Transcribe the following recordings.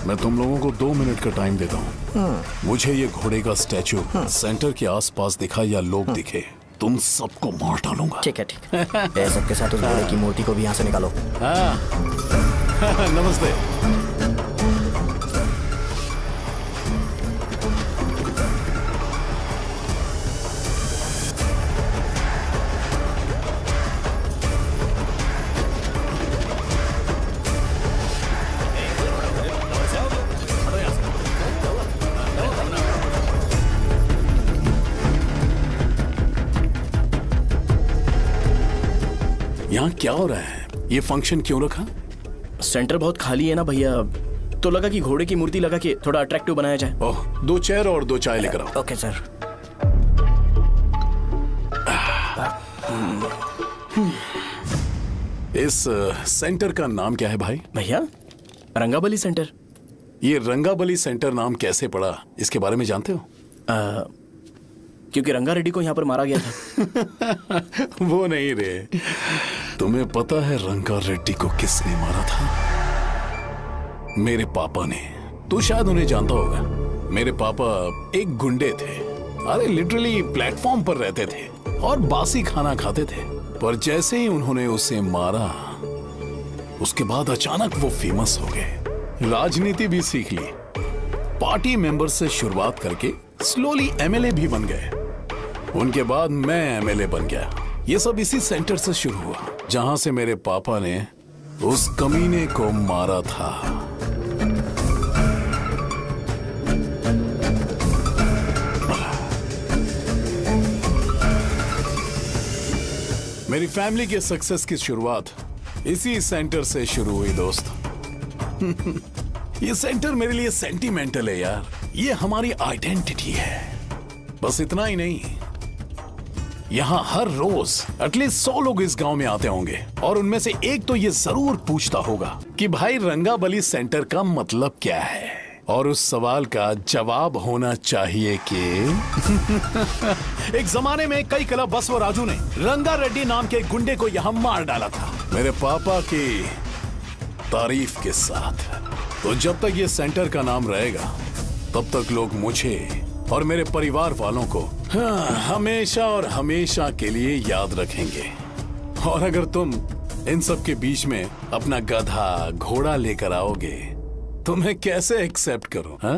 मैं तुम लोगों को 2 मिनट का टाइम देता हूँ। मुझे ये घोड़े का स्टैचू सेंटर के आसपास दिखा या लोग दिखे, तुम सबको मार डालूंगा। ठीक है ठीक है। सबके साथ उस घोड़े की मूर्ति को भी यहाँ से निकालो। नमस्ते। यहाँ क्या हो रहा है? ये फंक्शन क्यों रखा? सेंटर बहुत खाली है ना भैया, तो लगा कि घोड़े की मूर्ति लगा के थोड़ा अट्रैक्टिव बनाया जाए। ओह, 2 चेयर और 2 चाय लेकर आओ। Okay sir. इस सेंटर का नाम क्या है भाई? भैया रंगाबली सेंटर। ये रंगाबली सेंटर नाम कैसे पड़ा, इसके बारे में जानते हो? क्योंकि रंगा रेड्डी को यहाँ पर मारा गया था। वो नहीं रे, तुम्हें पता है रंगा रेड्डी को किसने मारा था? मेरे पापा ने। तू शायद उन्हें जानता होगा। मेरे पापा एक गुंडे थे। अरे लिटरली प्लेटफॉर्म पर रहते थे और बासी खाना खाते थे। पर जैसे ही उन्होंने उसे मारा, उसके बाद अचानक वो फेमस हो गए। राजनीति भी सीख ली, पार्टी मेंबर से शुरुआत करके स्लोली एमएलए भी बन गए। उनके बाद मैं एमएलए बन गया। ये सब इसी सेंटर से शुरू हुआ, जहां से मेरे पापा ने उस कमीने को मारा था। मेरी फैमिली के सक्सेस की शुरुआत इसी सेंटर से शुरू हुई दोस्त। ये सेंटर मेरे लिए सेंटिमेंटल है यार। ये हमारी आइडेंटिटी है। बस इतना ही नहीं, यहाँ हर रोज एटलीस्ट 100 लोग इस गांव में आते होंगे और उनमें से एक तो ये जरूर पूछता होगा कि भाई रंगाबली सेंटर का मतलब क्या है। और उस सवाल का जवाब होना चाहिए कि एक जमाने में कई क्लब बसव राजू ने रंगा रेड्डी नाम के गुंडे को यहाँ मार डाला था, मेरे पापा की तारीफ के साथ। तो जब तक ये सेंटर का नाम रहेगा, तब तक लोग मुझे और मेरे परिवार वालों को हमेशा और हमेशा के लिए याद रखेंगे। और अगर तुम इन सब के बीच में अपना गधा घोड़ा लेकर आओगे तो मैं कैसे एक्सेप्ट करूं? हाँ?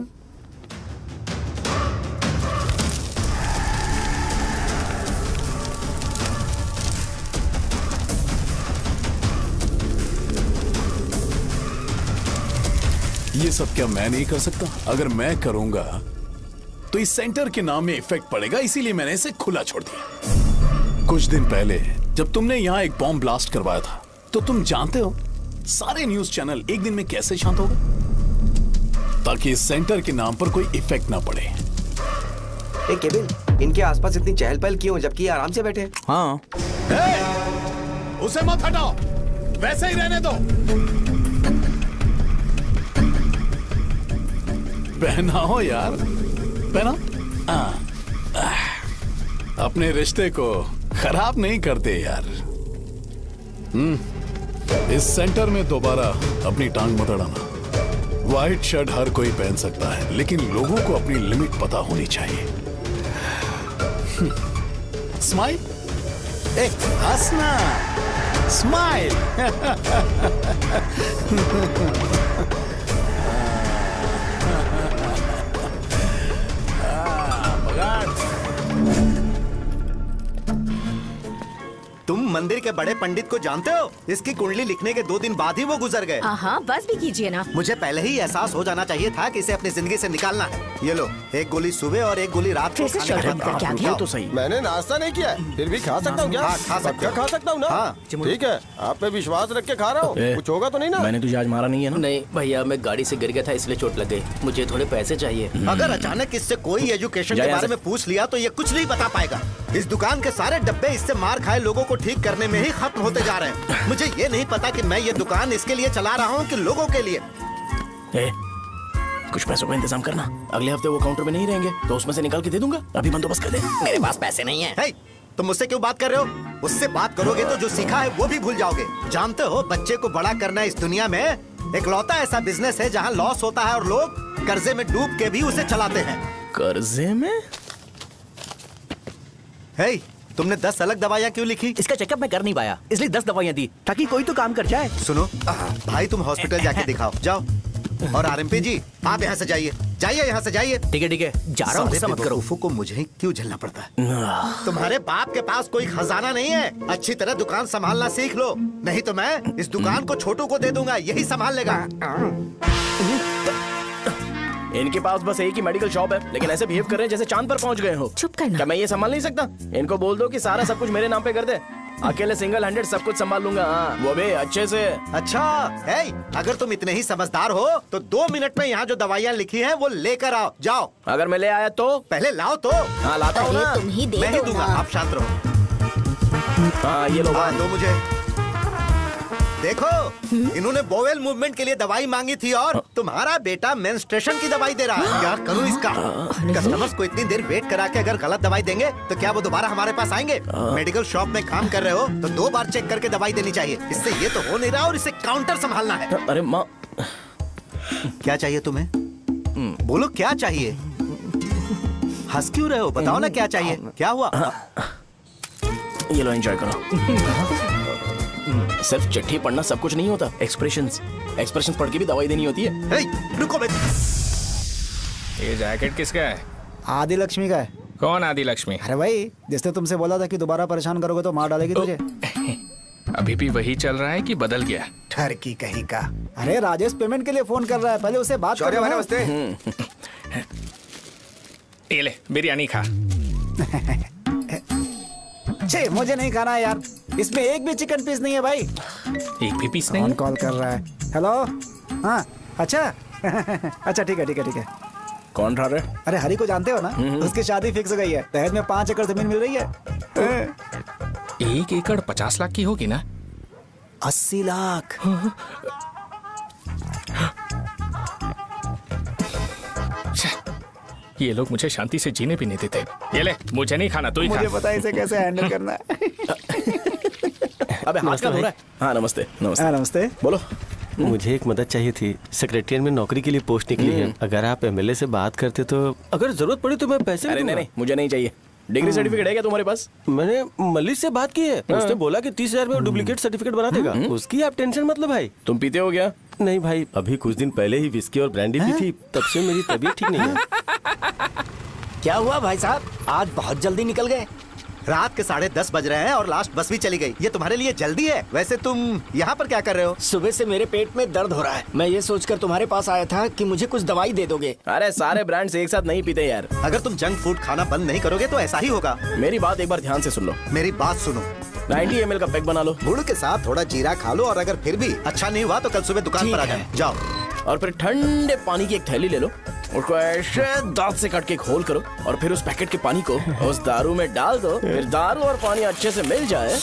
ये सब क्या मैं नहीं कर सकता? अगर मैं करूंगा तो इस सेंटर के नाम में इफेक्ट पड़ेगा, इसीलिए मैंने इसे खुला छोड़ दिया। कुछ दिन पहले जब तुमने यहाँ एक बॉम्ब ब्लास्ट करवाया था, तो तुम जानते हो सारे न्यूज चैनल एक दिन में कैसे शांत हो गए? ताकि इस सेंटर के नाम पर कोई इफेक्ट ना पड़े। केविन, इनके आसपास इतनी चहल पहल क्यों जबकि आराम से बैठे? हाँ। उसे मत हटाओ, वैसे ही रहने दो। पहनाओ यार, पहना। अपने रिश्ते को खराब नहीं करते यार। इस सेंटर में दोबारा अपनी टांग मत अड़ाना। व्हाइट शर्ट हर कोई पहन सकता है, लेकिन लोगों को अपनी लिमिट पता होनी चाहिए। स्माइल, एक हंसना, स्माइल। तुम मंदिर के बड़े पंडित को जानते हो? इसकी कुंडली लिखने के 2 दिन बाद ही वो गुजर गए। हाँ, बस भी कीजिए ना। मुझे पहले ही एहसास हो जाना चाहिए था कि इसे अपनी जिंदगी से निकालना है। ये लो, एक गोली सुबह और एक गोली रात को खाने के बाद क्या किया? तो सही। मैंने नाश्ता नहीं किया, फिर भी खा सकता हूँ क्या? हाँ, खा सकते हो। खा सकता हूँ ना? हाँ। ठीक है, आप पे विश्वास रख के खा रहा हूँ। कुछ होगा तो नहीं ना? मैंने तुझे आज मारा नहीं है ना? नहीं भैया, मैं गाड़ी से गिर गया था इसलिए चोट लग गई। मुझे थोड़े पैसे चाहिए। अगर अचानक इससे कोई एजुकेशन के बारे में पूछ लिया तो ये कुछ नहीं बता पाएगा। इस दुकान के सारे डब्बे इससे मार खाए लोगों को ठीक करने में ही खत्म होते जा रहे हैं। मुझे ये नहीं पता कि मैं ये दुकान इसके लिए चला रहा हूँ कि लोगों के लिए। कुछ पैसों का इंतजाम करना। अगले हफ्ते वो काउंटर में नहीं रहेंगे तो उसमें से निकाल के दे दूंगा। अभी बंदोबस्त कर दे। मेरे पास पैसे नहीं है। तुम मुझसे क्यों बात कर रहे हो? उससे बात करोगे तो जो सीखा है वो भी भूल जाओगे। जानते हो, बच्चे को बड़ा करना इस दुनिया में इकलौता ऐसा बिजनेस है जहाँ लॉस होता है और लोग कर्जे में डूब के भी उसे चलाते हैं। कर्जे में? हे, तुमने 10 अलग दवाइयाँ क्यों लिखी? इसका चेकअप मैं कर नहीं पाया, इसलिए 10 दवाइयाँ दी ताकि कोई तो काम कर जाए। सुनो भाई, तुम हॉस्पिटल जाके दिखाओ, जाओ। और आरएमपी जी, आप यहाँ से जाइए, जाइए यहाँ से जाइए। ठीक है, जा रहा हूँ, गुस्सा मत करो। बेवकूफों को मुझे ही क्यों झेलना पड़ता है? तुम्हारे बाप के पास कोई खजाना नहीं है। अच्छी तरह दुकान संभालना सीख लो, नहीं तो मैं इस दुकान को छोटू को दे दूंगा, यही संभाल लेगा। इनके पास बस एक ही मेडिकल शॉप है, लेकिन ऐसे बिहेव कर रहे हैं जैसे चांद पर पहुंच गए हो। चुप करना। क्या मैं ये संभाल नहीं सकता? इनको बोल दो कि सारा सब कुछ मेरे नाम पे कर दे, अकेले सिंगल हैंडेड सब कुछ संभाल लूंगा। हाँ, वो भी अच्छे से। अच्छा, अगर तुम इतने ही समझदार हो तो 2 मिनट में यहाँ जो दवाइयाँ लिखी हैं वो लेकर आओ, जाओ। अगर मैं ले आया तो? पहले लाओ तो। हाँ, लाता हूँ ना। तुम ही दे मैं ही दो दूंगा, ना। आप शांत रहो। हाँ, ये लो। हाँ, दो मुझे। देखो, इन्होंने बोवेल मूवमेंट के लिए दवाई मांगी थी और तुम्हारा बेटा मेंस्ट्रुएशन की दवाई दे रहा है। यार करो इसका। कस्टमर्स को इतनी देर वेट करा के अगर गलत दवाई देंगे तो क्या वो दोबारा हमारे पास आएंगे? मेडिकल शॉप में काम कर रहे हो तो 2 बार चेक करके दवाई देनी चाहिए। इससे ये तो हो नहीं रहा और इसे काउंटर संभालना है। अरे माँ, क्या चाहिए तुम्हें? बोलो क्या चाहिए? हंस क्यों रहे हो? बताओ ना क्या चाहिए? क्या हुआ? ये लो, एंजॉय करो। सिर्फ चिट्ठी पढ़ना सब कुछ नहीं होता, एक्सप्रेशंस पढ़ के भी दवाई देनी होती है। हे, रुको बे। ये जैकेट किसका है? आदि लक्ष्मी का है। कौन आदि लक्ष्मी? अरे भाई, जिसने तुमसे बोला था कि दोबारा परेशान करोगे तो मार डालेगी तुझे। अभी भी वही चल रहा है कि बदल गया? ठरकी कहीं का। अरे राजेश पेमेंट के लिए फोन कर रहा है, पहले उसे बात करो। नमस्ते। ये ले बिरयानी खा। छे, मुझे नहीं खाना है यार, इसमें एक भी चिकन पीस नहीं है भाई। एक भी पीस नहीं? कौन कॉल कर रहा है? हेलो। हाँ, अच्छा। अच्छा, ठीक है। कौन रहा रे? अरे हरी को जानते हो ना, उसकी शादी फिक्स हो गई है। दहेज में 5 एकड़ जमीन मिल रही है। 1 एकड़ 50 लाख की होगी ना? 80 लाख। ये लोग मुझे शांति से जीने भी नहीं देते। ये ले, मुझे नहीं खाना, तू ही खा। मुझे पता है इसे कैसे हैंडल करना है। अबे हाथ का धो रहा है। हाँ, नमस्ते। नमस्ते। बोलो। मुझे एक मदद चाहिए थी। सेक्रेटरिएट में नौकरी के लिए पोस्ट निकली है। अगर आप एमएलए से बात करते तो अगर जरूरत पड़ी तो मैं पैसे अरे नहीं, मुझे नहीं चाहिए। डिग्री सर्टिफिकेट है क्या तुम्हारे पास? मैंने मलिक से बात की है, उसने बोला कि 30,000 में डुप्लीकेट सर्टिफिकेट बना देगा। उसकी आप टेंशन मत लो भाई। तुम पीते हो क्या? नहीं भाई, अभी कुछ दिन पहले ही विस्की और ब्रांडी पी थी, तब से मेरी तबीयत ठीक नहीं है। क्या हुआ भाई साहब, आज बहुत जल्दी निकल गए? रात के 10:30 बज रहे हैं और लास्ट बस भी चली गई। ये तुम्हारे लिए जल्दी है। वैसे तुम यहाँ पर क्या कर रहे हो? सुबह से मेरे पेट में दर्द हो रहा है। मैं ये सोचकर तुम्हारे पास आया था कि मुझे कुछ दवाई दे दोगे। अरे सारे ब्रांड्स एक साथ नहीं पीते यार। अगर तुम जंक फूड खाना बंद नहीं करोगे तो ऐसा ही होगा। मेरी बात एक बार ध्यान से सुन लो। मेरी बात सुनो। 90 ml का पैक बना लो। गुड़ के साथ थोड़ा जीरा खा लो और अगर फिर भी अच्छा नहीं हुआ तो कल सुबह दुकान पर आ जाओ। और फिर ठंडे पानी की एक थैली ले लो, उसको ऐसे दांत से काट के घोल करो और फिर उस पैकेट के पानी को उस दारू में डाल दो। फिर दारू और पानी अच्छे से मिल जाए,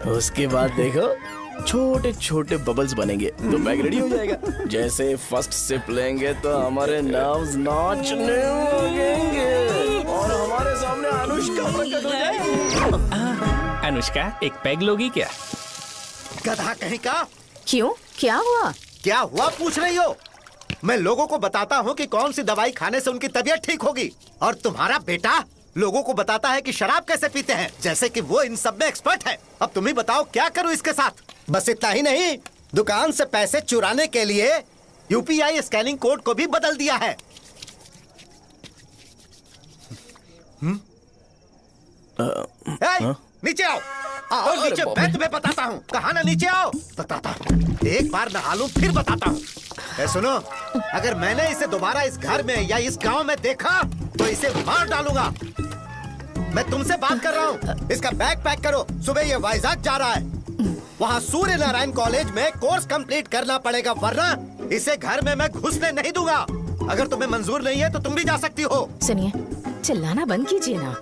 उसके बाद देखो छोटे छोटे बबल्स बनेंगे तो पैक रेडी हो जाएगा। जैसे फर्स्ट सिप लेंगे तो हमारे नर्व्स नाचने लगेंगे और हमारे सामने अनुष्का प्रकट हो जाएगी। अनुष्का, एक पैग लोगी क्या? गधा कहीं का। क्यों, क्या हुआ? क्या हुआ पूछ रही हो? मैं लोगों को बताता हूँ कि कौन सी दवाई खाने से उनकी तबीयत ठीक होगी और तुम्हारा बेटा लोगों को बताता है कि शराब कैसे पीते हैं, जैसे कि वो इन सब में एक्सपर्ट है। अब तुम ही बताओ क्या करूँ इसके साथ? बस इतना ही नहीं, दुकान से पैसे चुराने के लिए यूपीआई स्कैनिंग कोड को भी बदल दिया है। नीचे आओ। आओ नीचे, मैं तुम्हें बताता हूँ। कहा ना नीचे आओ, बताता हूँ। एक बार नहा लूं फिर बताता हूँ। सुनो, अगर मैंने इसे दोबारा इस घर में या इस गांव में देखा तो इसे मार डालूंगा। मैं तुमसे बात कर रहा हूँ। इसका बैग पैक करो, सुबह ये वाइजाग जा रहा है। वहाँ सूर्य नारायण कॉलेज में कोर्स कंप्लीट करना पड़ेगा, वरना इसे घर में मैं घुसने नहीं दूंगा। अगर तुम्हें मंजूर नहीं है तो तुम भी जा सकती हो। सुनिए, चिल्लाना बंद कीजिए ना।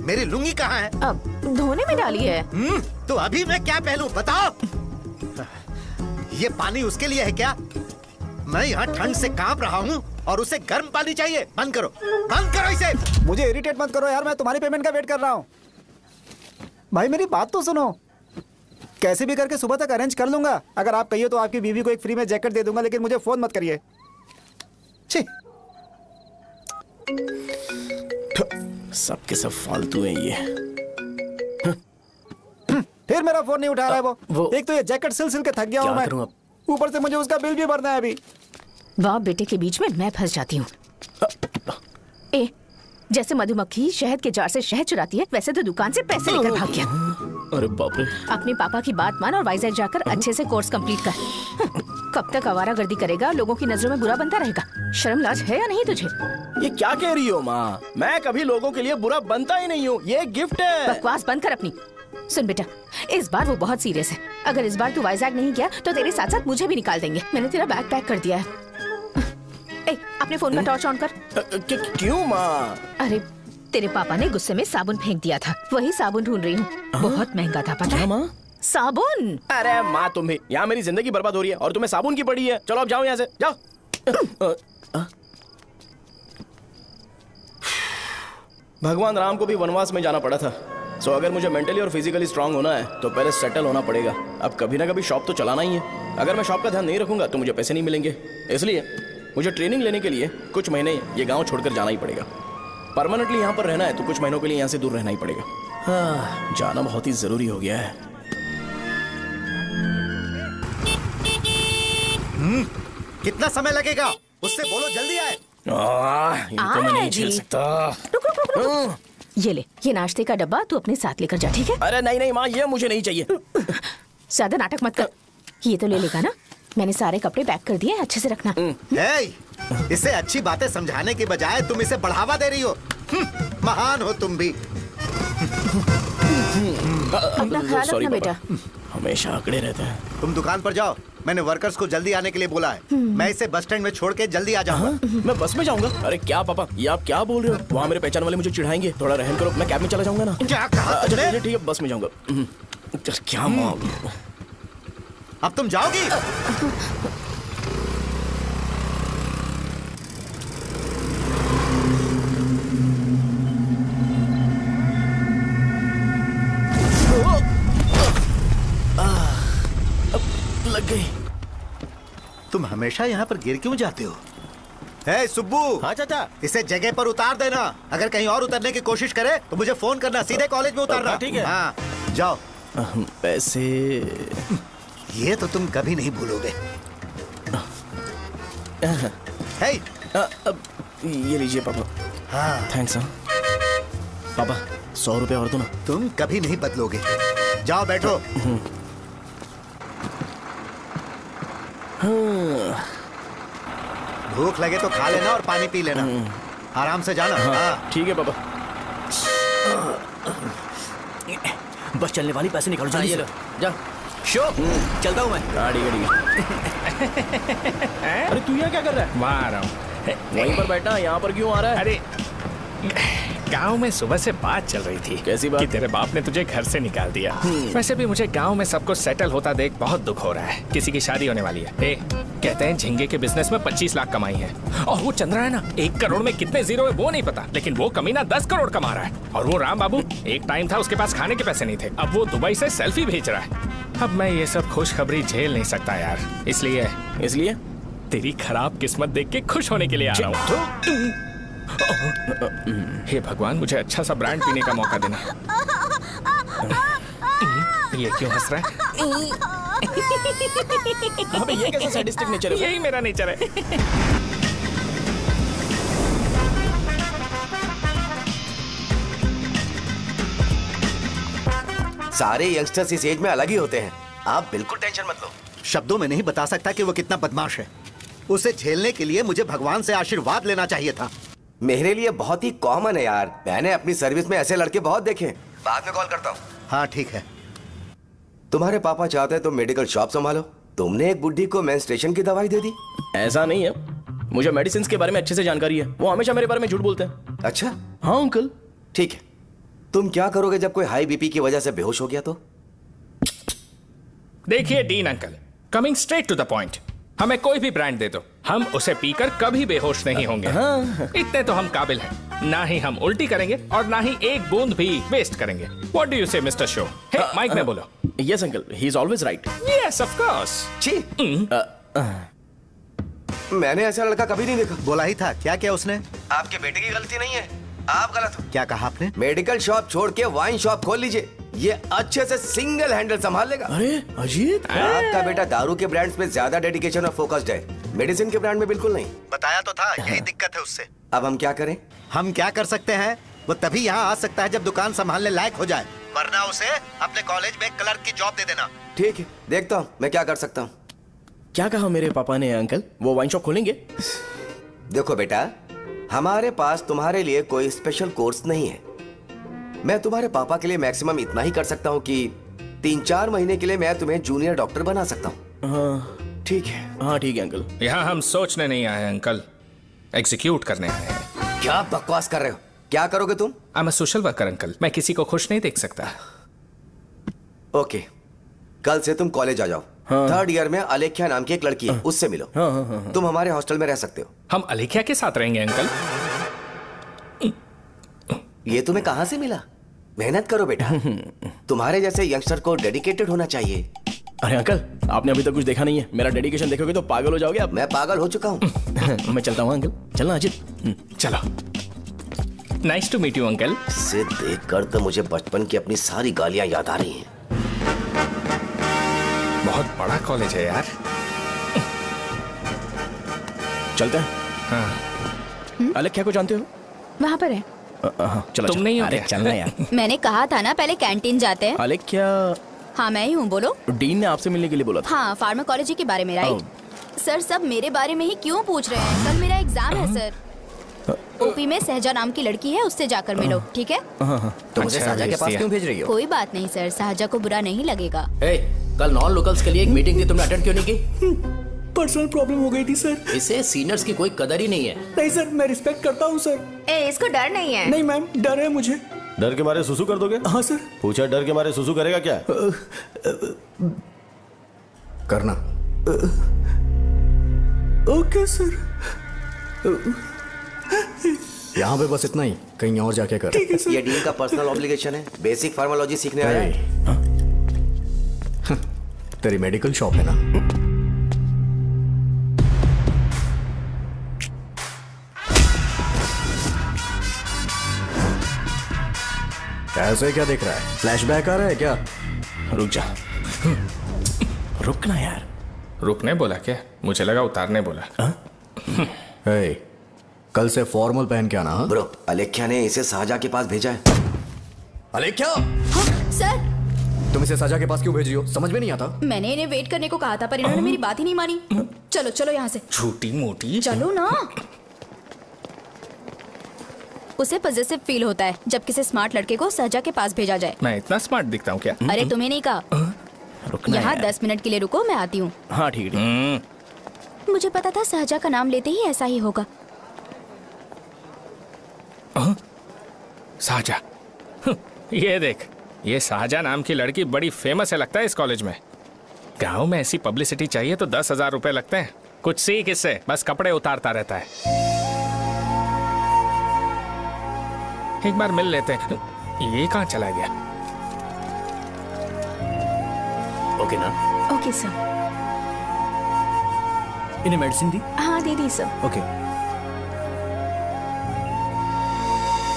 मेरी लुंगी कहाँ है? अब धोने में डाली है। तो अभी मैं क्या पहनूं बताओ? ये पानी उसके लिए है क्या? मैं यहाँ ठंड से कांप रहा हूँ और उसे गर्म पानी चाहिए। बंद करो, बंद करो इसे। मुझे इरिटेट मत करो यार, मैं तुम्हारी पेमेंट का वेट कर रहा हूँ। भाई मेरी बात तो सुनो। कैसे भी करके सुबह तक अरेंज कर लूंगा। अगर आप कहिए तो आपकी बीवी को एक फ्री में जैकेट दे दूंगा, लेकिन मुझे फोन मत करिए। छी। सबके सब फालतू हैं ये। फिर मेरा फोन नहीं उठा रहा है वो। एक तो ये जैकेट सिल सिल के थक गया हूँ मैं, ऊपर से मुझे उसका बिल भी भरना है अभी। बाप बेटे के बीच में मैं फंस जाती हूँ। ए, जैसे मधुमक्खी शहद के जार से शहद चुराती है, वैसे तो दुकान से पैसे लेकर भाग गया। अरे बाप रे। अपने पापा की बात मान और वाइजैक जाकर अच्छे से कोर्स कंप्लीट कर। कब तक आवारागर्दी करेगा, लोगों की नजरों में बुरा बनता रहेगा। शर्म लाज है या नहीं तुझे? ये क्या कह रही हो माँ? मैं कभी लोगों के लिए बुरा बनता ही नहीं हूँ, ये गिफ्ट है। बकवास बंद कर अपनी। सुन बेटा, इस बार वो बहुत सीरियस है। अगर इस बार तू वाइजैक नहीं गया तो तेरे साथ साथ मुझे भी निकाल देंगे। मैंने तेरा बैग पैक कर दिया है। ए, अपने फोन का टॉर्च ऑन कर। क्यों माँ? अरे तेरे पापा ने गुस्से में साबुन फेंक दिया था, वही साबुन ढूंढ रही हूँ। बहुत महंगा था पता है माँ? साबुन। अरे माँ तुम भी, यहाँ मेरी जिंदगी बर्बाद हो रही है और तुम्हें साबुन की पड़ी है। चलो अब जाओ यहाँ से, जाओ। भगवान राम को भी वनवास में जाना पड़ा था। सो अगर मुझे मेंटली और फिजिकली स्ट्रांग होना है तो पहले सेटल होना पड़ेगा। अब कभी ना कभी शॉप तो चलाना ही है। अगर मैं शॉप का ध्यान नहीं रखूंगा तो मुझे पैसे नहीं मिलेंगे। इसलिए मुझे ट्रेनिंग लेने के लिए कुछ महीने ये गांव छोड़कर जाना ही पड़ेगा। परमानेंटली यहाँ पर रहना है तो कुछ महीनों के लिए यहाँ से दूर रहना ही पड़ेगा। हाँ, जाना बहुत ही जरूरी हो गया है। कितना समय लगेगा? उससे बोलो जल्दी आए। इनको मैं नहीं झेल सकता। ये ले, ये नाश्ते का डब्बा तू अपने साथ लेकर जा, ठीक है? अरे नहीं नहीं माँ, ये मुझे नहीं चाहिए। ज्यादा नाटक मत कर। ये तो ले लेगा ना? मैंने सारे कपड़े पैक कर दिए, अच्छे से रखना। इसे अच्छी बातें समझाने के बजाय तुम इसे बढ़ावा दे रही हो। महान हो तुम भी। अपना ख्याल रखना बेटा। हमेशा अकड़े रहते हैं। तुम दुकान पर जाओ, मैंने वर्कर्स को जल्दी आने के लिए बोला है। मैं इसे बस स्टैंड में छोड़ के जल्दी आ जाऊंगा। मैं बस में जाऊंगा? अरे क्या पापा, ये आप क्या बोल रहे हो? वहाँ मेरे पहचान वाले मुझे चिढ़ाएंगे। थोड़ा रहम करो, मैं कैब में चला जाऊंगा ना। क्या कहा तुमने? ठीक है, बस में जाऊंगा। क्या माँ, अब तुम जाओगी? लग गई। तुम हमेशा यहाँ पर गिर क्यों जाते हो? हे सुब्बू। हाँ चाचा। इसे जगह पर उतार देना। अगर कहीं और उतरने की कोशिश करे तो मुझे फोन करना, सीधे कॉलेज में उतारना। ठीक है। हाँ, जाओ। पैसे ये तो तुम कभी नहीं भूलोगे। हे, ये लीजिए पापा। हाँ थैंक्स। पापा 100 रुपए और दो ना। तुम कभी नहीं बदलोगे। जाओ बैठो। भूख लगे तो खा लेना और पानी पी लेना। आराम से जाना। हाँ ठीक है पापा। बस चलने वाली, पैसे निकालो जल्दी से। जा शो चलता हूँ मैं। गाड़ी गाड़ी। अरे तू यहाँ क्या कर रहा है? वहाँ आ रहा हूँ। वहीं पर बैठना, यहाँ पर क्यों आ रहा है? अरे गांव में सुबह से बात चल रही थी। कैसी बात? कि तेरे बाप ने तुझे घर से निकाल दिया। वैसे भी मुझे गांव में सबको सेटल होता देख बहुत दुख हो रहा है। किसी की शादी होने वाली है। कहते हैं झींगे के बिजनेस में 25 लाख कमाई है। और वो चंद्रा है ना, 1 करोड़ में कितने जीरो है वो नहीं पता, लेकिन वो कमीना 10 करोड़ कमा रहा है। और वो राम बाबू, एक टाइम था उसके पास खाने के पैसे नहीं थे, अब वो दुबई से सेल्फी भेज रहा है। अब मैं ये सब खुशखबरी झेल नहीं सकता यार। इसलिए तेरी खराब किस्मत देख के खुश होने के लिए आ रहा हूँ। हे भगवान, मुझे अच्छा सा ब्रांड पीने का मौका देना। ये क्यों हंस रहा है? अबे ये कैसा सैडिस्टिक नेचर है? यही मेरा नेचर है। सारे यंगस्टर्स इस एज में अलग ही होते हैं। आप बिल्कुल टेंशन मत लो। शब्दों में नहीं बता सकता कि वो कितना बदमाश है। उसे झेलने के लिए मुझे भगवान से आशीर्वाद लेना चाहिए था। मेरे लिए बहुत ही कॉमन है यार। मैंने अपनी सर्विस में ऐसे लड़के बहुत देखे। बाद में कॉल करता हूँ। हाँ ठीक है। तुम्हारे पापा चाहते हैं तुम मेडिकल शॉप संभालो। तुमने एक बुढ़ी को मेंस्ट्रुएशन की दवाई दे दी। ऐसा नहीं है, मुझे मेडिसिन के बारे में अच्छे से जानकारी है। वो हमेशा मेरे बारे में झूठ बोलते हैं। अच्छा हाँ अंकल। ठीक है, तुम क्या करोगे जब कोई हाई बीपी की वजह से बेहोश हो गया तो? देखिए Dean uncle, coming straight to the point, हमें कोई भी ब्रांड दे दो, हम उसे पीकर कभी बेहोश नहीं होंगे। इतने तो हम काबिल हैं। ना ही हम उल्टी करेंगे और ना ही एक बूंद भी वेस्ट करेंगे। व्हाट डू यू से मिस्टर शो? हे, माइक में बोलो। Yes uncle, he is always right. Yes of course. छी, मैंने ऐसा लड़का कभी नहीं देखा। बोला ही था। क्या किया उसने? आपके बेटे की गलती नहीं है, आप गलत हो। क्या कहा आपने? मेडिकल शॉप छोड़ के वाइन शॉप खोल लीजिए, ये अच्छे से सिंगल हैंडल संभाल लेगा। अरे अजीत, आपका बेटा दारू के ब्रांड्स में ज्यादा डेडिकेशन और फोकस्ड है, मेडिसिन के ब्रांड में बिल्कुल नहीं। बताया तो था, यही दिक्कत है उससे। अब हम क्या करें? हम क्या कर सकते हैं? वो तभी यहाँ आ सकता है जब दुकान संभालने लायक हो जाए, वरना उसे अपने कॉलेज में क्लर्क की जॉब दे देना। ठीक है, देखता हूँ मैं क्या कर सकता हूँ। क्या कहा मेरे पापा ने अंकल? वो वाइन शॉप खोलेंगे? देखो बेटा, हमारे पास तुम्हारे लिए कोई स्पेशल कोर्स नहीं है। मैं तुम्हारे पापा के लिए मैक्सिमम इतना ही कर सकता हूँ कि 3-4 महीने के लिए मैं तुम्हें जूनियर डॉक्टर बना सकता हूँ। हाँ ठीक है। हाँ ठीक है अंकल। यहाँ हम सोचने नहीं आए अंकल, एग्जीक्यूट करने आए हैं। क्या बकवास कर रहे हो? क्या करोगे तुम? I am a social worker uncle, मैं किसी को खुश नहीं देख सकता। ओके, कल से तुम कॉलेज आ जाओ। हाँ। 3rd ईयर में अलेख्या नाम की एक लड़की है, उससे मिलो। हाँ। तुम हमारे हॉस्टल में रह सकते हो। हम अलेख्या के साथ रहेंगे अंकल। ये तुम्हें कहां से मिला? मेहनत करो बेटा, तुम्हारे जैसे यंगस्टर को डेडिकेटेड होना चाहिए। अरे अंकल, आपने अभी तक कुछ देखा नहीं है। मेरा डेडिकेशन देखोगे तो पागल हो जाओगे आप। मैं पागल हो चुका हूँ। मैं चलता हूँ अंकल। चलना अजित। चलो। Nice to meet you uncle. इसे देखकर तो मुझे बचपन की अपनी सारी गालियां याद आ रही हैं। बहुत बड़ा कॉलेज है यार। चलते हैं। हाँ। अलेख्या को जानते हो? वहाँ पर है। चलो तुम नहीं हो अरे क्या? चलना यार। मैंने कहा था ना पहले कैंटीन जाते हैं। अलेख्या, हाँ मैं ही हूँ, बोलो। डीन ने आपसे मिलने के लिए बोला था। हाँ, फार्माकोलॉजी के बारे में, राइट? सर सब मेरे बारे में ही क्यों पूछ रहे हैं? कल मेरा एग्जाम है सर। ओपी में सहजा नाम की लड़की है, उससे जाकर मिलो, ठीक है? तो मुझे अच्छा, साजा के पास भेज क्यों भेज रही हो? कोई बात नहीं सर, सहजा को बुरा नहीं लगेगा। कल नॉन लोकल्स के लिए एक मीटिंग थी, तुमने अटेंड क्यों नहीं की? पर्सनल प्रॉब्लम हो गई थी सर। इसे सीनियर्स की कोई कदर ही नहीं है। नहीं सर, मैं रिस्पेक्ट करता हूँ सर। इसको डर नहीं है? नहीं मैम, डर है मुझे। डर के मारे सुसु कर दोगे? हाँ सर। पूछा डर के मारे सुसु करेगा क्या? करना। Okay sir. यहाँ पे बस इतना ही, कहीं और जाके कर। ठीक है सर। ये डीन का पर्सनल ऑब्लिगेशन है, बेसिक फार्माकोलॉजी सीखने आया है। तेरी मेडिकल शॉप है ना? ऐसे क्या देख रहा है? फ्लैशबैक आ रहा है क्या? रुक जा। रुक ना यार। रुकने बोला क्या? मुझे लगा उतारने बोला। हे, कल से फॉर्मल पहन के आना। हाँ? ब्रो, अलेख्या ने इसे साजा के पास भेजा है। अलेख्या, हाँ, सर तुम इसे साजा के पास क्यों भेज रही हो? समझ में नहीं आता। मैंने इन्हें वेट करने को कहा था, पर इन्होंने मेरी बात ही नहीं मानी। चलो चलो यहाँ से। छोटी मोटी। चलो ना। उसे पॉजिटिव फील होता है जब किसी स्मार्ट लड़के को सहजा के पास भेजा जाए। मैं इतना स्मार्ट दिखता हूँ क्या? अरे तुम्हें नहीं कहा। रुकना यहाँ यार। 10 मिनट के लिए रुको, मैं आती हूँ। हाँ ठीक है। मुझे पता था सहजा का नाम लेते ही ऐसा ही होगा। साजा। ये देख, ये शाहजहां नाम की लड़की बड़ी फेमस है लगता है इस कॉलेज में। गांव में ऐसी पब्लिसिटी चाहिए तो 10,000 रुपए लगते हैं। कुछ सीख इससे, बस कपड़े उतारता रहता है। एक बार मिल लेते हैं। ये कहाँ चला गया? ओके ना? Okay sir. इन्हें मेडिसिन दी? हाँ दे दी सर। ओके।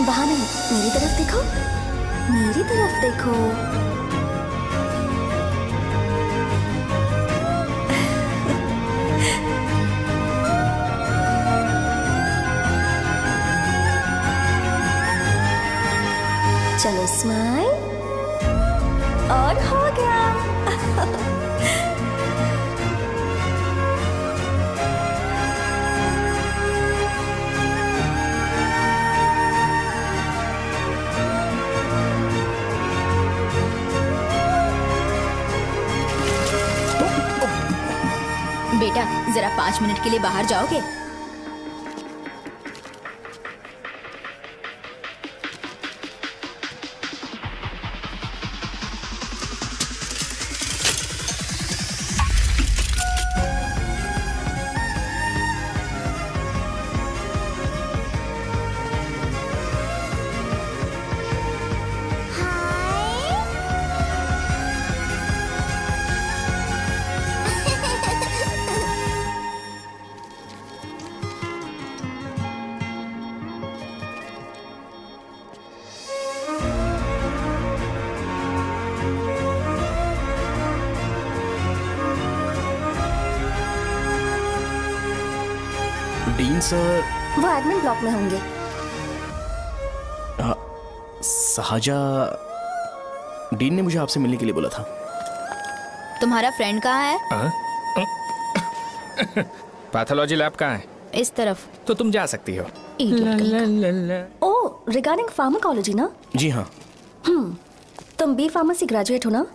वहाँ नहीं, मेरी तरफ देखो, मेरी तरफ देखो। चलो स्माइल, और हो गया। बेटा जरा 5 मिनट के लिए बाहर जाओगे? डीन सर वो एडमिन ब्लॉक में होंगे। साजा, डीन ने मुझे आपसे मिलने के लिए बोला था। तुम्हारा फ्रेंड कहाँ है? पैथोलॉजी लैब कहाँ है? इस तरफ। तो तुम जा सकती हो। ओह, रिगार्डिंग फार्माकोलॉजी ना? जी हाँ। तुम बी फार्मेसी ग्रेजुएट हो ना?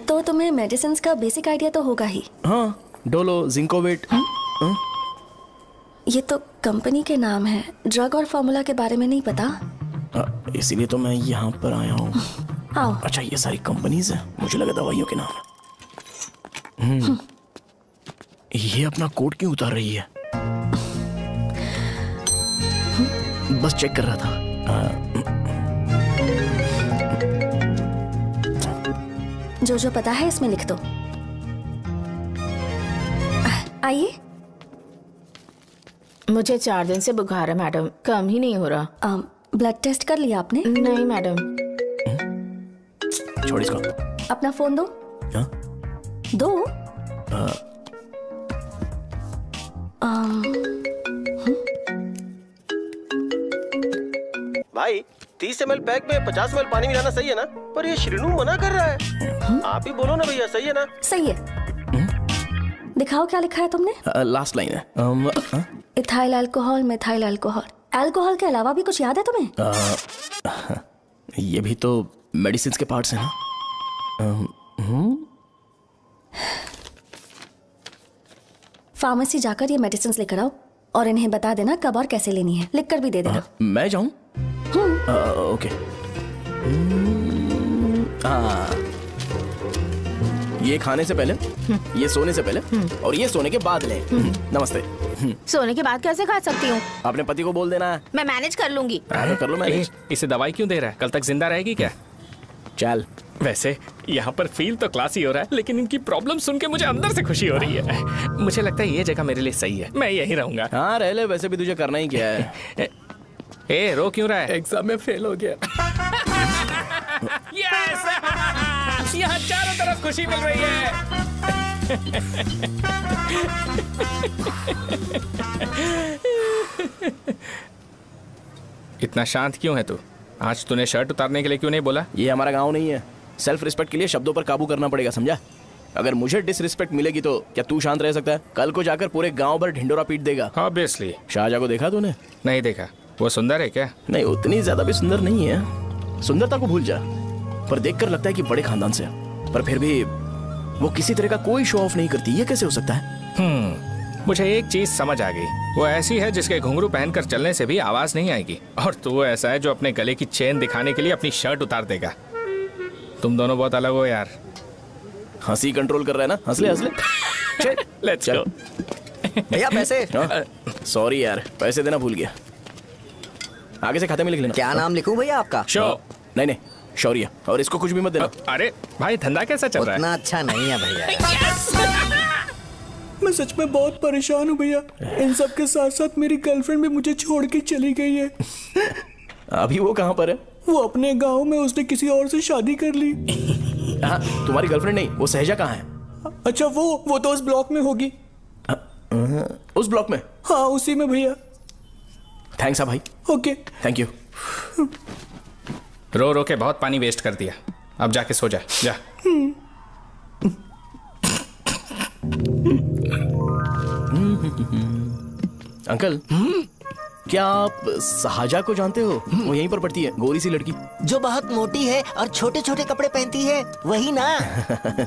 तो तुम्हें मेडिसिन का बेसिक आइडिया तो होगा ही। हाँ, डोलो, जिंकोवेट। ये तो कंपनी के नाम है, ड्रग और फॉर्मूला के बारे में नहीं पता। इसीलिए तो मैं यहाँ पर आया हूँ। अच्छा, ये सारी कंपनीज है, मुझे लगा दवाइयों के नाम। ये अपना कोट क्यों उतार रही है? बस चेक कर रहा था। जो पता है इसमें लिख दो। आइए। मुझे 4 दिन से बुखार है मैडम, कम ही नहीं हो रहा। ब्लड टेस्ट कर लिया आपने? नहीं मैडम। छोड़ इसको। अपना फोन दो। हाँ? दो। भाई 30 ml पैक में 50 ml पानी मिलाना सही है ना? पर ये श्रीनू मना कर रहा है। आप ही बोलो ना भैया, सही है ना? सही है। दिखाओ क्या लिखा है तुमने? लास्ट लाइन है। Ethyl alcohol, methyl alcohol. Alcohol के अलावा भी कुछ याद है तुम्हें? ये भी तो मेडिसिन के पार्ट्स हैं ना? फार्मेसी जाकर ये मेडिसिन लेकर आओ और इन्हें बता देना कब और कैसे लेनी है, लिख कर भी दे देना। मैं जाऊं? ओके। ये खाने से पहले, ये सोने से पहले और ये सोने के बाद ले। नमस्ते। सोने के बाद कैसे खा सकती हूँ? अपने पति को बोल देना। मैं मैनेज कर लूंगी। कर लो मैनेज। इसे दवाई क्यों दे रहा है? कल तक जिंदा रहेगी क्या? चल। वैसे यहाँ पर फील तो क्लासी हो रहा है, लेकिन इनकी प्रॉब्लम सुन के मुझे अंदर से खुशी हो रही है। मुझे लगता है ये जगह मेरे लिए सही है, मैं यहीं रहूंगा। हाँ रह ले, वैसे भी तुझे करना ही क्या है। ए, रो क्यों रहा है? एग्जाम में फेल हो गया। यस! यहाँ चारों तरफ खुशी मिल रही है। इतना शांत क्यों है तू? आज तूने शर्ट उतारने के लिए क्यों नहीं बोला? ये हमारा गांव नहीं है, सेल्फ रिस्पेक्ट के लिए शब्दों पर काबू करना पड़ेगा, समझा? अगर मुझे डिसरिस्पेक्ट मिलेगी तो क्या तू शांत रह सकता है? कल को जाकर पूरे गांव भर ढिंडोरा पीट देगा। ऑब्वियसली। शाहजहां को देखा तूने? नहीं देखा। वो सुंदर है क्या? नहीं, उतनी ज्यादा भी सुंदर नहीं है। सुंदरता को भूल जा, पर देखकर लगता है कि बड़े खानदान से है। पर फिर भी वो किसी तरह का कोई शो ऑफ नहीं करती। ये कैसे हो सकता है? मुझे एक चीज समझ आ गई। वो ऐसी है जिसके घुंघरू पहनकर चलने से भी आवाज नहीं आएगी, और तू ऐसा है जो अपने गले की चेन दिखाने के लिए अपनी शर्ट उतार देगा। तुम दोनों बहुत अलग हो यार। हंसी कंट्रोल कर रहा है ना? हंस ले हंस ले। Let's go. भैया पैसे। सॉरी यार, पैसे देना भूल गया। आगे से खाते में लिख लेना। क्या नाम लिखूं भैया आपका? शो। नहीं, शौर्य। और इसको कुछ भी मत देना। अरे भाई, धंधा कैसा चल रहा है? उतना अच्छा नहीं है भैया। मैं सच में बहुत परेशान हूँ भैया। इन सब के साथ साथ मेरी गर्लफ्रेंड भी मुझे छोड़ के चली गई है। अभी वो कहाँ पर है? वो अपने गांव में, उसने किसी और से शादी कर ली। हाँ, तुम्हारी गर्लफ्रेंड नहीं, वो सहजा कहाँ है? अच्छा, वो तो उस ब्लॉक में होगी। उस ब्लॉक में? हाँ, उसी में भैया। थैंक्स भाई। Okay, thank you. रो रो के बहुत पानी वेस्ट कर दिया, अब जाके सो जा। जा। अंकल, क्या आप साजा को जानते हो? वो यहीं पर पढ़ती है, गोरी सी लड़की जो बहुत मोटी है और छोटे छोटे कपड़े पहनती है, वही ना?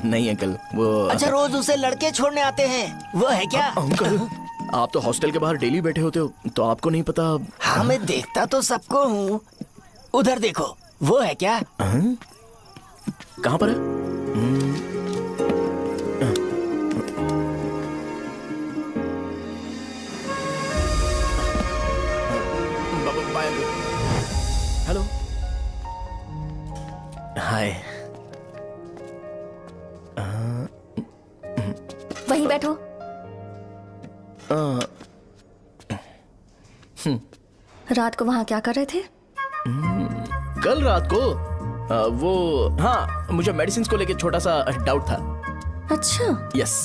नहीं अंकल, वो अच्छा, रोज उसे लड़के छोड़ने आते हैं, वो है क्या? अंकल, आप तो हॉस्टल के बाहर डेली बैठे होते हो, तो आपको नहीं पता? हाँ, मैं देखता तो सबको हूँ। उधर देखो, वो है क्या? कहाँ पर है? हेलो, हाय। वहीं बैठो। रात को वहां क्या कर रहे थे? कल रात को वो, हाँ, मुझे मेडिसिन को लेके छोटा सा डाउट था। अच्छा। यस।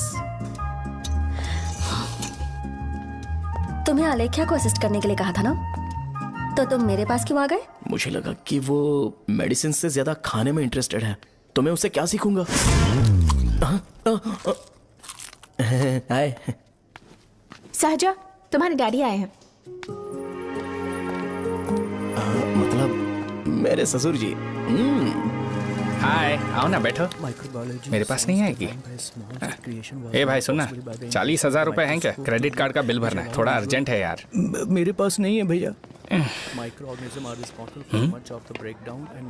तुम्हें आलेख्या को असिस्ट करने के लिए कहा था ना, तो तुम मेरे पास क्यों आ गए? मुझे लगा कि वो मेडिसिन से ज्यादा खाने में इंटरेस्टेड है, तो मैं उससे क्या सीखूंगा। हाय सहजा, तुम्हारे डैडी आए हैं। मतलब मेरे ससुर जी। हाय, आओ ना, बैठो। मेरे पास नहीं आएगी। ए भाई सुनना, 40,000 रुपए हैं क्या? क्रेडिट कार्ड का बिल भरना है, थोड़ा अर्जेंट है यार। मेरे पास नहीं है भैया।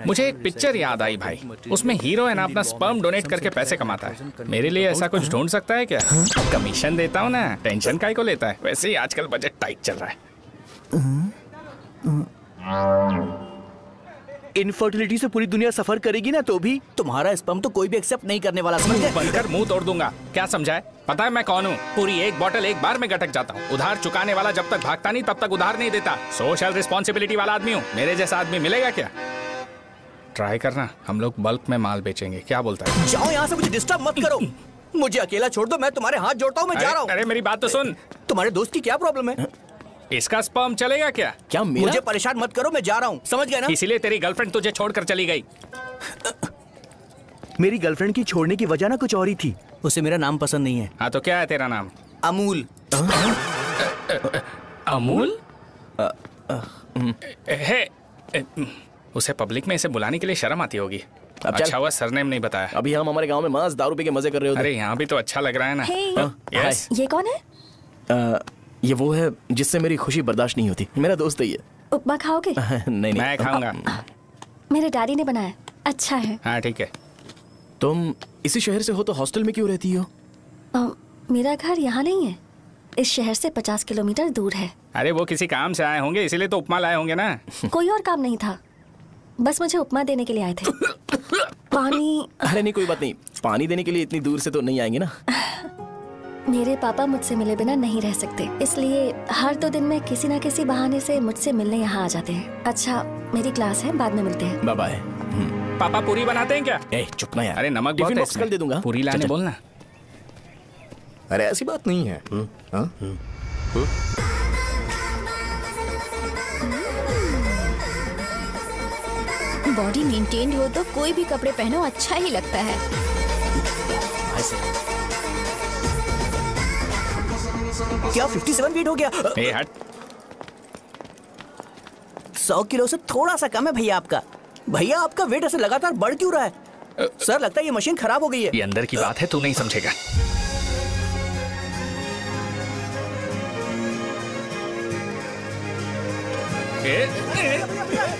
मुझे एक पिक्चर याद आई भाई, उसमें हीरो है ना अपना स्पर्म डोनेट करके पैसे कमाता है। मेरे लिए ऐसा कुछ ढूंढ सकता है क्या? कमीशन देता हूँ ना, टेंशन काहे को लेता है? वैसे ही आजकल बजट टाइट चल रहा है। इनफर्टिलिटी से पूरी दुनिया सफर करेगी ना, तो भी तुम्हारा स्पर्म तो कोई भी एक्सेप्ट नहीं करने वाला, समझ गए? बनकर मुंह तोड़ दूंगा। क्या समझा है? पता है मैं कौन हूँ? पूरी एक बोतल एक बार में गटक जाता हूँ। उधार चुकाने वाला जब तक भागता नहीं तब तक उधार नहीं देता। सोशल रिस्पॉन्सिबिलिटी वाला आदमी हूँ। मेरे जैसा आदमी मिलेगा क्या? ट्राई करना, हम लोग बल्क में माल बेचेंगे। क्या बोलता है? जाओ यहाँ से, मुझे डिस्टर्ब मत करो। मुझे अकेला छोड़ दो, मैं तुम्हारे हाथ जोड़ता हूँ, मैं जा रहा हूँ। अरे मेरी बात तो सुन। तुम्हारे दोस्त की क्या प्रॉब्लम है? इसका स्पर्म चलेगा क्या? क्या मेरा? मुझे परेशान मत करो, मैं जा रहा हूँ, समझ गए ना? इसीलिए तेरी गर्लफ्रेंड तुझे छोड़कर चली गई। मेरी गर्लफ्रेंड की छोड़ने की वजह ना कुछ और ही थी। उसे मेरा नाम पसंद नहीं है। हाँ तो क्या है तेरा नाम? अमूल। अमूल? उसे पब्लिक में इसे बुलाने के लिए शर्म आती होगी। अच्छा हुआ सरनेम नहीं बताया। अभी हम हमारे गांव में मस्त दारू पी के मजे कर रहे होते। अरे यहाँ भी तो अच्छा लग रहा है ना। यस। ये कौन है? ये वो है जिससे मेरी खुशी बर्दाश्त नहीं होती। मेरा दोस्त है ये। उपमा खाओगे? नहीं। मैं खाऊंगा। मेरे डैडी ने बनाया, अच्छा है। हाँ ठीक है। तुम इसी शहर से हो तो हॉस्टल में क्यों रहती हो? मेरा घर यहाँ नहीं है, इस शहर से 50 किलोमीटर दूर है। अरे वो किसी काम से आए होंगे, इसीलिए तो उपमा लाए होंगे ना। कोई और काम नहीं था, बस मुझे उपमा देने के लिए आए थे। पानी? अरे नहीं, कोई बात नहीं, पानी देने के लिए इतनी दूर से तो नहीं आएंगे ना। मेरे पापा मुझसे मिले बिना नहीं रह सकते, इसलिए हर 2 दिन में किसी न किसी बहाने से मुझसे मिलने यहाँ आ जाते हैं। अच्छा, मेरी क्लास है, बाद में मिलते हैं। Bye bye. पापा पूरी बनाते हैं क्या? चुप ना यार। अरे नमक टिफिन बहुत बॉक्स कल दे दूंगा। पूरी लाने बोलना। अरे ऐसी बात नहीं है। बॉडी मेंटेन्ड हो तो कोई भी कपड़े पहनो अच्छा ही लगता है। क्या 57 वेट हो गया? ए हट। 100 किलो से थोड़ा सा कम है भैया आपका। भैया आपका वेट ऐसे लगातार बढ़ क्यों रहा है? सर लगता है ये मशीन खराब हो गई है। ये अंदर की बात है, तू नहीं समझेगा।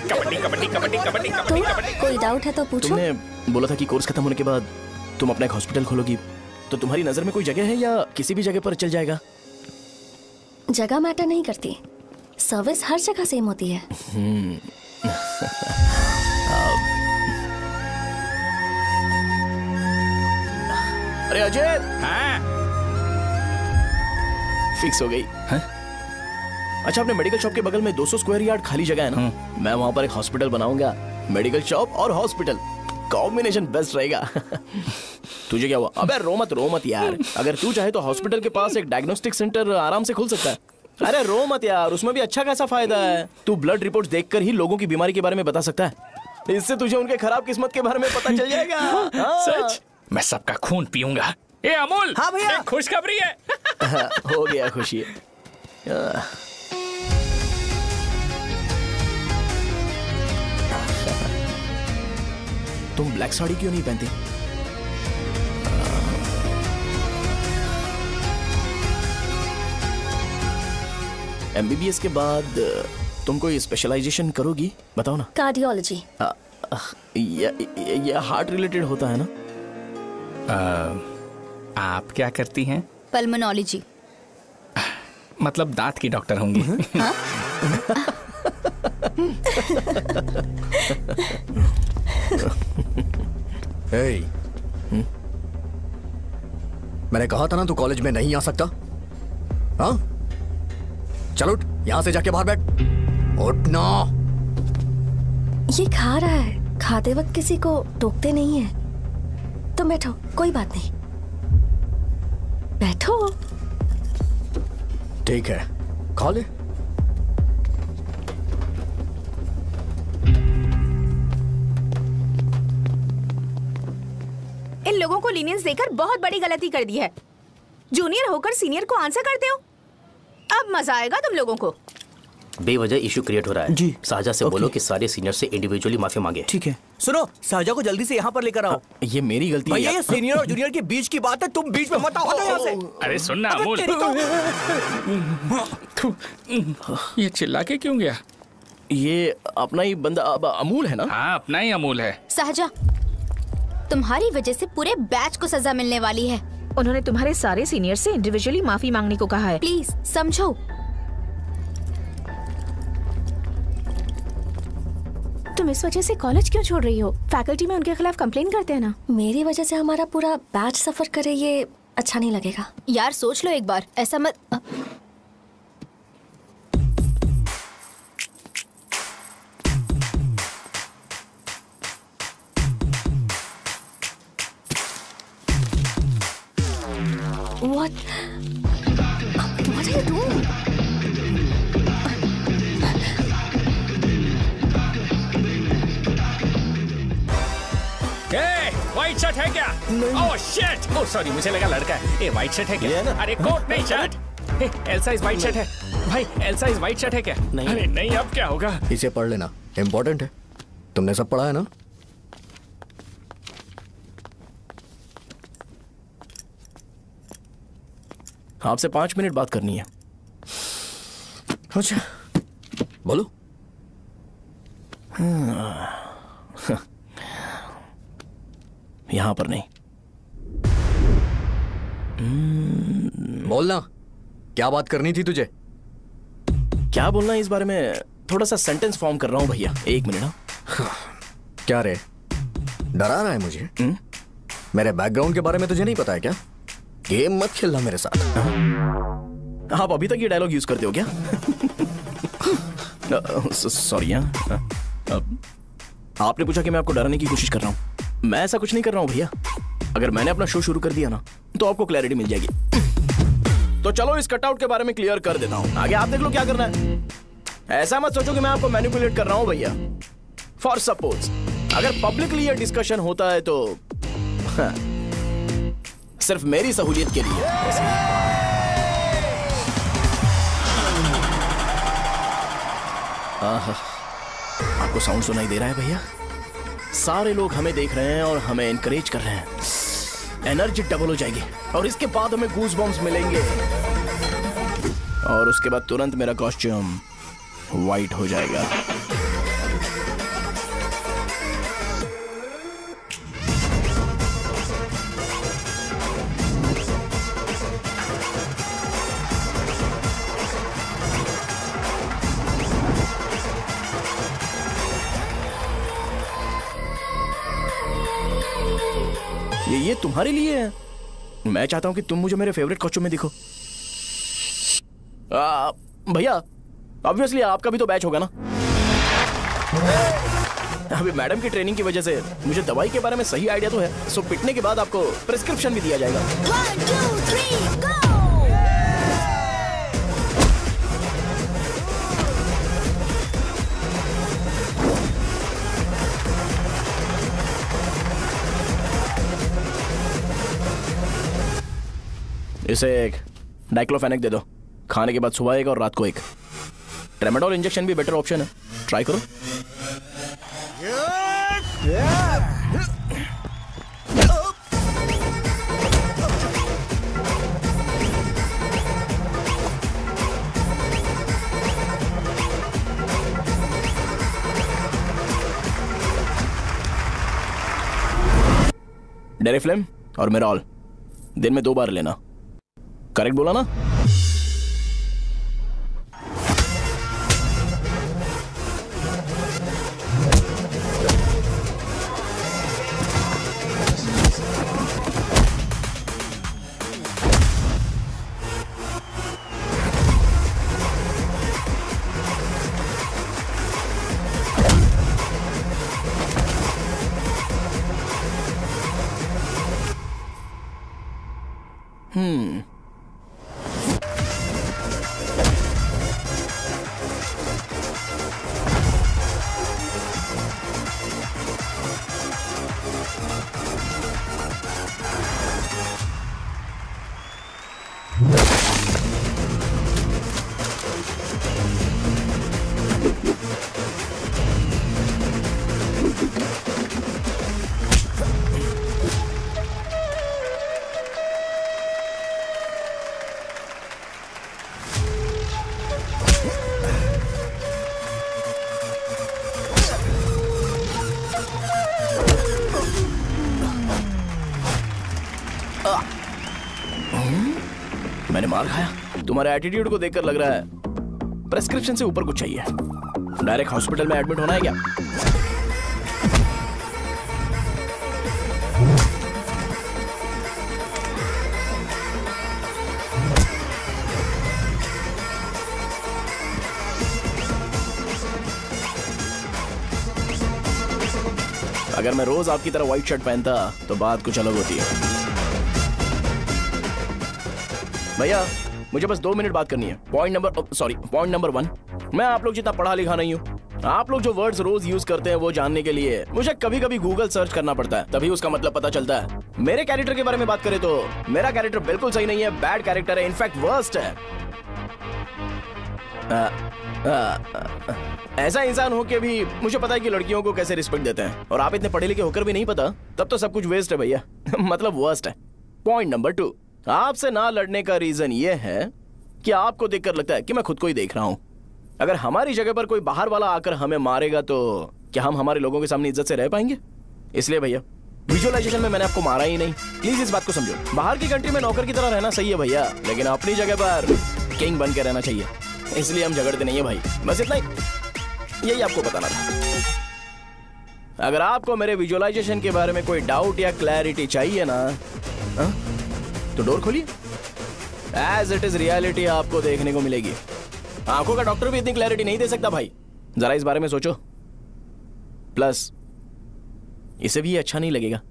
कबड्डी कबड्डी कबड्डी कबड्डी कबड्डी कबड्डी। कोई डाउट है तो पूछो। तुमने बोला था कि कोर्स खत्म होने के बाद तुम अपना एक हॉस्पिटल खोलोगी, तो तुम्हारी नजर में कोई जगह है या किसी भी जगह पर चल जाएगा? जगह मैटर नहीं करती, सर्विस हर जगह सेम होती है। अरे अजय। हाँ? फिक्स हो गई। हाँ? अच्छा, अपने मेडिकल शॉप के बगल में 200 स्क्वायर यार्ड खाली जगह है ना? मैं वहां पर एक हॉस्पिटल बनाऊंगा। मेडिकल शॉप और हॉस्पिटल, कॉम्बिनेशन बेस्ट रहेगा। तुझे क्या हुआ? अबे रो मत यार। अगर तू चाहे तो हॉस्पिटल के पास एक डायग्नोस्टिक सेंटर आराम से खुल सकता है। अरे रो मत यार, उसमें भी अच्छा खासा फायदा है। तू ब्लड रिपोर्ट देखकर ही लोगों की बीमारी के बारे में बता सकता है। इससे तुझे उनके खराब किस्मत के बारे में पता चल जाएगा। सच? मैं सबका खून पीऊंगा। ए अमूल। हाँ भैया। खुशखबरी है। हो गया खुशी। तुम ब्लैक साड़ी क्यों नहीं पहनती? एमबीबीएस के बाद तुम कोई स्पेशलाइजेशन करोगी? बताओ ना। कार्डियोलॉजी। ये हार्ट रिलेटेड होता है ना? आप क्या करती हैं? पल्मोनोलॉजी। मतलब दांत की डॉक्टर होंगी। हाँ? hey. मैंने कहा था ना तू कॉलेज में नहीं आ सकता। हाँ? चल उठ, यहां से जाके बाहर बैठ। उठ ना। ये खा रहा है, खाते वक्त किसी को टोकते नहीं है। तुम बैठो, कोई बात नहीं, बैठो। ठीक है, खा ले। इन लोगों को लीनियंस देकर बहुत बड़ी गलती कर दी है। जूनियर होकर सीनियर को आंसर करते हो। अब मजा आएगा तुम लोगों को। बेवजह इशू क्रिएट हो रहा है जी। साजा से बोलो कि सारे सीनियर से इंडिविजुअली माफी मांगे। ठीक है। सुनो, साजा को जल्दी से यहाँ पर लेकर आओ। ये मेरी गलती है। भैया ये सीनियर और जूनियर के बीच की बात है, तुम बीच में मत आओ यहाँ से। अरे सुनना अमूल, ये चिल्ला के क्यों गया? ये अपना ही बंदा अमूल है ना? हाँ, अपना ही अमूल है। साजा, तुम्हारी वजह से पूरे बैच को सजा मिलने वाली है। उन्होंने तुम्हारे सारे सीनियर से इंडिविजुअली माफी मांगने को कहा है। प्लीज समझो। तुम इस वजह से कॉलेज क्यों छोड़ रही हो? फैकल्टी में उनके खिलाफ कंप्लेन करते हैं ना। मेरी वजह से हमारा पूरा बैच सफर करे, ये अच्छा नहीं लगेगा। यार सोच लो एक बार, ऐसा मत। What are you doing? White shirt है क्या? Oh shit! ओह सॉरी, मुझे लगा लड़का है। ए व्हाइट शर्ट है क्या? अरे कोट नहीं, shirt. L size white shirt है भाई। एल साइज व्हाइट शर्ट है क्या? अरे नहीं, अब क्या होगा? इसे पढ़ लेना, इम्पोर्टेंट है। तुमने सब पढ़ा है ना? आपसे 5 मिनट बात करनी है। अच्छा बोलो। यहाँ पर नहीं। बोलना, क्या बात करनी थी तुझे? क्या बोलना है इस बारे में? थोड़ा सा सेंटेंस फॉर्म कर रहा हूँ भैया, 1 मिनट। क्या रे, डरा रहा है मुझे? मेरे बैकग्राउंड के बारे में तुझे नहीं पता है क्या? गेम मत खेलना मेरे साथ। आप अभी तक ये डायलॉग यूज करते हो क्या? सॉरी। आपने पूछा कि मैं आपको डराने की कोशिश कर रहा हूं। मैं ऐसा कुछ नहीं कर रहा हूं भैया। अगर मैंने अपना शो शुरू कर दिया ना, तो आपको क्लैरिटी मिल जाएगी। तो चलो इस कटआउट के बारे में क्लियर कर देता हूं, आगे आप देख लो क्या करना है। ऐसा मत सोचो कि मैं आपको मैनिपुलेट कर रहा हूं भैया। फॉर सपोज अगर पब्लिकली ये डिस्कशन होता है तो सिर्फ मेरी सहूलियत के लिए। आपको साउंड सुनाई दे रहा है भैया? सारे लोग हमें देख रहे हैं और हमें एनकरेज कर रहे हैं। एनर्जी डबल हो जाएगी और इसके बाद हमें गूज बम्स मिलेंगे और उसके बाद तुरंत मेरा कॉस्ट्यूम वाइट हो जाएगा। ये तुम्हारे लिए है। मैं चाहता हूं कि तुम मुझे मेरे फेवरेट कॉस्ट्यूम में दिखो। भैया ऑब्वियसली आपका भी तो बैच होगा ना। अभी मैडम की ट्रेनिंग की वजह से मुझे दवाई के बारे में सही आइडिया तो है। सो पिटने के बाद आपको प्रिस्क्रिप्शन भी दिया जाएगा। 1 2 3 गो। इसे एक डाइक्लोफेनेक दे दो। खाने के बाद सुबह एक और रात को एक। ट्रेमाडोल इंजेक्शन भी बेटर ऑप्शन है, ट्राई करो। डेरिफ्लेम और मेरॉल दिन में 2 बार लेना। करेक्ट बोला ना? मैंने मार खाया? तुम्हारे एटीट्यूड को देखकर लग रहा है प्रेस्क्रिप्शन से ऊपर कुछ चाहिए। डायरेक्ट हॉस्पिटल में एडमिट होना है क्या? अगर मैं रोज आपकी तरह व्हाइट शर्ट पहनता तो बात कुछ अलग होती है। भैया मुझे बस 2 मिनट बात करनी है। पॉइंट नंबर 1, मैं आप लोग जितना पढ़ा लिखा नहीं हूँ। आप लोग जो वर्ड्स रोज यूज करते हैं वो जानने के लिए मुझे कभी कभी गूगल सर्च करना पड़ता है, तभी उसका मतलब पता चलता है। मेरे कैरेक्टर के बारे में बात करें तो मेरा कैरेक्टर बिल्कुल सही नहीं है, बैड कैरेक्टर है, इनफैक्ट वर्स्ट है। ऐसा इंसान हो के भी मुझे पता है कि लड़कियों को कैसे रिस्पेक्ट देते हैं, और आप इतने पढ़े लिखे होकर भी नहीं पता, तब तो सब कुछ वेस्ट है भैया। मतलब वर्स्ट है। पॉइंट नंबर 2, आपसे ना लड़ने का रीजन ये है कि आपको देखकर लगता है कि मैं खुद को ही देख रहा हूं। अगर हमारी जगह पर कोई बाहर वाला आकर हमें मारेगा तो क्या हम हमारे लोगों के सामने इज्जत से रह पाएंगे? इसलिए भैया विजुअलाइजेशन में मैंने आपको मारा ही नहीं, प्लीज इस बात को समझो। बाहर की कंट्री में नौकर की तरह रहना सही है भैया, लेकिन अपनी जगह पर किंग बन के रहना चाहिए। इसलिए हम झगड़ते नहीं है भाई, बस इतना ही, यही आपको बताना था। अगर आपको मेरे विजुअलाइजेशन के बारे में कोई डाउट या क्लैरिटी चाहिए ना, तो डोर खोलिए। एज इट इज रियलिटी आपको देखने को मिलेगी। आंखों का डॉक्टर भी इतनी क्लैरिटी नहीं दे सकता भाई, जरा इस बारे में सोचो। प्लस इसे भी अच्छा नहीं लगेगा।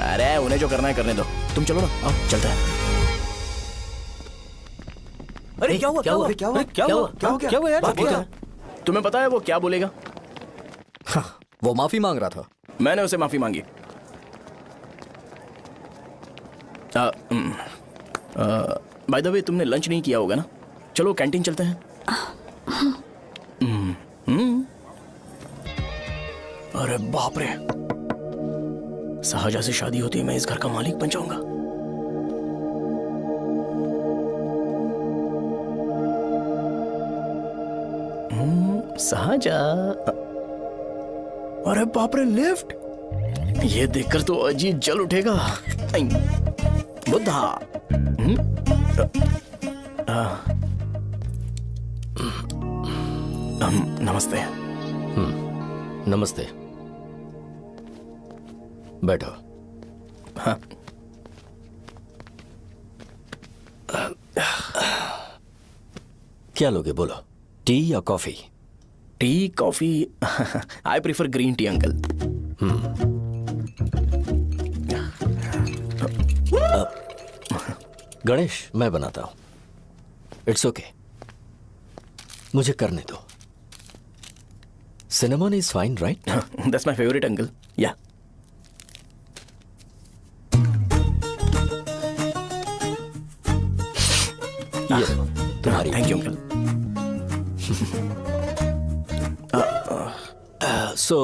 अरे उन्हें जो करना है करने दो, तुम चलो ना, आओ चलते हैं। अरे क्या हुआ? क्या हुआ? क्या हुआ? क्या हुआ? क्या हुआ यार? तुम्हें पता है वो क्या बोलेगा? वो माफी मांग रहा था। मैंने उसे माफी मांगी। बाय द वे तुमने लंच नहीं किया होगा ना? चलो कैंटीन चलते हैं। अरे बाप रे, शाहजहां से शादी होती है मैं इस घर का मालिक बन जाऊंगा। शाहजहां, अरे बाप रे लिफ्ट, ये देखकर तो अजीत जल उठेगा। बुद्धा, नमस्ते। नमस्ते, बैठो। हाँ। क्या लोगे बोलो, टी या coffee? Tea coffee, I prefer green tea uncle. Ganesh मैं बनाता हूं, इट्स ओके, मुझे करने दो। Cinnamon is fine right? That's my favourite uncle. या तुम्हारी। Thank you uncle. सो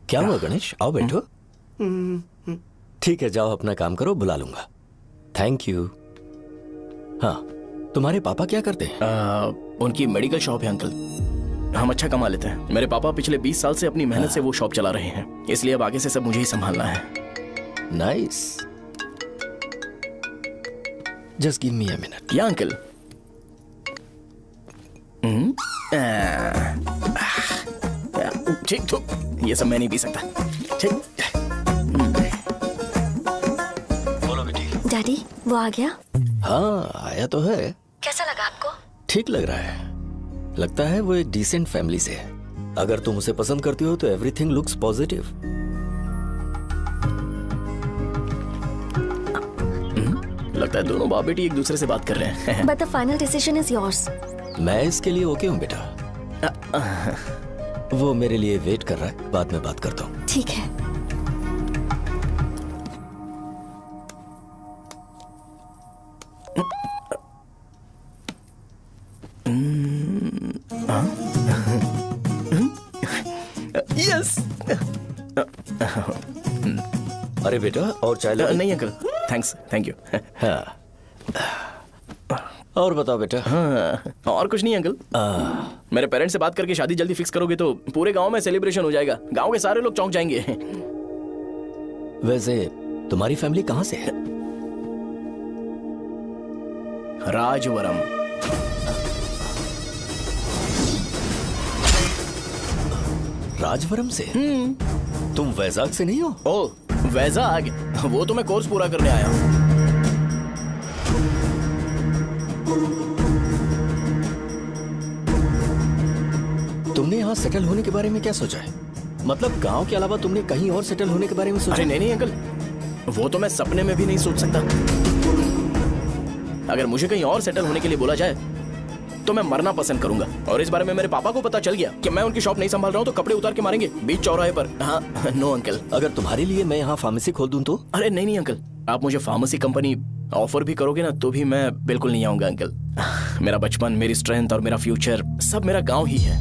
क्या हुआ गणेश, आओ बैठो। ठीक है जाओ अपना काम करो, बुला लूंगा। Thank you. हाँ तुम्हारे पापा क्या करते हैं? उनकी मेडिकल शॉप है अंकल, हम अच्छा कमा लेते हैं। मेरे पापा पिछले 20 साल से अपनी मेहनत से वो शॉप चला रहे हैं, इसलिए अब आगे से सब मुझे ही संभालना है। Nice, just give me a minute. या अंकल। ठीक तो ये सब मैं नहीं पी सकता। ठीक। बोलो बेटी। डैडी वो आ गया? हाँ आया तो है। कैसा लगा आपको? ठीक लग रहा है, लगता है वो एक डिसेंट फैमिली से है। अगर तुम उसे पसंद करती हो तो एवरीथिंग लुक्स पॉजिटिव। लगता है दोनों बाप बेटी एक दूसरे से बात कर रहे हैं। But the final decision is yours. मैं इसके लिए ओके हूँ बेटा। वो मेरे लिए वेट कर रहा है, बाद में बात करता हूँ। ठीक है। यस। अरे बेटा और चाय लो? नहीं अंकल थैंक्स, थैंक यू। हाँ। और बताओ बेटा। हाँ, और कुछ नहीं अंकल। मेरे पेरेंट्स से बात करके शादी जल्दी फिक्स करोगे तो पूरे गांव में सेलिब्रेशन हो जाएगा। गांव के सारे लोग चौंक जाएंगे। वैसे तुम्हारी फैमिली कहाँ से है? राजवरम। राजवरम से? तुम वैजाग से नहीं हो? ओ वैजाग, वो तो मैं कोर्स पूरा करने आया हूँ। तुमने यहाँ सेटल होने के बारे में क्या सोचा है? मतलब गांव के अलावा तुमने कहीं और सेटल होने के बारे में सोचा? अरे नहीं अंकल, वो तो मैं सपने में भी नहीं सोच सकता। अगर मुझे कहीं और सेटल होने के लिए बोला जाए तो मैं मरना पसंद करूंगा। और इस बारे में मेरे पापा को पता चल गया कि मैं उनकी शॉप नहीं संभाल रहा हूँ तो कपड़े उतार के मारेंगे बीच चौराहे पर। हाँ, नो अंकल। अगर तुम्हारे लिए मैं यहाँ फार्मेसी खोल दूं तो? अरे नहीं अंकल, आप मुझे फार्मेसी कंपनी ऑफर भी करोगे ना तो भी मैं बिल्कुल नहीं आऊंगा अंकल। मेरा बचपन, मेरी स्ट्रेंथ और मेरा फ्यूचर सब मेरा गाँव ही है।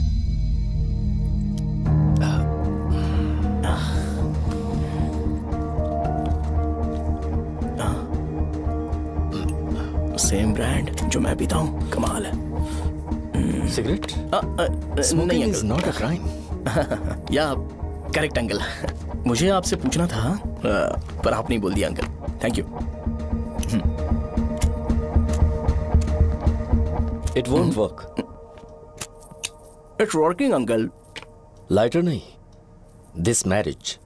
सेम ब्रांड जो मैं पीता हूँ, कमाल है। सिगरेट? नहीं इज नॉट अ क्राइम। या करेक्ट अंकल। मुझे आपसे पूछना था पर आप नहीं बोल दिया uncle. Thank you. It won't work. It's working uncle. Lighter नहीं, दिस मैरिज।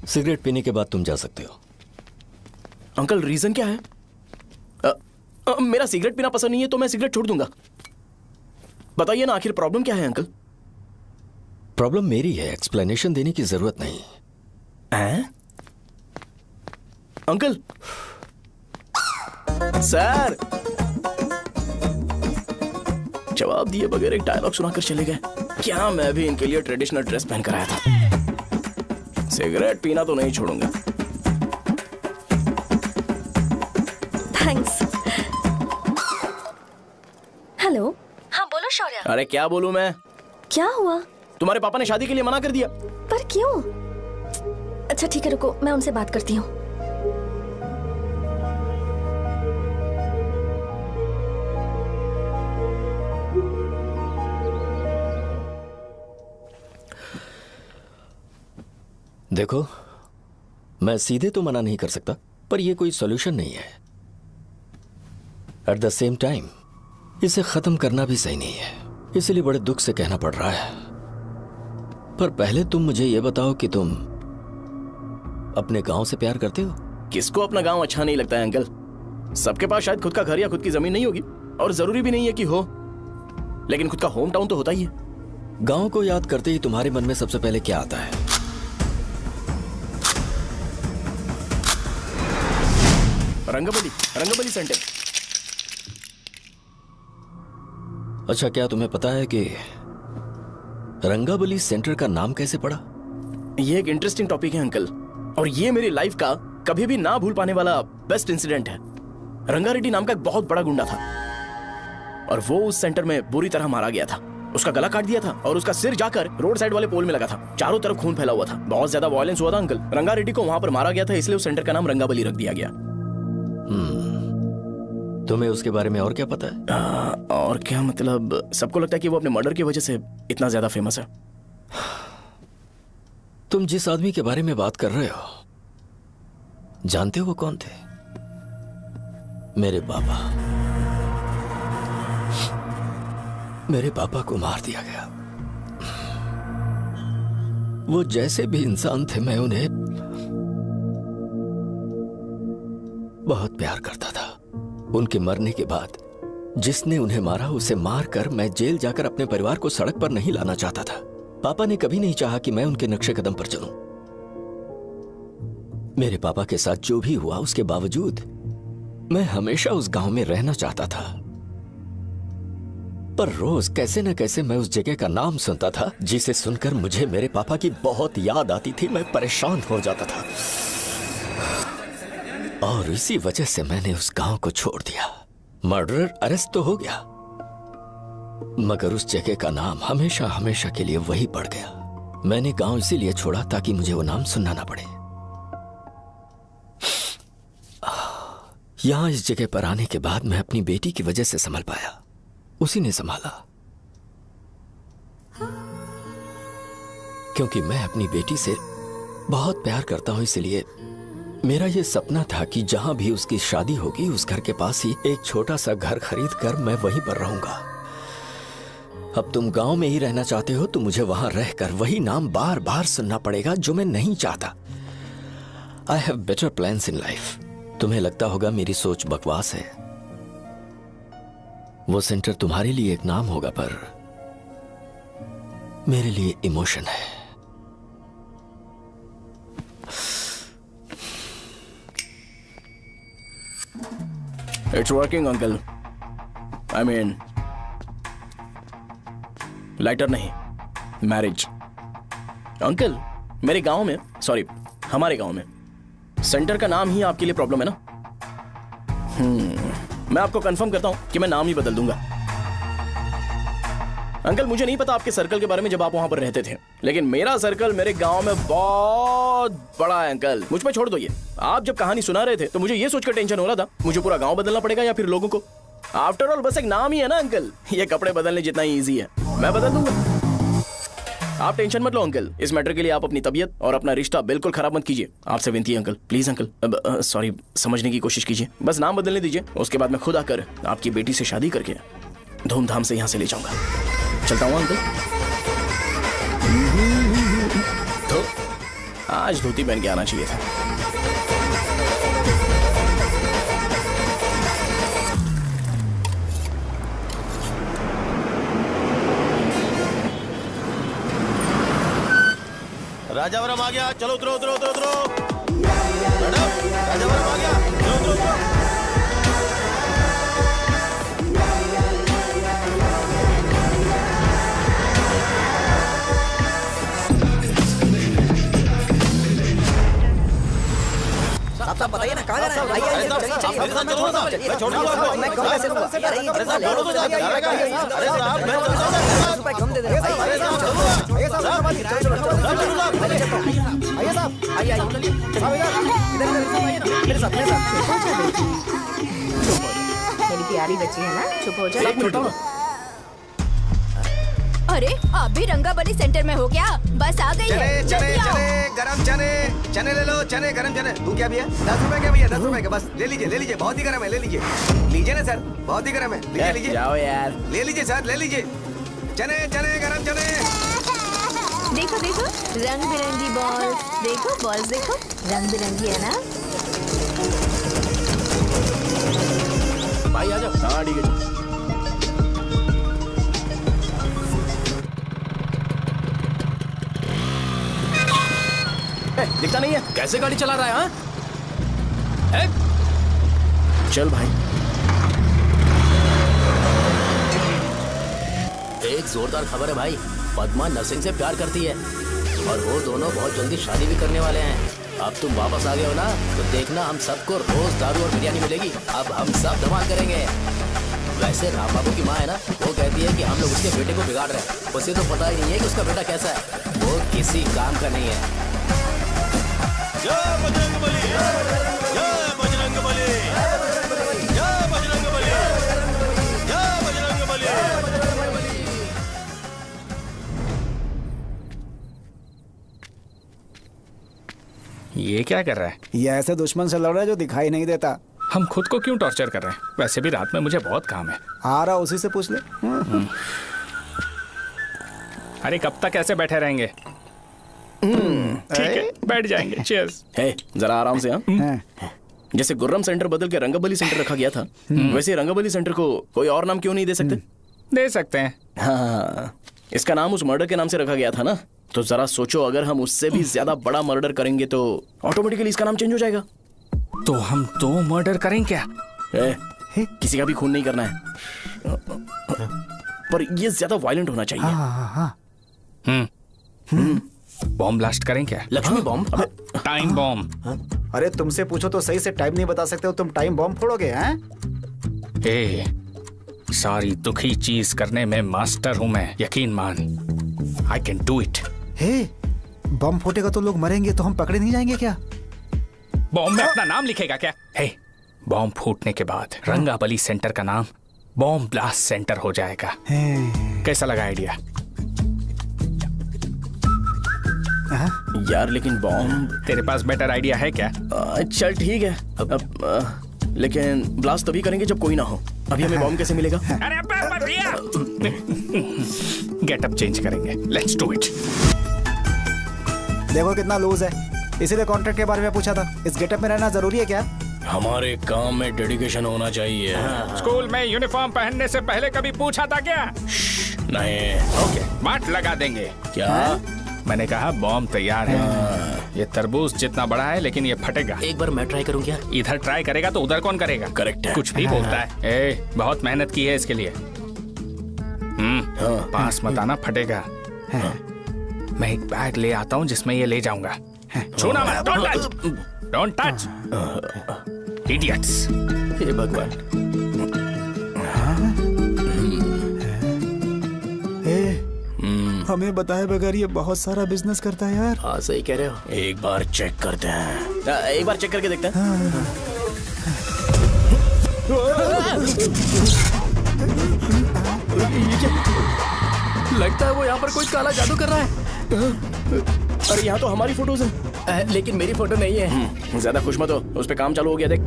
सिगरेट पीने के बाद तुम जा सकते हो। अंकल रीजन क्या है? मेरा सिगरेट पीना पसंद नहीं है तो मैं सिगरेट छोड़ दूंगा। बताइए ना आखिर प्रॉब्लम क्या है अंकल? प्रॉब्लम मेरी है, एक्सप्लेनेशन देने की जरूरत नहीं। अंकल सर जवाब दिए बगैर एक डायलॉग सुनाकर चले गए। क्या मैं भी इनके लिए ट्रेडिशनल ड्रेस पहन कर आया था। सिगरेट पीना तो नहीं छोड़ूंगा। थैंक्स। हेलो। हाँ बोलो शौर्य। अरे क्या बोलूं मैं? क्या हुआ? तुम्हारे पापा ने शादी के लिए मना कर दिया। पर क्यों? अच्छा ठीक है रुको, मैं उनसे बात करती हूँ। देखो, मैं सीधे तो मना नहीं कर सकता, पर यह कोई सॉल्यूशन नहीं है। एट द सेम टाइम इसे खत्म करना भी सही नहीं है, इसलिए बड़े दुख से कहना पड़ रहा है। पर पहले तुम मुझे यह बताओ कि तुम अपने गांव से प्यार करते हो? किसको अपना गांव अच्छा नहीं लगता है अंकल? सबके पास शायद खुद का घर या खुद की जमीन नहीं होगी, और जरूरी भी नहीं है कि हो, लेकिन खुद का होम टाउन तो होता ही है। गांव को याद करते ही तुम्हारे मन में सबसे पहले क्या आता है? रंगबली सेंटर। अच्छा, क्या तुम्हें पता है कि रंगाबली सेंटर का नाम कैसे पड़ा? ये एक इंटरेस्टिंग टॉपिक है अंकल, और ये मेरी लाइफ का कभी भी ना भूल पाने वाला बेस्ट इंसिडेंट है। रंगारेड्डी नाम का एक बहुत बड़ा गुंडा था, और वो उस सेंटर में बुरी तरह मारा गया था। उसका गला काट दिया था और उसका सिर जाकर रोड साइड वाले पोल में लगा था। चारों तरफ खून फैला हुआ था, बहुत ज्यादा वायलेंस हुआ था अंकल। रंगारेड्डी को वहां पर मारा गया था, इसलिए उस सेंटर का नाम रंगाबली रख दिया गया। तुम्हें उसके बारे में और क्या पता है? और क्या मतलब, सबको लगता है कि वो अपने मर्डर की वजह से इतना ज्यादा फेमस है। तुम जिस आदमी के बारे में बात कर रहे हो, जानते हो वो कौन थे? मेरे पापा। मेरे पापा को मार दिया गया। वो जैसे भी इंसान थे, मैं उन्हें बहुत प्यार करता था। उनके मरने के बाद जिसने उन्हें मारा उसे मारकर मैं जेल जाकर अपने परिवार को सड़क पर नहीं लाना चाहता था। पापा ने कभी नहीं चाहा कि मैं उनके नक्शे कदम पर चलूं। मेरे पापा के साथ जो भी हुआ उसके बावजूद मैं हमेशा उस गांव में रहना चाहता था। पर रोज कैसे न कैसे मैं उस जगह का नाम सुनता था, जिसे सुनकर मुझे मेरे पापा की बहुत याद आती थी। मैं परेशान हो जाता था, और इसी वजह से मैंने उस गांव को छोड़ दिया। मर्डरर अरेस्ट तो हो गया, मगर उस जगह का नाम हमेशा हमेशा के लिए वही पड़ गया। मैंने गांव इसीलिए छोड़ा ताकि मुझे वो नाम सुनना ना पड़े। यहाँ इस जगह पर आने के बाद मैं अपनी बेटी की वजह से संभल पाया, उसी ने संभाला। क्योंकि मैं अपनी बेटी से बहुत प्यार करता हूं, इसलिए मेरा यह सपना था कि जहां भी उसकी शादी होगी उस घर के पास ही एक छोटा सा घर खरीद कर मैं वहीं पर रहूंगा। अब तुम गांव में ही रहना चाहते हो तो मुझे वहां रहकर वही नाम बार बार सुनना पड़ेगा जो मैं नहीं चाहता। I have better plans in life. तुम्हें लगता होगा मेरी सोच बकवास है, वो सेंटर तुम्हारे लिए एक नाम होगा पर मेरे लिए इमोशन है। It's working uncle. I mean lighter नहीं, मैरिज। अंकल मेरे गांव में, सॉरी हमारे गांव में सेंटर का नाम ही आपके लिए प्रॉब्लम है ना? मैं आपको कंफर्म करता हूं कि मैं नाम ही बदल दूंगा। अंकल मुझे नहीं पता आपके सर्कल के बारे में जब आप वहां पर रहते थे, लेकिन मेरा सर्कल मेरे गांव में बहुत बड़ा है अंकल। मुझ पे छोड़ दो ये। आप जब कहानी सुना रहे थे तो मुझे ये सोचकर टेंशन हो रहा था मुझे पूरा गांव बदलना पड़ेगा या फिर लोगों को। आफ्टर ऑल बस एक नाम ही है ना अंकल, ये कपड़े बदलने जितना ही ईजी है, मैं बदल दूंगा। आप टेंशन मत लो अंकल, इस मैटर के लिए आप अपनी तबीयत और अपना रिश्ता बिल्कुल खराब मत कीजिए। आपसे विनती है अंकल, प्लीज अंकल। अब सॉरी, समझने की कोशिश कीजिए, बस नाम बदलने दीजिए। उसके बाद मैं खुद आकर आपकी बेटी से शादी करके धूमधाम से यहाँ से ले जाऊंगा। चलता हूँ अंकल। तो आज धोती पहन के आना चाहिए था। राजावरम आ गया, चलो उतरो उतरो उतरो उतरो। मैडम राजावरम आ गया, चलो उतरो उतरो। साहब बताइए ना कहाँ जाना है? आइए मेरे साथ चलो ना, मैं छोड़ दूंगा आपको। मैं कम कैसे दूंगा? अरे साहब बोलो तो जाके आएगा। अरे साहब मैं चलूंगा। रुपए कम दे दे। अरे साहब आइए साहब, आइए मेरे साथ मेरी प्यारी बच्ची है ना, चुप हो जाओ। अरे आप भी रंगाबली सेंटर में हो क्या? बस आ गई है। चने गरम चने ले लो, चने गरम चने। तू क्या भैया? 10 रुपए के भैया, 10 रुपए के, बस ले लीजिए, बहुत ही गरम है, ले लीजिए ना सर, बहुत ही गरम है, लीजिए जाओ यार, ले लीजिए सर, ले लीजिए। चने गरम चने। देखो देखो रंग बिरंगी बॉल्स, देखो बॉल्स देखो रंग बिरंगी है ना। भाई आ जाओ। हाँ ठीक है। दिखता नहीं है, कैसे गाड़ी चला रहा है? हाँ चल भाई। एक जोरदार खबर है भाई, पद्मा नरसिंह से प्यार करती है और वो दोनों बहुत जल्दी शादी भी करने वाले हैं। अब तुम वापस आ गए हो ना, तो देखना हम सबको रोज दारू और बिरयानी मिलेगी। अब हम सब धमाल करेंगे। वैसे राम बाबू की माँ है ना, वो कहती है कि हम लोग उसके बेटे को बिगाड़ रहे हैं। उसे तो पता ही नहीं है कि उसका बेटा कैसा है, वो किसी काम का नहीं है। जय बजरंगबली, जय बजरंगबली, जय बजरंगबली, जय बजरंगबली। ये क्या कर रहा है? ये ऐसे दुश्मन से लड़ रहा है जो दिखाई नहीं देता। हम खुद को क्यों टॉर्चर कर रहे हैं? वैसे भी रात में मुझे बहुत काम है। आ रहा उसी से पूछ ले। अरे कब तक ऐसे बैठे रहेंगे? ठीक है, बैठ जाएंगे। चीयर्स। हे जरा आराम से। हाँ जैसे गुर्रम सेंटर बदल के रंगाबली सेंटर रखा गया था, वैसे रंगाबली सेंटर को कोई और नाम क्यों नहीं दे सकते? दे सकते हैं। हाँ, इसका नाम उस मर्डर के नाम से रखा गया था ना, तो जरा सोचो अगर हम उससे भी ज्यादा बड़ा मर्डर करेंगे तो ऑटोमेटिकली इसका नाम चेंज हो जाएगा। तो हम 2 मर्डर करें क्या? किसी का भी खून नहीं करना है, पर ये ज्यादा वायलेंट होना चाहिए। बॉम्ब ब्लास्ट करें क्या? लक्ष्मी बॉम्ब? Time bomb. अरे तुमसे पूछो तो सही से टाइम नहीं बता सकते हो, तुम टाइम बॉम्ब फोड़ोगे? हैं? ए, सारी दुखी चीज करने में मास्टर हूं मैं, यकीन मान। I can do it. Hey, bomb फूटेगा तो लोग मरेंगे, तो हम पकड़े नहीं जाएंगे क्या? बॉम्ब में अपना नाम लिखेगा क्या? हे, बॉम्ब फूटने के बाद रंगाबली सेंटर का नाम बॉम्ब ब्लास्ट सेंटर हो जाएगा। कैसा लगा आइडिया? यार लेकिन बॉम्ब, तेरे पास बेटर आइडिया है क्या? चल ठीक है, लेकिन ब्लास्ट तभी करेंगे जब कोई ना हो। अभी हमें बॉम्ब कैसे मिलेगा? अरे भैया, गेटअप चेंज करेंगे। Let's do it. देखो कितना लूज है, इसीलिए कॉन्ट्रैक्ट के बारे में पूछा था। इस गेटअप में रहना जरूरी है क्या? हमारे काम में डेडिकेशन होना चाहिए। स्कूल में यूनिफॉर्म पहनने से पहले कभी पूछा था क्या? नहीं। ओके, बात लगा देंगे। क्या? मैंने कहा बॉम्ब तैयार है। ये तरबूज जितना बड़ा है लेकिन ये फटेगा। एक बार मैं ट्राई करूं क्या? इधर ट्राई करेगा तो उधर कौन करेगा? करेक्ट है। कुछ भी बोलता है। ए, बहुत मेहनत की है इसके लिए। पास मत आना, फटेगा। मैं एक बैग ले आता हूँ जिसमें ये ले जाऊंगा। छूना मत, don't touch, don't touch, idiots. हे भगवान। हमें बताए बगैर ये बहुत सारा बिजनेस करता है यार। हाँ सही कह रहे हो। एक बार चेक करते हैं। एक बार चेक करके देखते हैं। लगता है वो यहाँ पर कोई काला जादू कर रहा है। अरे यहाँ तो हमारी फोटोज हैं, लेकिन मेरी फोटो नहीं है। ज्यादा खुश मत हो, उस पे काम चालू हो गया। देख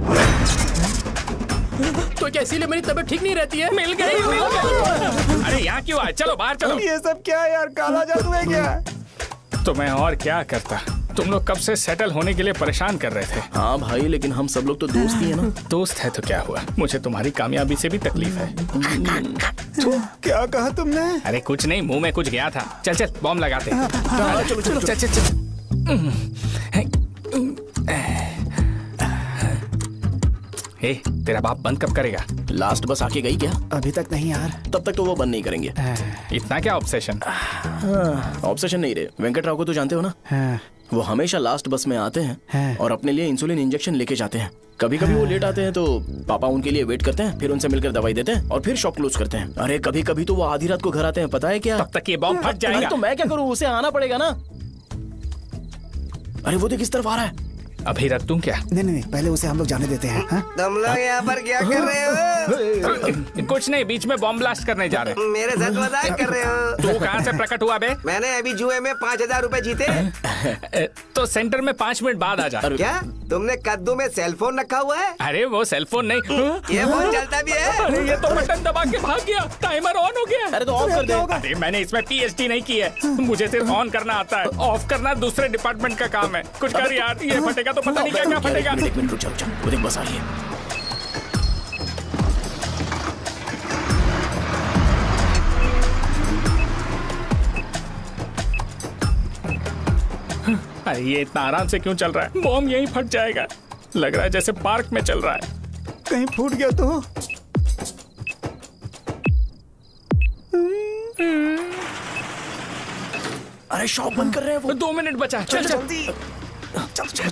तो क्या इसीलिए मेरी तबीयत ठीक नहीं रहती है? मिल गई, मिल गई। अरे यहाँ क्यों आए? चलो बाहर चलो। ये सब क्या है यार? काला जादू है क्या? तो मैं और क्या करता? तुम लोग कब से सेटल होने के लिए परेशान कर रहे थे। हाँ भाई, लेकिन हम सब लोग तो दोस्त ही है ना। दोस्त है तो क्या हुआ? मुझे तुम्हारी कामयाबी से भी तकलीफ है। क्या कहा तुमने? अरे कुछ नहीं, मुंह में कुछ गया था। चल चल बॉम्ब लगाते हैं। चलो चलो चल चल चल। ए, तेरा बाप बंद कब करेगा? लास्ट बस आके गई क्या? अभी तक नहीं यार। तब तक तो वो बंद नहीं करेंगे। इतना क्या ऑब्सेशन? ऑब्सेशन नहीं रे, वेंकट राव को तो जानते हो ना? वो हमेशा लास्ट बस में आते हैं और अपने लिए इंसुलिन इंजेक्शन लेके जाते हैं। कभी कभी वो लेट आते हैं तो पापा उनके लिए वेट करते हैं, फिर उनसे मिलकर दवाई देते हैं और फिर शॉप क्लोज करते हैं। अरे कभी कभी तो वो आधी रात को घर आते हैं, पता है क्या? तब तक ये बॉम्ब फट जाएगा। तो मैं क्या करूँ? उसे आना पड़ेगा ना। अरे वो देख किस तरफ आ रहा है। अभी रख दूं क्या? नहीं, पहले उसे हम लोग जाने देते हैं। तुम लोग यहाँ पर क्या कर रहे हो? कुछ नहीं, बीच में बॉम्ब ब्लास्ट करने जा रहे। मेरे साथ मजाक कर रहे हो? तू कहाँ से प्रकट हुआ बे? मैंने अभी जुए में 5000 रुपए जीते। तो सेंटर में 5 मिनट बाद आ जा। क्या तुमने कद्दू में सेलफोन रखा हुआ है? अरे वो सेलफोन नहीं, ये फोन चलता भी है। अरे ये तो बटन दबा के भाग गया, टाइमर ऑन हो गया। अरे तो ऑफ कर दे। अरे मैंने इसमें PhD नहीं की है, मुझे सिर्फ ऑन करना आता है। ऑफ करना दूसरे डिपार्टमेंट का काम है। कुछ कर यार, ये फटेगा तो पता नहीं क्या क्या फटेगा। एक मिनट रुक जाओ, वो देख बस आ रही है। अरे ये इतना आराम से क्यों चल रहा है? बॉम्ब यहीं फट जाएगा। लग रहा है जैसे पार्क में चल रहा है। कहीं फूट गया तो? अरे शॉप बंद कर रहे हैं वो। 2 मिनट बचा। चल जल्दी।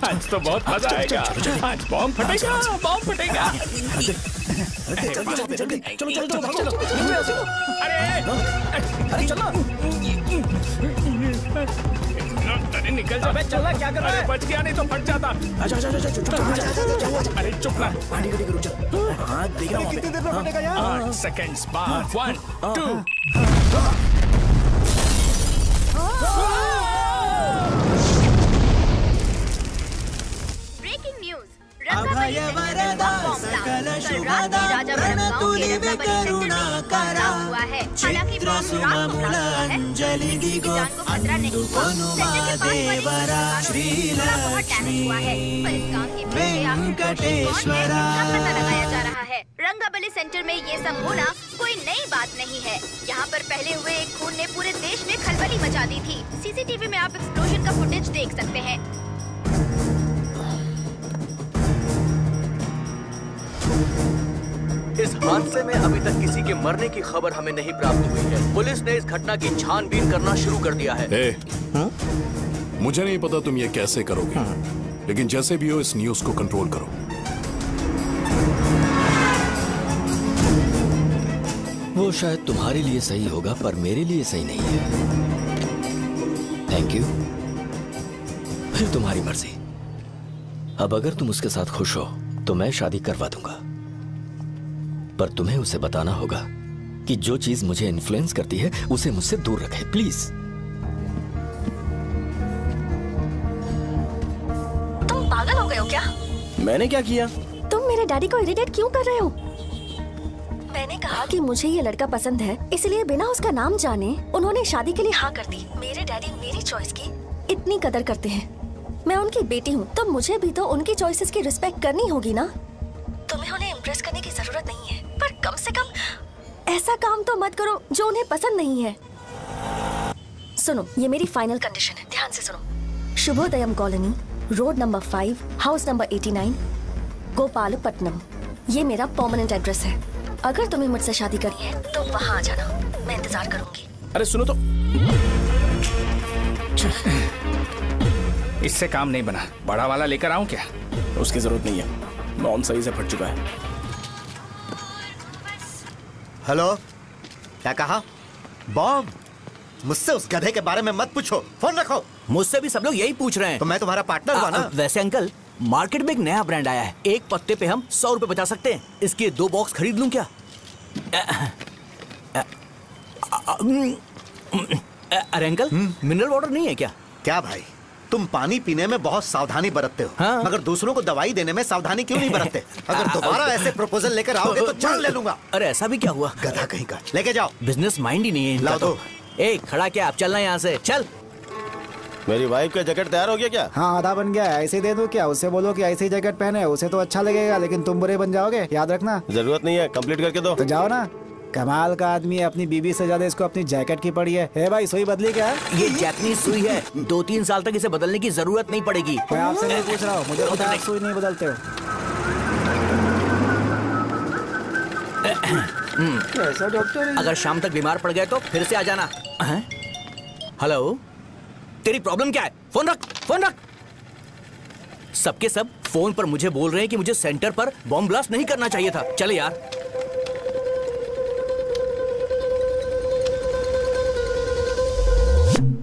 आज तो बहुत मजा आएगा। आज बॉम्ब फटेगा, बॉम्ब फटेगा। चलो। अरे चलो। अरे निकल जा। चलना क्या कर रहा है? बच गया, नहीं तो फट जाता। अरे चुप ना। हाँ देख रहा हूँ। कितनी देर में फटेगा यार? 8 सेकंड्स बाद। 1 2। रंगाबली सेंटर में ये सब होना कोई नई बात नहीं है। यहाँ पर पहले हुए एक खून ने पूरे देश में खलबली मचा दी थी। CCTV में आप एक्सप्लोजन का फुटेज देख सकते हैं। इस हादसे में अभी तक किसी के मरने की खबर हमें नहीं प्राप्त हुई है। पुलिस ने इस घटना की छानबीन करना शुरू कर दिया है। मुझे नहीं पता तुम ये कैसे करोगे, लेकिन जैसे भी हो इस न्यूज को कंट्रोल करो। वो शायद तुम्हारे लिए सही होगा पर मेरे लिए सही नहीं है। Thank you. फिर तुम्हारी मर्जी। अब अगर तुम उसके साथ खुश हो तो मैं शादी करवा दूंगा, पर तुम्हें उसे बताना होगा कि जो चीज मुझे इन्फ्लुएंस करती है उसे मुझसे दूर रखे, प्लीज। तुम पागल हो गए हो क्या? मैंने क्या किया? तुम मेरे डैडी को इरिटेट क्यों कर रहे हो? मैंने कहा कि मुझे ये लड़का पसंद है, इसलिए बिना उसका नाम जाने उन्होंने शादी के लिए हाँ कर दी। मेरे डैडी मेरी चॉइस की इतनी कदर करते हैं। मैं उनकी बेटी हूँ, तो मुझे भी तो उनकी चॉइसेस की रिस्पेक्ट करनी होगी ना। तुम्हें उन्हें इम्प्रेस करने की जरूरत नहीं है, पर कम से कम ऐसा काम तो मत करो जो उन्हें पसंद नहीं है। सुनो, ये मेरी फाइनल कंडीशन है, ध्यान से सुनो। Shubhodayam colony, road number 5, house number 89, Gopalapatnam. ये मेरा परमानेंट एड्रेस है। अगर तुम्हें मुझसे शादी करनी है तो वहाँ आ जाना, मैं इंतजार करूंगी। अरे सुनो तो, इससे काम नहीं बना। बड़ा वाला लेकर आऊं क्या? उसकी जरूरत नहीं है, नॉन सही से फट चुका है। हेलो, क्या कहा? बॉम्ब? मुझसे उस गधे के बारे में मत पूछो, फोन रखो। मुझसे भी सब लोग यही पूछ रहे हैं। तो मैं तुम्हारा पार्टनर हुआ ना। वैसे अंकल, मार्केट में एक नया ब्रांड आया है, एक पत्ते पे हम 100 रुपए बचा सकते हैं। इसके 2 बॉक्स खरीद लूं क्या? अरे अंकल, मिनरल वाटर नहीं है क्या? क्या भाई, तुम पानी पीने में बहुत सावधानी बरतते हो, हाँ? मगर दूसरों को दवाई देने में सावधानी क्यों नहीं बरतते? अगर दोबारा ऐसे प्रपोजल लेकर आओगे तो जान ले लूंगा। अरे ऐसा भी क्या हुआ? गधा कहीं का, लेके जाओ। बिजनेस माइंड ही नहीं है इनका। लाओ दो। ए, खड़ा क्या? आप चलना यहाँ से, चल। मेरी वाइफ का जैकेट तैयार हो गया क्या? हाँ, आधा बन गया है। ऐसे ही दे दो क्या? उससे बोलो कि ऐसे ही जैकेट पहने, उसे तो अच्छा लगेगा, लेकिन तुम बुरे बन जाओगे, याद रखना। जरूरत नहीं है, कंप्लीट करके दो। तो जाओ ना। कमाल का आदमी है, अपनी बीबी से ज्यादा इसको अपनी जैकेट की पड़ी है। भाई, सुई बदली क्या? ये जैपनीज सुई है, 2-3 साल तक इसे बदलने की जरूरत नहीं पड़ेगी। मैं आपसे नहीं पूछ रहा हूँ, मुझे पता है आप सुई नहीं बदलते हो। कैसा डॉक्टर है? अगर शाम तक बीमार पड़ गए तो फिर से आ जाना। हेलो, तेरी प्रॉब्लम क्या है? फोन रख, फोन रख। सबके सब फोन पर मुझे बोल रहे हैं कि मुझे सेंटर पर बॉम्ब ब्लास्ट नहीं करना चाहिए था। चले यार।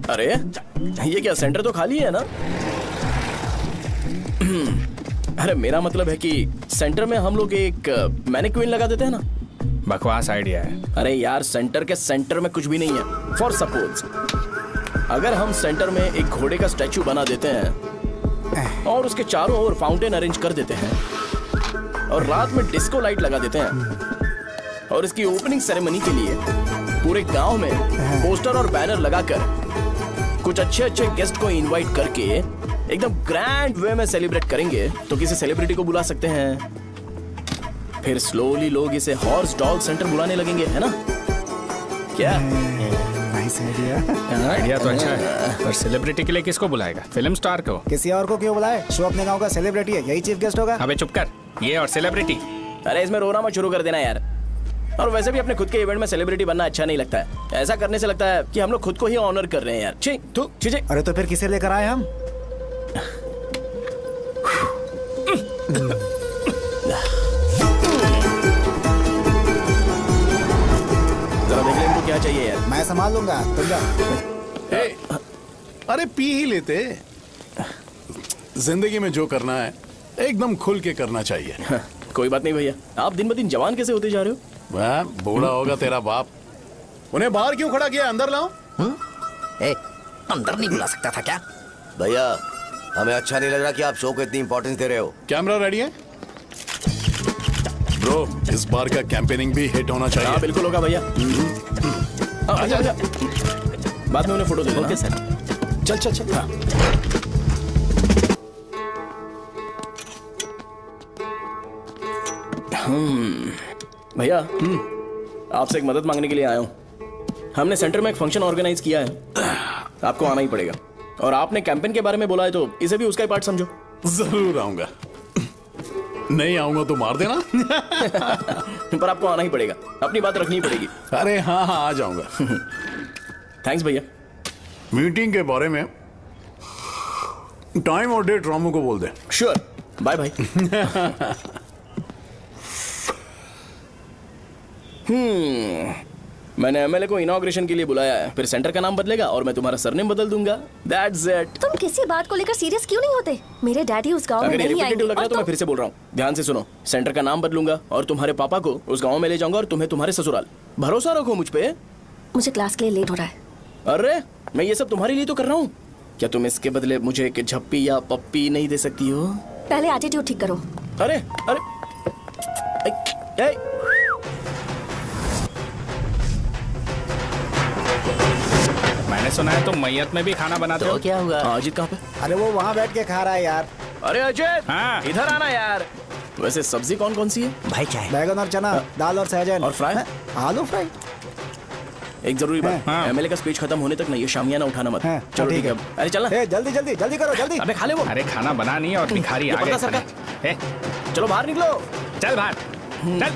अरे ये क्या, सेंटर तो खाली है ना? अरे मेरा मतलब है कि सेंटर में हम लोग एक मैनिक्विन लगा देते हैं ना। बकवास आइडिया है। अरे यार, सेंटर के सेंटर में कुछ भी नहीं है। फॉर सपोज अगर हम सेंटर में एक घोड़े का स्टैचू बना देते हैं और उसके चारों ओर फाउंटेन अरेंज कर देते हैं और रात में डिस्को लाइट लगा देते हैं और इसकी ओपनिंग सेरेमनी के लिए पूरे गांव में पोस्टर और बैनर लगाकर कुछ अच्छे अच्छे गेस्ट को इनवाइट करके एकदम ग्रैंड वे में सेलिब्रेट करेंगे, तो किसी सेलिब्रिटी को बुला सकते हैं। फिर स्लोली लोग इसे हॉर्स डॉग सेंटर बुलाने लगेंगे, है ना? क्या? Nice idea. आइडिया तो अच्छा है, पर सेलिब्रिटी के लिए किसको बुलाएगा? फिल्म स्टार को। किसी और को क्यों बुलाए? शो अपने गांव का सेलिब्रिटी है, यही चीफ गेस्ट होगा। अबे चुप कर, ये और सेलिब्रिटी। अरे इसमें रोना मत शुरू कर देना यार। और वैसे भी अपने खुद के इवेंट में सेलिब्रिटी बनना अच्छा नहीं लगता है। ऐसा करने से लगता है कि हम लोग खुद को ही ऑनर कर रहे हैं यार। छी, तू चीजें। अरे तो फिर किसे लेकर आए हम? जरा देख ले इनको क्या चाहिए यार। मैं संभाल लूंगा, तुम जा। अरे पी ही लेते। जिंदगी में जो करना है एकदम खुल के करना चाहिए। कोई बात नहीं भैया, आप दिन ब दिन जवान कैसे होते जा रहे हो? वह बूढ़ा होगा तेरा बाप। उन्हें बाहर क्यों खड़ा किया? अंदर लाओ। अंदर नहीं बुला सकता था क्या? भैया, हमें अच्छा नहीं लग रहा कि आप शो को इतनी इंपॉर्टेंस दे रहे हो। कैमरा रेडी है ब्रो? इस बार का कैंपेनिंग भी हिट होना चाहिए। हाँ बिल्कुल होगा भैया। अच्छा, बाद में उन्हें फोटो दे देना। Okay sir. चल चल चल। हाँ। भैया, आपसे एक मदद मांगने के लिए आया हूँ। हमने सेंटर में एक फंक्शन ऑर्गेनाइज किया है, आपको आना ही पड़ेगा। और आपने कैंपेन के बारे में बोला है तो इसे भी उसका ही पार्ट समझो। जरूर आऊंगा। नहीं आऊंगा तो मार देना। पर आपको आना ही पड़ेगा, अपनी बात रखनी पड़ेगी। अरे हाँ हाँ, आ जाऊंगा। थैंक्स भैया। मीटिंग के बारे में टाइम और डेट रामू को बोल दे। Sure, bye bye. मैंने एमएलए को इनॉग्रेशन के लिए बुलाया है, फिर सेंटर का नाम बदलेगा और मैं तुम्हारा सरनेम बदल दूंगा। That's it. तुम किसी बात को लेकर सीरियस क्यों नहीं होते? मेरे डैडी उस गांव में अगर नहीं आएंगे। लग रहा है तो मैं फिर से बोल रहा हूँ, ध्यान से सुनो। सेंटर का नाम बदलूंगा और तुम्हारे पापा को उस गाँव में ले जाऊंगा और तुम्हें तुम्हारे ससुराल। भरोसा रखो मुझ पे। मुझे क्लास के लिए लेट हो रहा है। अरे मैं ये सब तुम्हारे लिए तो कर रहा हूँ। क्या तुम इसके बदले मुझे एक झप्पी या पप्पी नहीं दे सकती हो? पहले एटीट्यूड ठीक करो। अरे अरे ए, मैंने सुना है तुम मैयत में भी खाना बनाते हो। क्या हुआ? अजीत कहाँ पे? अरे वो वहाँ बैठ के खा रहा है यार। अरे अजीत, हाँ इधर आना यार। वैसे सब्जी कौन कौन सी है? भाई चाय। बैगन और चना, दाल और सहजन और फ्राई, आलू फ्राई। एक जरूरी बात, एमएलए का स्पीच खत्म होने तक ना ये शामियाना उठाना मत। चलो ठीक है। अरे चल ना। जल्दी जल्दी जल्दी करो जल्दी। अबे खा ले वो। अरे खाना बना नहीं है और भिखारी आ गए। चलो बाहर निकलो। चल बाहर चल।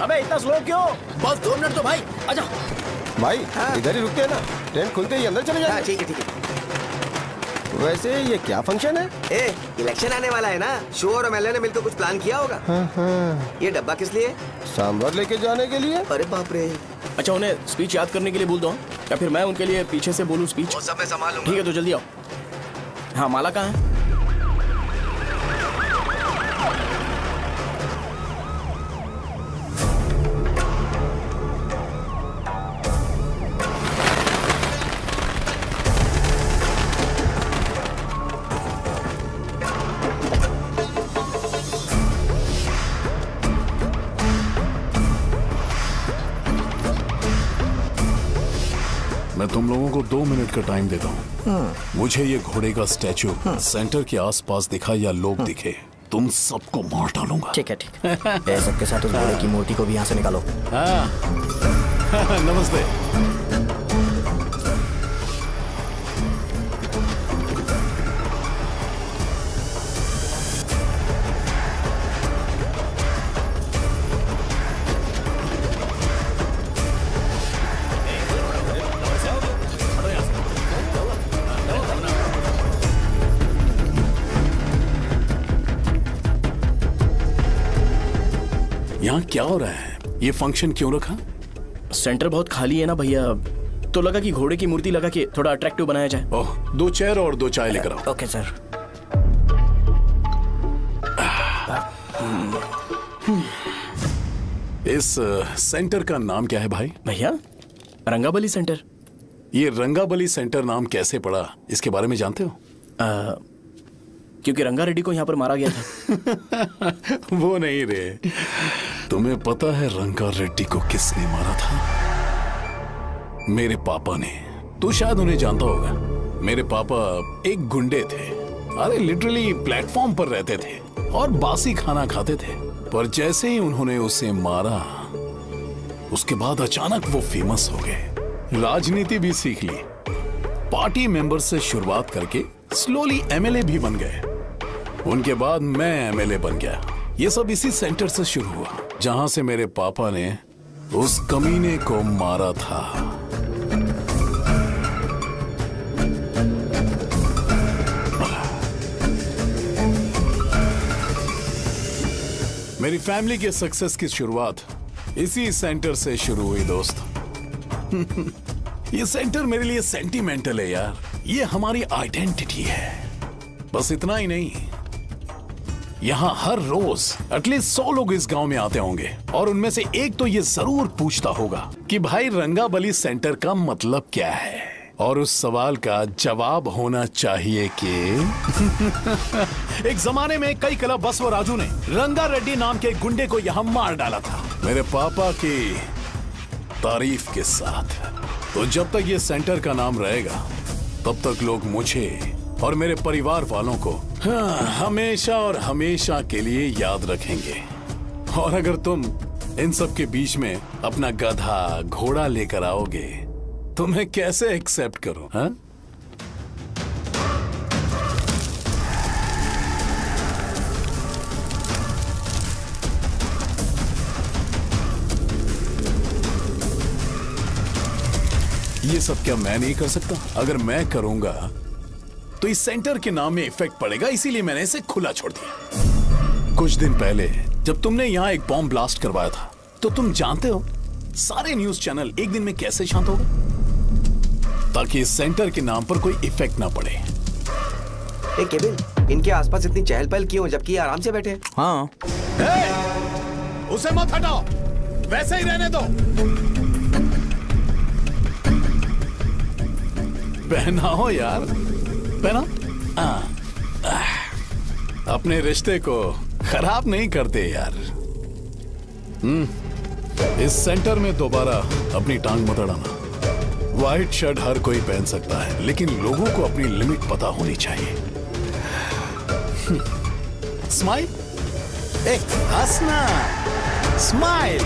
अबे इतना स्लो क्यों? बस 2 मिनट तो भाई, आजा। भाई इधर ही रुकते हैं ना, ट्रेन खुलते ही अंदर चले जाएंगे। ठीक है ठीक है। वैसे ये क्या फंक्शन है? इलेक्शन आने वाला है ना, शो और एमएलए ने मिलकर कुछ प्लान किया होगा। ये डब्बा किस लिए? सांभर लेके जाने के लिए। अरे बाप रे। अच्छा उन्हें स्पीच याद करने के लिए बोल दो या फिर मैं उनके लिए पीछे से बोलूं स्पीच? वो सब मैं संभालूंगा। ठीक है तो जल्दी आओ। हाँ माला कहाँ है? मैं तुम लोगों को 2 मिनट का टाइम देता हूँ। मुझे ये घोड़े का स्टैचू सेंटर के आसपास दिखा या लोग दिखे, तुम सबको मार डालूंगा। ठीक है ठीक है। सबके साथ उस घोड़े की मूर्ति को भी यहाँ से निकालो। नमस्ते। यहाँ क्या हो रहा है? ये फंक्शन क्यों रखा? सेंटर बहुत खाली है ना भैया, तो लगा कि घोड़े की मूर्ति लगा के थोड़ा अट्रैक्टिव बनाया जाए। ओह, 2 चेयर और 2 चाय लेकर आओ। Okay sir. इस सेंटर का नाम क्या है भाई? भैया रंगाबली सेंटर। ये रंगाबली सेंटर नाम कैसे पड़ा, इसके बारे में जानते हो? क्योंकि रंगा रेड्डी को यहाँ पर मारा गया था। वो नहीं रे, तुम्हें पता है रंगा रेड्डी को किसने मारा था? मेरे पापा ने। तू शायद उन्हें जानता होगा। मेरे पापा एक गुंडे थे। अरे लिटरली प्लेटफॉर्म पर रहते थे और बासी खाना खाते थे। पर जैसे ही उन्होंने उसे मारा, उसके बाद अचानक वो फेमस हो गए। राजनीति भी सीख ली, पार्टी मेंबर से शुरुआत करके स्लोली एमएलए भी बन गए। उनके बाद मैं एमएलए बन गया। ये सब इसी सेंटर से शुरू हुआ, जहां से मेरे पापा ने उस कमीने को मारा था। मेरी फैमिली के सक्सेस की शुरुआत इसी सेंटर से शुरू हुई दोस्त। ये सेंटर मेरे लिए सेंटिमेंटल है यार। ये हमारी आइडेंटिटी है। बस इतना ही नहीं, यहाँ हर रोज एटलीस्ट 100 लोग इस गांव में आते होंगे और उनमें से एक तो ये जरूर पूछता होगा कि भाई रंगाबली सेंटर का मतलब क्या है। और उस सवाल का जवाब होना चाहिए कि एक जमाने में कई क्लब बसवराजू ने रंगा रेड्डी नाम के गुंडे को यहाँ मार डाला था, मेरे पापा की तारीफ के साथ। तो जब तक ये सेंटर का नाम रहेगा, तब तक लोग मुझे और मेरे परिवार वालों को हमेशा और हमेशा के लिए याद रखेंगे। और अगर तुम इन सब के बीच में अपना गधा घोड़ा लेकर आओगे तो मैं कैसे एक्सेप्ट करूं? हाँ? ये सब क्या मैं नहीं कर सकता? अगर मैं करूंगा तो इस सेंटर के नाम में इफेक्ट पड़ेगा, इसीलिए मैंने इसे खुला छोड़ दिया। कुछ दिन पहले जब तुमने यहां एक बॉम्ब ब्लास्ट करवाया था, तो तुम जानते हो सारे न्यूज चैनल एक दिन में कैसे शांत हो गए? ताकि इस सेंटर के नाम पर कोई इफेक्ट ना पड़े। केविन, इनके आसपास इतनी चहल पहल क्यों जबकि ये आराम से बैठे? हाँ। उसे मत हटाओ, वैसे ही रहने दो। पहनाओ यार, पहना। अपने रिश्ते को खराब नहीं करते यार। इस सेंटर में दोबारा अपनी टांग मत अड़ाना। व्हाइट शर्ट हर कोई पहन सकता है, लेकिन लोगों को अपनी लिमिट पता होनी चाहिए। स्माइल, हंसना, स्माइल।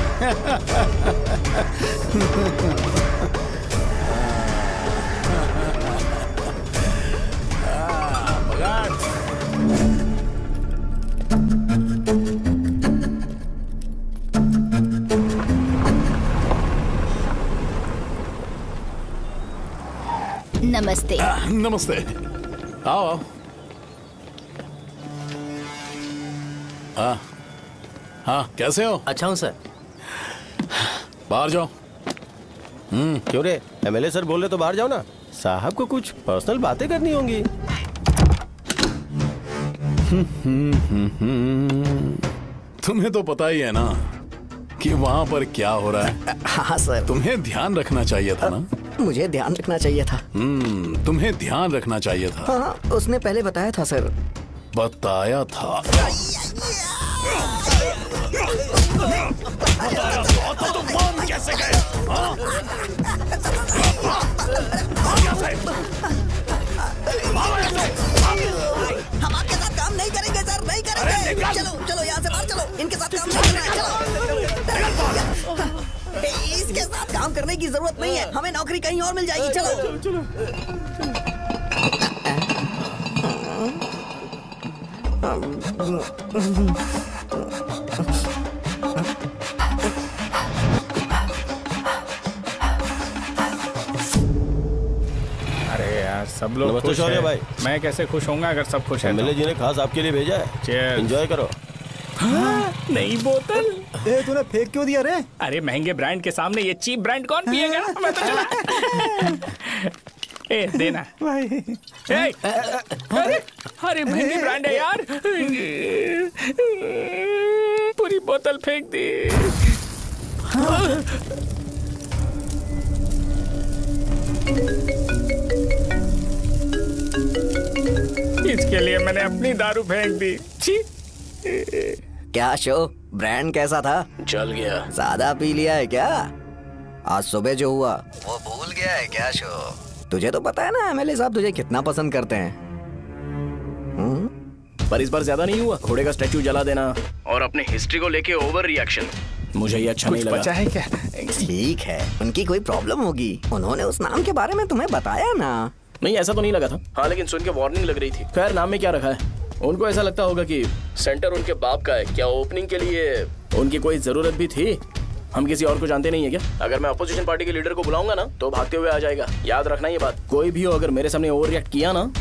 नमस्ते। नमस्ते, आओ। हाँ, कैसे हो? अच्छा हूँ सर। बाहर जाओ। क्यों रे, एमएलए सर बोल रहे तो बाहर जाओ ना। साहब को कुछ पर्सनल बातें करनी होंगी। तुम्हें तो पता ही है ना कि वहाँ पर क्या हो रहा है। हाँ सर। तुम्हें ध्यान रखना चाहिए था ना। मुझे ध्यान रखना चाहिए था। तुम्हें ध्यान रखना चाहिए था। हाँ, उसने पहले बताया था सर। बताया था। तो मान कैसे गए? हम आपके साथ काम नहीं करेंगे सर, नहीं करेंगे। चलो चलो यहाँ से बाहर चलो, इनके साथ काम नहीं करना है। चलो, इसके साथ काम करने की जरूरत नहीं है, हमें नौकरी कहीं और मिल जाएगी। चलो चलो। अरे यार, सब लोग नमस्ते खुश शौर्य हैं। भाई। मैं कैसे खुश होऊंगा अगर सब खुश हैं? एमएलए जी ने खास आपके लिए भेजा है। Cheers। एंजॉय करो। नई बोतल। तूने फेंक क्यों दिया रे? अरे महंगे ब्रांड के सामने ये चीप ब्रांड कौन पिएगा? मैं तो चला। ए देना भाई। अरे महंगी ब्रांड है यार। पूरी बोतल फेंक दी। इसके लिए मैंने अपनी दारू फेंक दी। छी। क्या शो, ब्रांड कैसा था? चल गया। ज्यादा पी लिया है क्या? आज सुबह जो हुआ वो भूल गया है क्या शो? तुझे तो पता है ना एमएलए साहब तुझे कितना पसंद करते हैं। पर इस बार ज्यादा नहीं हुआ। घोड़े का स्टैचू जला देना और अपने हिस्ट्री को लेके ओवर रिएक्शन, मुझे ये अच्छा नहीं लगा। बचा है क्या? ठीक है, उनकी कोई प्रॉब्लम होगी। उन्होंने उस नाम के बारे में तुम्हें बताया ना? नहीं, ऐसा तो नहीं लगा था। हाँ, लेकिन सुन के वार्निंग लग रही थी। खैर, नाम में क्या रखा है? उनको ऐसा लगता होगा कि सेंटर उनके बाप का है। क्या ओपनिंग के लिए उनकी कोई जरूरत भी थी? हम किसी और को जानते नहीं है क्या? अगर मैं अपोजिशन पार्टी के लीडर को बुलाऊंगा ना तो भागते हुए आ जाएगा। याद रखना ये बात। कोई भी हो अगर मेरे सामने ओवर रिएक्ट किया ना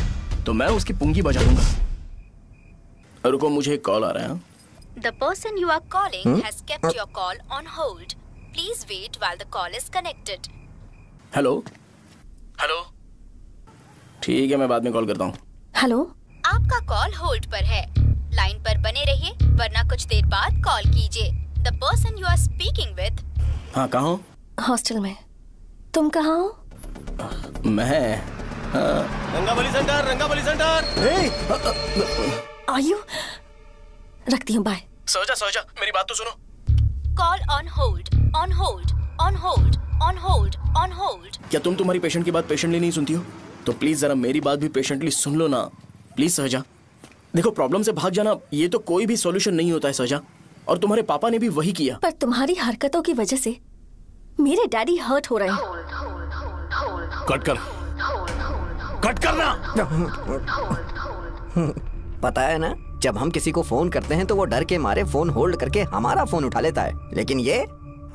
तो मैं उसकी पुंगी बजा दूंगा। रुको, मुझे एक कॉल आ रहा है। The person you are calling has kept your call on hold. Please wait while the call is connected. Hello hello, ठीक है, मैं बाद में कॉल करता हूँ। हेलो, आपका कॉल होल्ड पर है। लाइन पर बने रहिए वरना कुछ देर बाद कॉल कीजिए। The person you are speaking with। हाँ, कहाँ हो? हॉस्टल में। तुम कहाँ हो? मैं रंगाबली सेंटर, रंगाबली सेंटर। आयु, रखती हूँ, बाय। सोचा मेरी बात तो सुनो। Call on hold, on hold, on hold, on hold, on hold। क्या तुम तुम्हारी पेशेंट की बात पेशेंटली नहीं सुनती हो? तो प्लीज जरा मेरी बात भी पेशेंटली सुन लो ना। प्लीज सहजा, देखो प्रॉब्लम से भाग जाना ये तो कोई भी सॉल्यूशन नहीं होता है सहजा, और तुम्हारे पापा ने भी वही किया। पर तुम्हारी हरकतों की वजह से मेरे डैडी हर्ट हो रहे हैं। कट करना। पता है ना, जब हम किसी को फोन करते हैं तो वो डर के मारे फोन होल्ड करके हमारा फोन उठा लेता है, लेकिन ये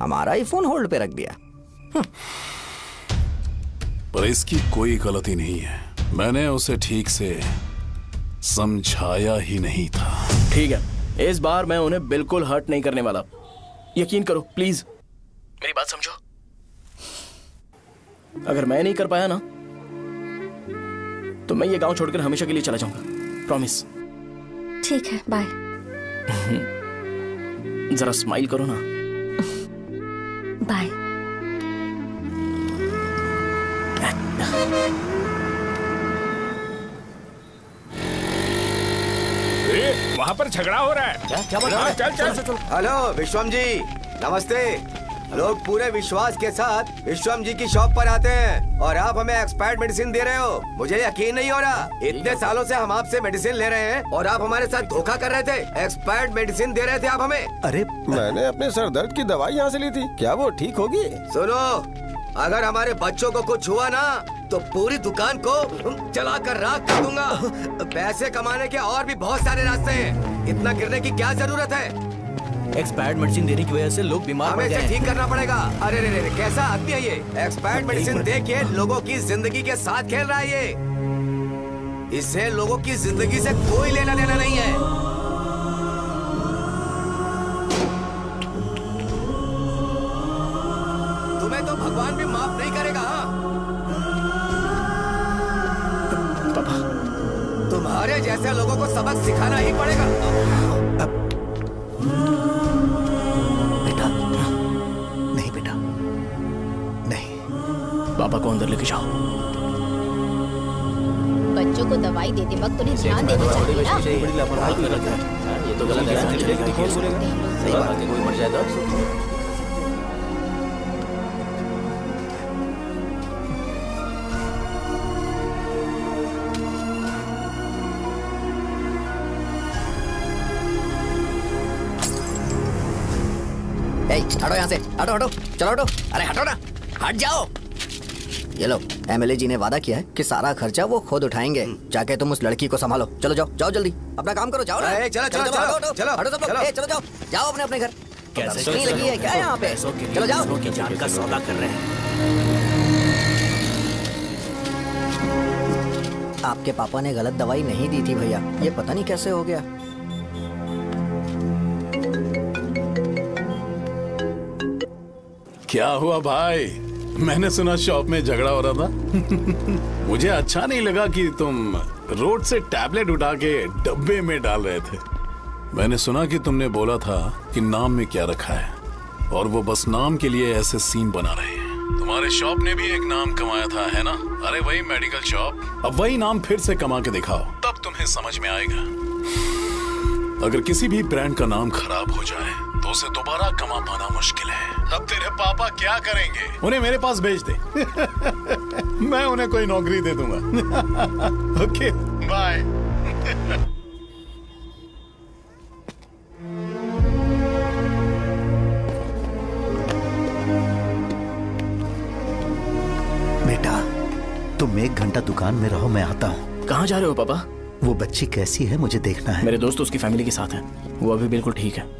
हमारा ही फोन होल्ड पे रख दिया। पर इसकी कोई गलती नहीं है। मैंने उसे ठीक से समझाया ही नहीं था। ठीक है, इस बार मैं उन्हें बिल्कुल हर्ट नहीं करने वाला। यकीन करो प्लीज। मेरी बात समझो। अगर मैं नहीं कर पाया ना तो मैं ये गांव छोड़कर हमेशा के लिए चला जाऊंगा। प्रॉमिस। ठीक है, बाय। जरा स्माइल करो ना। बाय। वहाँ पर झगड़ा हो रहा है। क्या बोल रहा है? चल। हेलो विश्वम जी, नमस्ते। लोग पूरे विश्वास के साथ विश्वम जी की शॉप पर आते हैं और आप हमें एक्सपायर्ड मेडिसिन दे रहे हो। मुझे यकीन नहीं हो रहा। इतने सालों से हम आपसे मेडिसिन ले रहे हैं और आप हमारे साथ धोखा कर रहे थे। एक्सपायर्ड मेडिसिन दे रहे थे आप हमें। अरे मैंने अपने सर दर्द की दवाई यहाँ से ली थी, क्या वो ठीक होगी? सुनो, अगर हमारे बच्चों को कुछ हुआ ना तो पूरी दुकान को जला कर राख कर दूंगा। पैसे कमाने के और भी बहुत सारे रास्ते हैं, इतना गिरने की क्या जरूरत है? एक्सपायर्ड मेडिसिन देने की वजह से लोग बीमार पड़ गए हैं। हमें ठीक करना पड़ेगा। अरे रे कैसा आदमी है ये? एक्सपायर्ड मेडिसिन दे के लोगों की जिंदगी के साथ खेल रहा है ये। इससे लोगों की जिंदगी से कोई लेना देना नहीं है। तुम्हें तो भगवान भी माफ नहीं करेगा। पापा, तुम्हारे जैसे लोगों को सबक सिखाना ही पड़ेगा। पापा को अंदर लेके जाओ। बच्चों को दवाई देते वक्त उन्हें ध्यान देना चाहिए ना। ये तो गलत है। सही बात है, कोई मर जाए तो। हटो यहाँ से, हटो हटो, चलो हटो। अरे हटो ना, हट जाओ। ये लो, एमएलए जी ने वादा किया है कि सारा खर्चा वो खुद उठाएंगे। जाके तुम उस लड़की को संभालो। चलो जाओ, जाओ जल्दी, अपना काम करो। जाओ ना। चलो चलो चलो हटो सब लोग, चलो जाओ, जाओ अपने अपने घर। कैसे नहीं लगी है क्या यहाँ पे? चलो जाओ। की जान का सौदा कर रहे हैं। आपके पापा ने गलत दवाई नहीं दी थी भैया, ये पता नहीं कैसे हो गया। क्या हुआ भाई? मैंने सुना शॉप में झगड़ा हो रहा था। मुझे अच्छा नहीं लगा कि तुम रोड से टैबलेट उठा के डब्बे में डाल रहे थे। मैंने सुना कि तुमने बोला था कि नाम में क्या रखा है और वो बस नाम के लिए ऐसे सीन बना रहे हैं। तुम्हारे शॉप ने भी एक नाम कमाया था, है ना? अरे वही मेडिकल शॉप। अब वही नाम फिर से कमा के दिखाओ, तब तुम्हें समझ में आएगा। अगर किसी भी ब्रांड का नाम खराब हो जाए तो उसे दोबारा कमा पाना मुश्किल है। अब तेरे पापा क्या करेंगे? उन्हें मेरे पास भेज दे। मैं उन्हें कोई नौकरी दे दूंगा। Okay, bye. बेटा, तुम 1 घंटा दुकान में रहो, मैं आता हूँ। कहाँ जा रहे हो पापा? वो बच्ची कैसी है मुझे देखना है। मेरे दोस्त उसकी फैमिली के साथ है, वो अभी बिल्कुल ठीक है।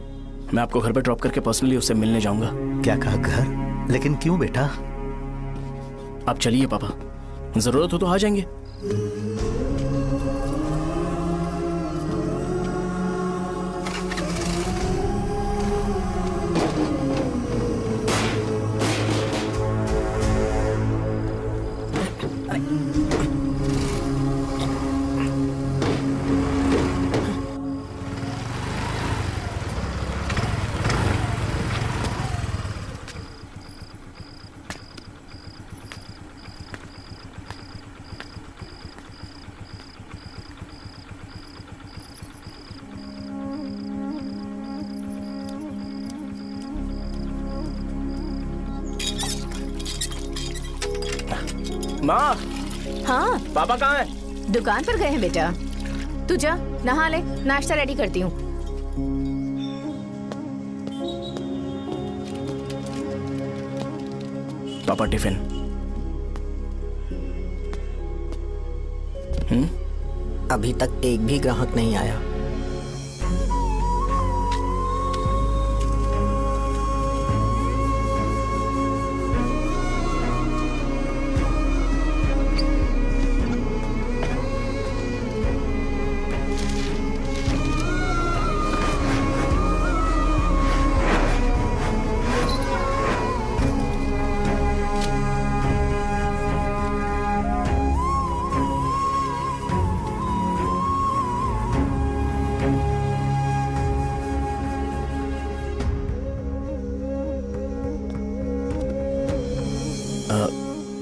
मैं आपको घर पे ड्रॉप करके पर्सनली उससे मिलने जाऊंगा। क्या कहा घर? लेकिन क्यों बेटा? आप चलिए पापा, जरूरत हो तो आ जाएंगे। माँ। हाँ पापा कहाँ हैं? दुकान पर गए हैं बेटा। तू जा नहा ले, नाश्ता रेडी करती हूँ। पापा टिफिन। अभी तक एक भी ग्राहक नहीं आया।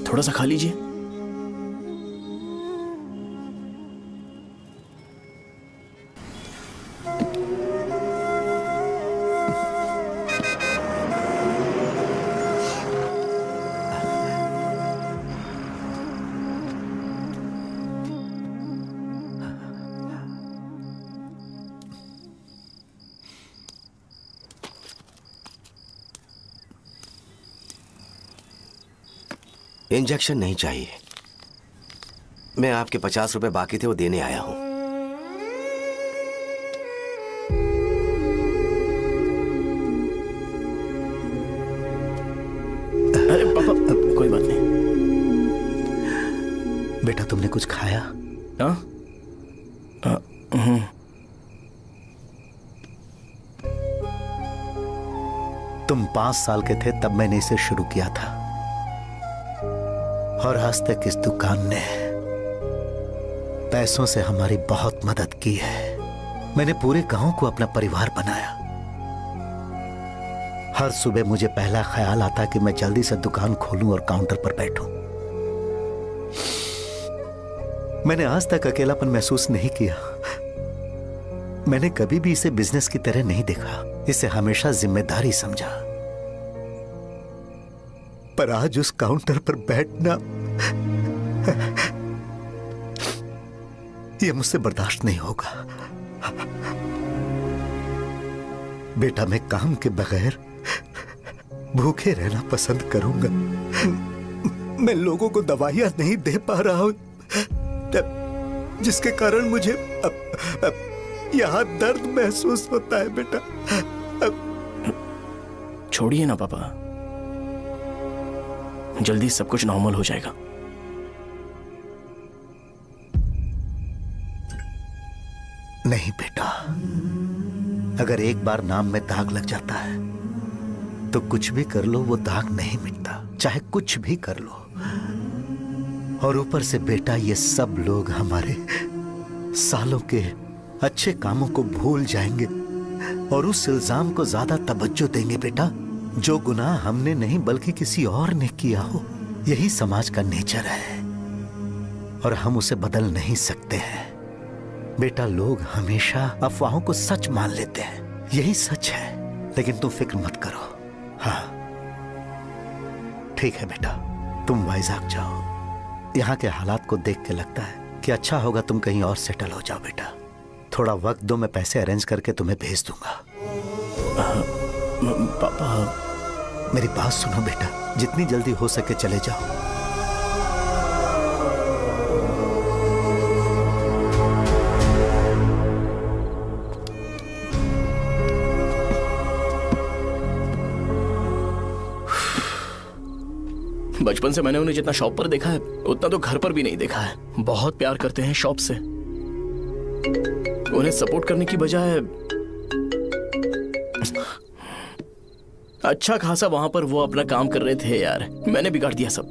थोड़ा सा खा लीजिए। इंजेक्शन नहीं चाहिए। मैं आपके 50 रुपए बाकी थे वो देने आया हूं। अरे पापा कोई बात नहीं। बेटा तुमने कुछ खाया? हाँ? तुम 5 साल के थे तब मैंने इसे शुरू किया था और आज तक इस दुकान ने पैसों से हमारी बहुत मदद की है। मैंने पूरे गांव को अपना परिवार बनाया। हर सुबह मुझे पहला ख्याल आता कि मैं जल्दी से दुकान खोलूं और काउंटर पर बैठूं। मैंने आज तक अकेलापन महसूस नहीं किया। मैंने कभी भी इसे बिजनेस की तरह नहीं देखा, इसे हमेशा जिम्मेदारी समझा। पर आज उस काउंटर पर बैठना यह मुझसे बर्दाश्त नहीं होगा। बेटा मैं काम के बगैर भूखे रहना पसंद करूंगा। मैं लोगों को दवाइयां नहीं दे पा रहा हूं, जिसके कारण मुझे यहां दर्द महसूस होता है। बेटा छोड़िए ना पापा, जल्दी सब कुछ नॉर्मल हो जाएगा। नहीं बेटा, अगर एक बार नाम में दाग लग जाता है तो कुछ भी कर लो वो दाग नहीं मिटता, चाहे कुछ भी कर लो। और ऊपर से बेटा ये सब लोग हमारे सालों के अच्छे कामों को भूल जाएंगे और उस इल्जाम को ज्यादा तवज्जो देंगे बेटा जो गुनाह हमने नहीं बल्कि किसी और ने किया हो। यही समाज का नेचर है और हम उसे बदल नहीं सकते हैं। बेटा लोग हमेशा अफवाहों को सच मान लेते हैं, यही सच है। लेकिन तुम फिक्र मत करो। हाँ ठीक है बेटा, तुम वाइजाग जाओ। यहाँ के हालात को देख के लगता है कि अच्छा होगा तुम कहीं और सेटल हो जाओ। बेटा थोड़ा वक्त दो, मैं पैसे अरेंज करके तुम्हें भेज दूंगा। पापा मेरी बात सुनो बेटा, जितनी जल्दी हो सके चले जाओ। बचपन से मैंने उन्हें जितना शॉप पर देखा है उतना तो घर पर भी नहीं देखा है। बहुत प्यार करते हैं शॉप से। उन्हें सपोर्ट करने की बजाय अच्छा खासा वहां पर वो अपना काम कर रहे थे। यार मैंने बिगाड़ दिया सब।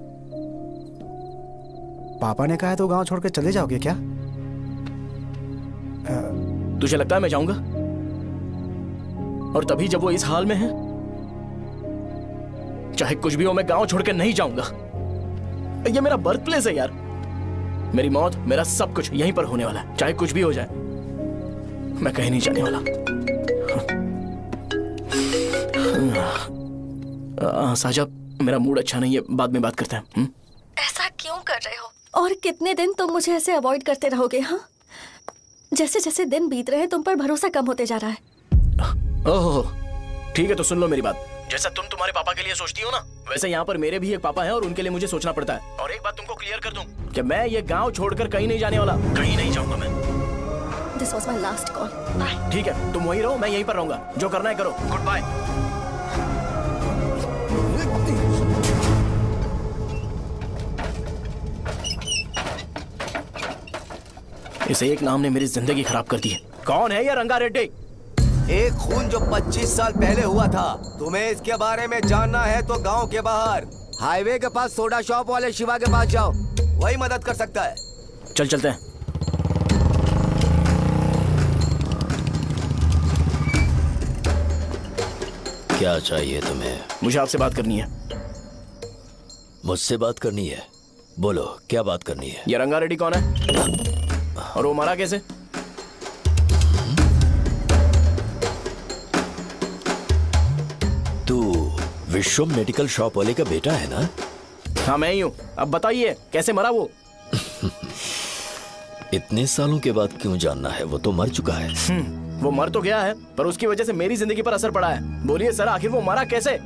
पापा ने कहा है तो गांव छोड़ के चले जाओगे क्या? तुझे लगता है मैं जाऊंगा? और तभी जब वो इस हाल में है, चाहे कुछ भी हो मैं गांव छोड़ के नहीं जाऊंगा। ये मेरा बर्थ प्लेस है यार। मेरी मौत, मेरा सब कुछ यहीं पर होने वाला है। चाहे कुछ भी हो जाए मैं कहीं नहीं जाने वाला। साहब मेरा मूड अच्छा नहीं है, बाद में बात करते हैं। ऐसा क्यों कर रहे हो? और कितने दिन तुम मुझे ऐसे अवॉइड करते रहोगे? हाँ, जैसे जैसे दिन बीत रहे हैं तुम पर भरोसा कम होते जा रहा है। ओहो ठीक है, तो सुन लो मेरी बात। जैसा तुम तुम्हारे पापा के लिए सोचती हो ना, वैसे यहाँ पर मेरे भी एक पापा हैं और उनके लिए मुझे सोचना पड़ता है। और एक बात तुमको क्लियर कर दूं कि मैं ये गांव छोड़कर कहीं नहीं जाने वाला, कहीं नहीं जाऊंगा मैं। This was my last call. Bye. ठीक है, तुम वहीं रहो, मैं यहीं पर रहूंगा। जो करना है करो। Good bye. इसे एक नाम ने मेरी जिंदगी खराब कर दी है। कौन है ये रंगा रेड्डी? एक खून जो 25 साल पहले हुआ था। तुम्हें इसके बारे में जानना है तो गांव के बाहर हाईवे के पास सोडा शॉप वाले शिवा के पास जाओ, वही मदद कर सकता है। चल चलते हैं। क्या चाहिए तुम्हें? मुझे आपसे बात करनी है। मुझसे बात करनी है? बोलो, क्या बात करनी है? ये रंगा रेड्डी कौन है और वो मरा कैसे? तू विश्वम मेडिकल शॉप वाले का बेटा है ना? हाँ मैं ही हूँ। अब बताइए कैसे मरा वो? इतने सालों के बाद क्यों जानना है? वो तो मर चुका है। वो मर तो गया है, पर उसकी वजह से मेरी जिंदगी पर असर पड़ा है। बोलिए सर, आखिर वो मरा कैसे?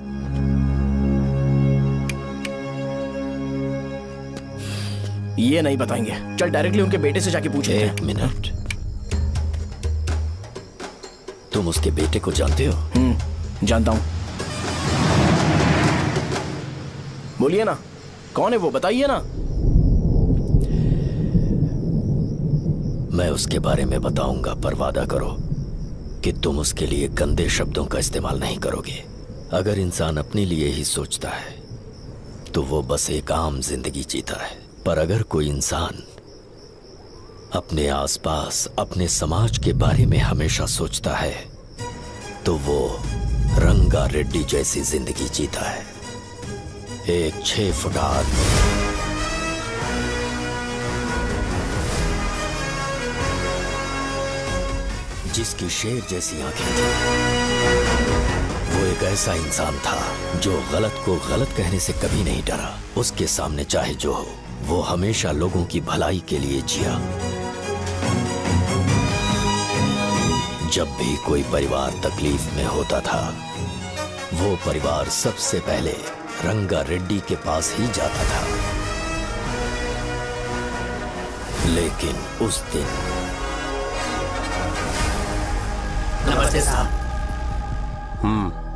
ये नहीं बताएंगे। चल डायरेक्टली उनके बेटे से जाके पूछे। एक मिनट, तुम उसके बेटे को जानते हो? जानता हूं। बोलिए ना, कौन है वो? बताइए ना। मैं उसके बारे में बताऊंगा, पर वादा करो कि तुम उसके लिए गंदे शब्दों का इस्तेमाल नहीं करोगे। अगर इंसान अपने लिए ही सोचता है तो वो बस एक आम जिंदगी जीता है, पर अगर कोई इंसान अपने आसपास, अपने समाज के बारे में हमेशा सोचता है तो वो रंगा रेड्डी जैसी जिंदगी जीता है। एक 6 फुट आदमी, जिसकी शेर जैसी आंखें थी। वो एक ऐसा इंसान था जो गलत को गलत कहने से कभी नहीं डरा। उसके सामने चाहे जो हो, वो हमेशा लोगों की भलाई के लिए जिया। जब भी कोई परिवार तकलीफ में होता था, वो परिवार सबसे पहले रंगा रेड्डी के पास ही जाता था। लेकिन उस दिन नमस्ते साहब।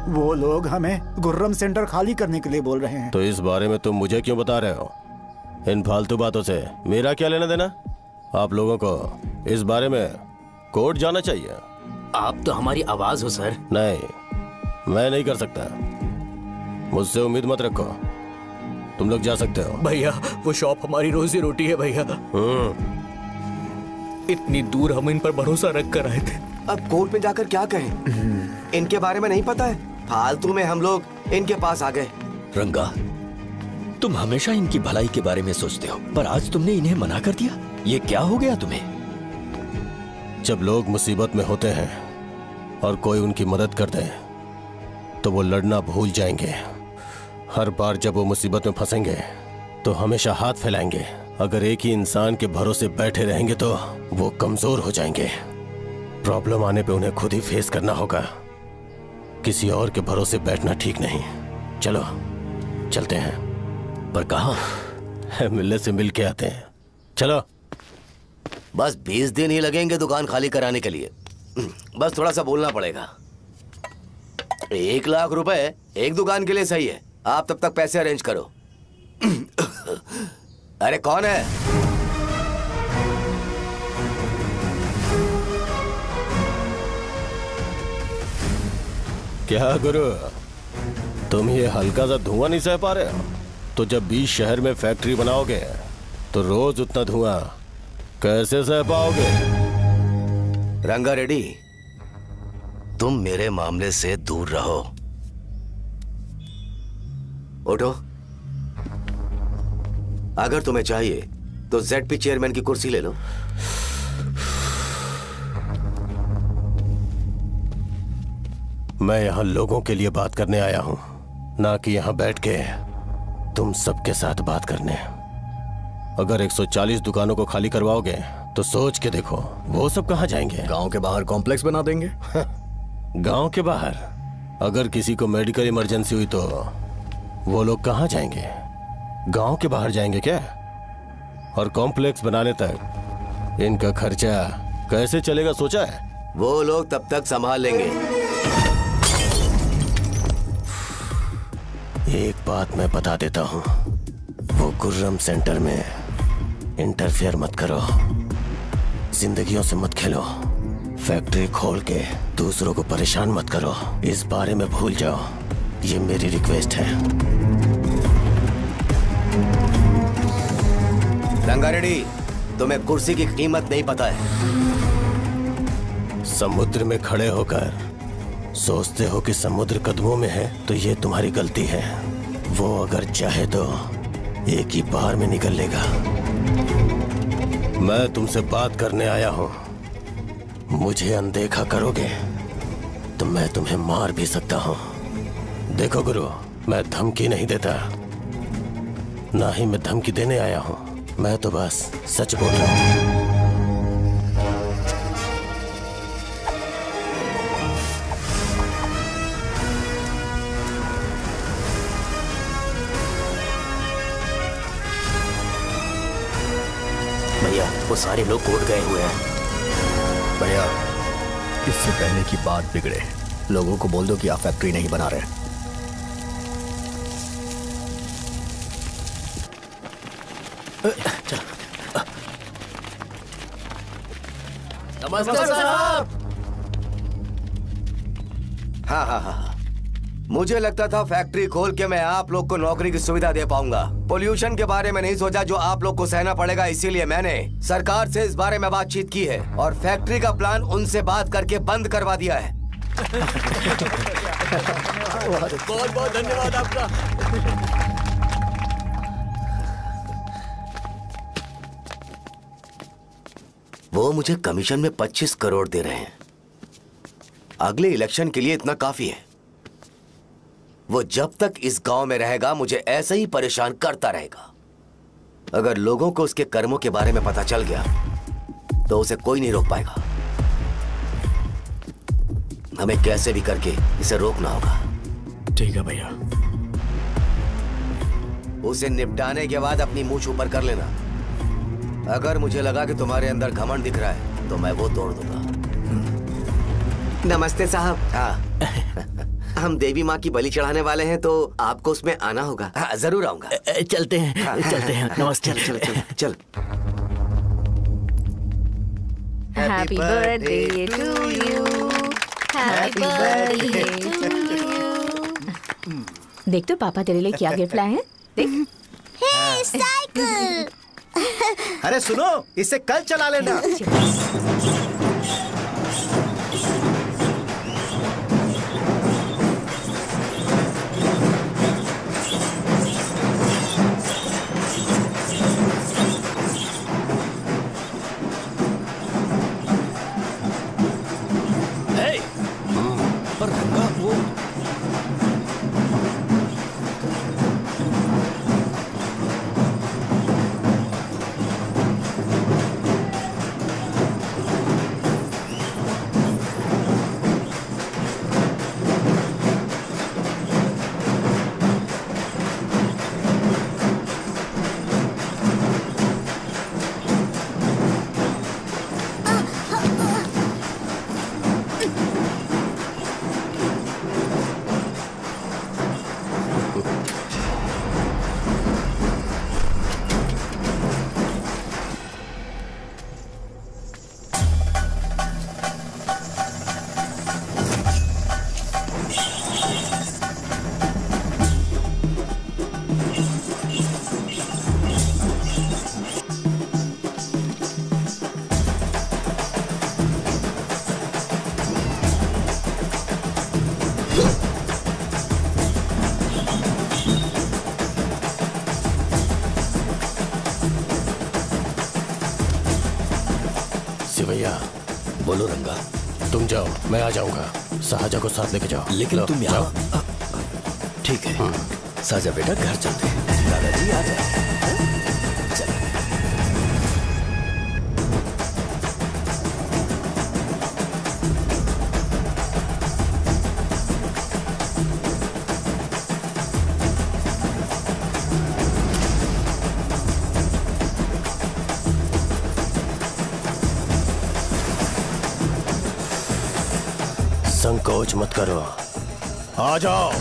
वो लोग हमें गुर्रम सेंटर खाली करने के लिए बोल रहे हैं। तो इस बारे में तुम मुझे क्यों बता रहे हो? इन फालतू बातों से मेरा क्या लेना देना? आप लोगों को इस बारे में कोर्ट जाना चाहिए। आप तो हमारी आवाज हो सर। नहीं, मैं नहीं कर सकता। मुझसे उम्मीद मत रखो। तुम लोग जा सकते हो। भैया, वो शॉप हमारी रोजी रोटी है भैया। इतनी दूर हम इन पर भरोसा रख कर आए थे। अब कोर्ट में जाकर क्या कहें? इनके बारे में नहीं पता है। फालतू में हम लोग इनके पास आ गए। रंगा, तुम हमेशा इनकी भलाई के बारे में सोचते हो, पर आज तुमने इन्हें मना कर दिया। ये क्या हो गया तुम्हें? जब लोग मुसीबत में होते हैं और कोई उनकी मदद कर दे तो वो लड़ना भूल जाएंगे। हर बार जब वो मुसीबत में फंसेंगे तो हमेशा हाथ फैलाएंगे। अगर एक ही इंसान के भरोसे बैठे रहेंगे तो वो कमजोर हो जाएंगे। प्रॉब्लम आने पे उन्हें खुद ही फेस करना होगा। किसी और के भरोसे बैठना ठीक नहीं। चलो चलते हैं। पर कहाँ? मिलने से मिल के आते हैं। चलो। बस 20 दिन ही लगेंगे दुकान खाली कराने के लिए। बस थोड़ा सा बोलना पड़ेगा। 1 लाख रुपए एक दुकान के लिए सही है। आप तब तक पैसे अरेंज करो। अरे कौन है? क्या गुरु, तुम ये हल्का सा धुआं नहीं सह पा रहे हो? तो जब 20 शहर में फैक्ट्री बनाओगे तो रोज उतना धुआं कैसे सह पाओगे? रंगा रेड्डी, तुम मेरे मामले से दूर रहो। उठो। अगर तुम्हें चाहिए तो ZP चेयरमैन की कुर्सी ले लो। मैं यहाँ लोगों के लिए बात करने आया हूँ, ना कि यहाँ बैठ के तुम सबके साथ बात करने। अगर 140 दुकानों को खाली करवाओगे तो सोच के देखो वो सब कहाँ जाएंगे? गांव के बाहर कॉम्प्लेक्स बना देंगे। गांव के बाहर? अगर किसी को मेडिकल इमरजेंसी हुई तो वो लोग कहाँ जाएंगे? गांव के बाहर जाएंगे क्या? और कॉम्प्लेक्स बनाने तक इनका खर्चा कैसे चलेगा सोचा है? वो लोग तब तक संभाल लेंगे। एक बात मैं बता देता हूँ, वो गुर्रम सेंटर में इंटरफेयर मत करो। जिंदगियों से मत खेलो। फैक्ट्री खोल के दूसरों को परेशान मत करो। इस बारे में भूल जाओ। ये मेरी रिक्वेस्ट है। रंगा रेड्डी, तुम्हें कुर्सी की कीमत नहीं पता है। समुद्र में खड़े होकर सोचते हो कि समुद्र कदमों में है तो ये तुम्हारी गलती है। वो अगर चाहे तो एक ही बार में निकल लेगा। मैं तुमसे बात करने आया हूं। मुझे अनदेखा करोगे तो मैं तुम्हें मार भी सकता हूं। देखो गुरु, मैं धमकी नहीं देता, ना ही मैं धमकी देने आया हूं। मैं तो बस सच बोल रहा हूं। भैया वो सारे लोग कोर्ट गए हुए हैं। भैया इससे पहले की बात बिगड़े, लोगों को बोल दो कि आप फैक्ट्री नहीं बना रहे। नमस्ते साहब। हाँ, मुझे लगता था फैक्ट्री खोल के मैं आप लोग को नौकरी की सुविधा दे पाऊंगा। पोल्यूशन के बारे में नहीं सोचा जो आप लोग को सहना पड़ेगा, इसीलिए मैंने सरकार से इस बारे में बातचीत की है और फैक्ट्री का प्लान उनसे बात करके बंद करवा दिया है। बहुत बहुत धन्यवाद आपका। वो मुझे कमीशन में 25 करोड़ दे रहे हैं। अगले इलेक्शन के लिए इतना काफी है। वो जब तक इस गांव में रहेगा मुझे ऐसे ही परेशान करता रहेगा। अगर लोगों को उसके कर्मों के बारे में पता चल गया तो उसे कोई नहीं रोक पाएगा। हमें कैसे भी करके इसे रोकना होगा। ठीक है भैया। उसे निपटाने के बाद अपनी मूंछ ऊपर कर लेना। अगर मुझे लगा कि तुम्हारे अंदर घमंड दिख रहा है तो मैं वो तोड़ दूंगा। नमस्ते साहब। हाँ हम देवी माँ की बलि चढ़ाने वाले हैं तो आपको उसमें आना होगा। हाँ, जरूर आऊंगा। चलते हैं चलते हैं। नमस्ते। चल चल चल। Happy birthday to you, happy birthday to you. देख तो पापा तेरे लिए क्या गिफ्ट लाए हैं। देख। हे साइकिल। अरे सुनो, इसे कल चला लेना। पर रंगा वो सिवैया। बोलो रंगा। तुम जाओ, मैं आ जाऊंगा। साहजा को साथ लेके जाओ। लेकिन तुम यहाँ। ठीक है साजा बेटा, घर चलते हैं। दादाजी आ जाए। संकोच मत करो, आ जाओ।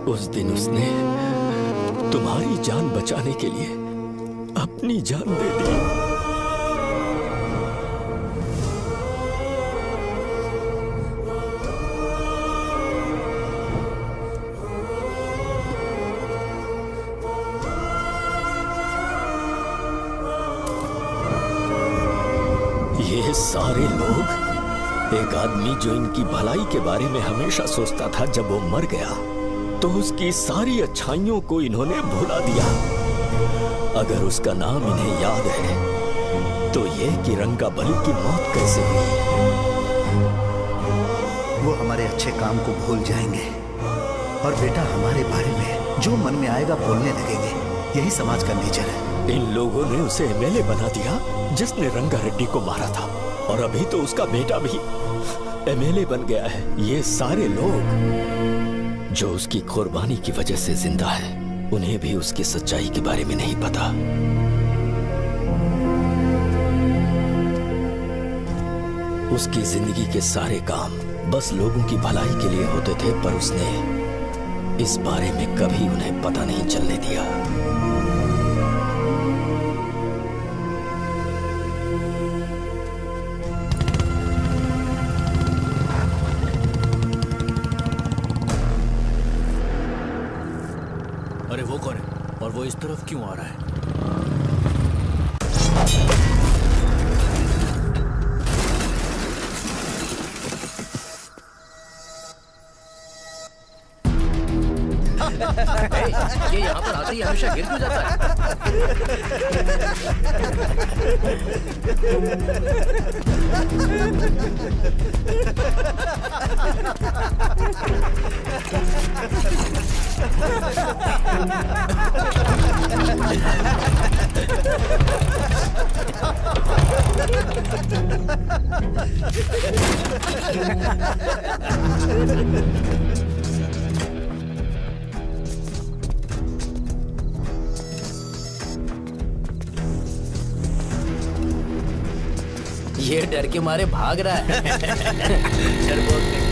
उस दिन उसने तुम्हारी जान बचाने के लिए अपनी जान दे दी। ये सारे लोग, एक आदमी जो इनकी भलाई के बारे में हमेशा सोचता था, जब वो मर गया तो उसकी सारी अच्छाइयों को इन्होंने भुला दिया। अगर उसका नाम इन्हें याद है तो ये कि रंगाबली की मौत कैसे हुई। वो हमारे अच्छे काम को भूल जाएंगे और बेटा हमारे बारे में जो मन में आएगा बोलने लगेंगे। यही समाज का नेचर है। इन लोगों ने उसे एमएलए बना दिया जिसने रंगा रेड्डी को मारा था, और अभी तो उसका बेटा भी एमएलए बन गया है। ये सारे लोग जो उसकी कुर्बानी की वजह से जिंदा है, उन्हें भी उसकी सच्चाई के बारे में नहीं पता। उसकी जिंदगी के सारे काम बस लोगों की भलाई के लिए होते थे, पर उसने इस बारे में कभी उन्हें पता नहीं चलने दिया। अरे वो कौन है और वो इस तरफ क्यों आ रहा है? ये यहाँ पर आते ही हमेशा गिर क्यों जाता ये डर के मारे भाग रहा है। डरपोक नहीं।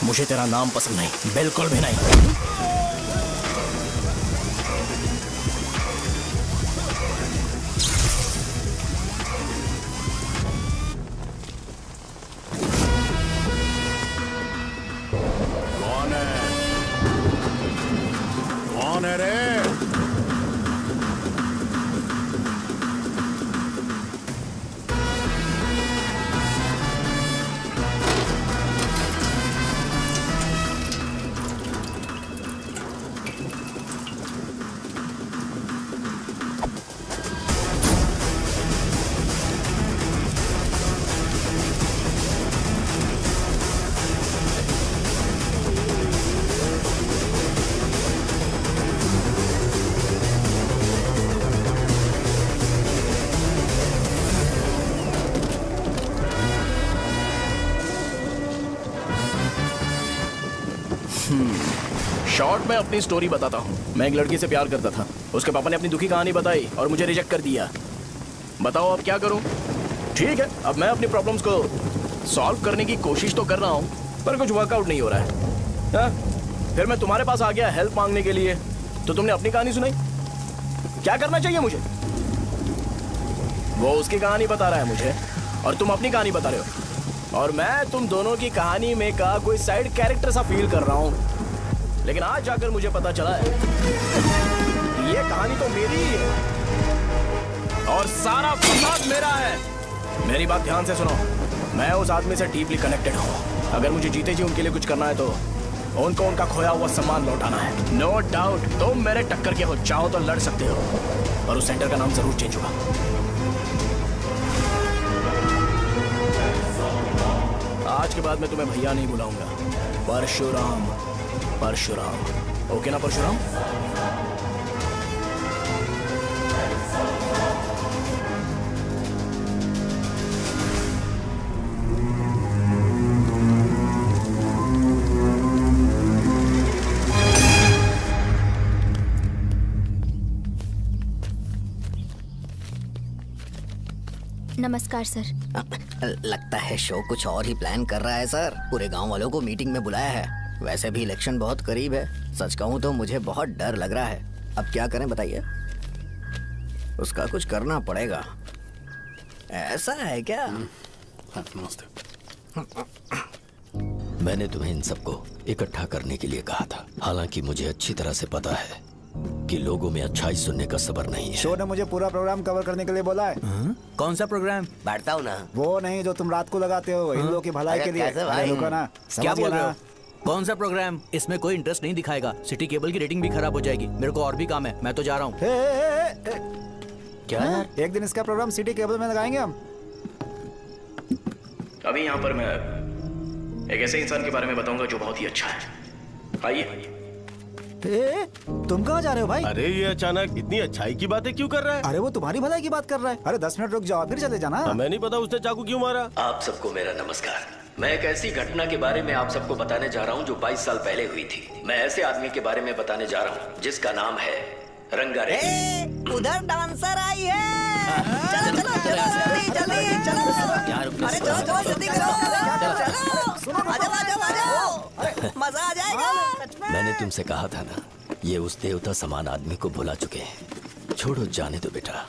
मुझे तेरा नाम पसंद नहीं, बिल्कुल भी नहीं। कौन है? कौन है रे? शॉर्ट में अपनी स्टोरी बताता हूँ। मैं एक लड़की से प्यार करता था। उसके पापा ने अपनी दुखी कहानी बताई और मुझे रिजेक्ट कर दिया। बताओ अब क्या करूँ? ठीक है, अब मैं अपनी प्रॉब्लम्स को सॉल्व करने की कोशिश तो कर रहा हूँ, पर कुछ वर्कआउट नहीं हो रहा है। फिर मैं तुम्हारे पास आ गया हेल्प मांगने के लिए, तो तुमने अपनी कहानी सुनाई। क्या करना चाहिए मुझे? वो उसकी कहानी बता रहा है मुझे और तुम अपनी कहानी बता रहे हो, और मैं तुम दोनों की कहानी में का कोई साइड कैरेक्टर सा फील कर रहा हूँ। लेकिन आज जाकर मुझे पता चला है कि ये कहानी तो मेरी ही है और सारा फसाद मेरा है। मेरी बात ध्यान से सुनो, मैं उस आदमी से डीपली कनेक्टेड हूँ। अगर मुझे जीते जी उनके लिए कुछ करना है तो उनको उनका खोया हुआ सम्मान लौटाना है। नो डाउट तुम मेरे टक्कर के हो, चाहो तो लड़ सकते हो, पर उस सेंटर का नाम जरूर चेंज होगा। आज के बाद मैं तुम्हें भैया नहीं बुलाऊंगा, परशुराम। परशुराम, ओके ना परशुराम? नमस्कार सर। लगता है शो कुछ और ही प्लान कर रहा है सर। पूरे गांव वालों को मीटिंग में बुलाया है। वैसे भी इलेक्शन बहुत करीब है। सच कहूँ तो मुझे बहुत डर लग रहा है। अब क्या करें बताइए? उसका कुछ करना पड़ेगा। ऐसा है क्या? मैंने तुम्हें इन सबको इकट्ठा करने के लिए कहा था। हालांकि मुझे अच्छी तरह से पता है कि लोगों में अच्छाई सुनने का सब्र नहीं है। शो ने मुझे पूरा प्रोग्राम कवर करने के लिए बोला है। कौन सा प्रोग्राम? बैठता हूँ ना। वो नहीं जो तुम रात को लगाते हो, इन लोगों की भलाई के लिए। रुको ना, क्या बोल रहे हो? कौन सा प्रोग्राम? इसमें कोई इंटरेस्ट नहीं दिखाएगा। सिटी केबल की रेटिंग भी खराब हो जाएगी। मेरे को और भी काम है, मैं तो जा रहा हूँ। क्या? एक दिन इसका प्रोग्राम सिटी केबल में लगाएंगे हम। अभी यहाँ पर मैं एक ऐसे इंसान के बारे में बताऊंगा जो बहुत ही अच्छा है। आइए। तुम कहाँ जा रहे हो भाई? अरे ये अचानक इतनी अच्छाई की बातें क्यों कर रहा है? अरे वो तुम्हारी भलाई की बात कर रहा है। अरे 10 मिनट रुक जाओ फिर चले जाना। हमें नहीं पता उसने चाकू क्यों मारा। आप सबको मेरा नमस्कार। मैं एक ऐसी घटना के बारे में आप सबको बताने जा रहा हूँ जो 22 साल पहले हुई थी। मैं ऐसे आदमी के बारे में बताने जा रहा हूँ जिसका नाम है रंगारेड्डी। उधर डांसर आई है। चलो चलो चलो जल्दी जल्दी चलो। अरे चलो चलो जल्दी करो। चलो आ जाओ आ जाओ आ जाओ, मजा आ जाएगा। मैंने तुमसे कहा था ना, ये उस देवता समान आदमी को भुला चुके हैं। छोड़ो, जाने दो बेटा।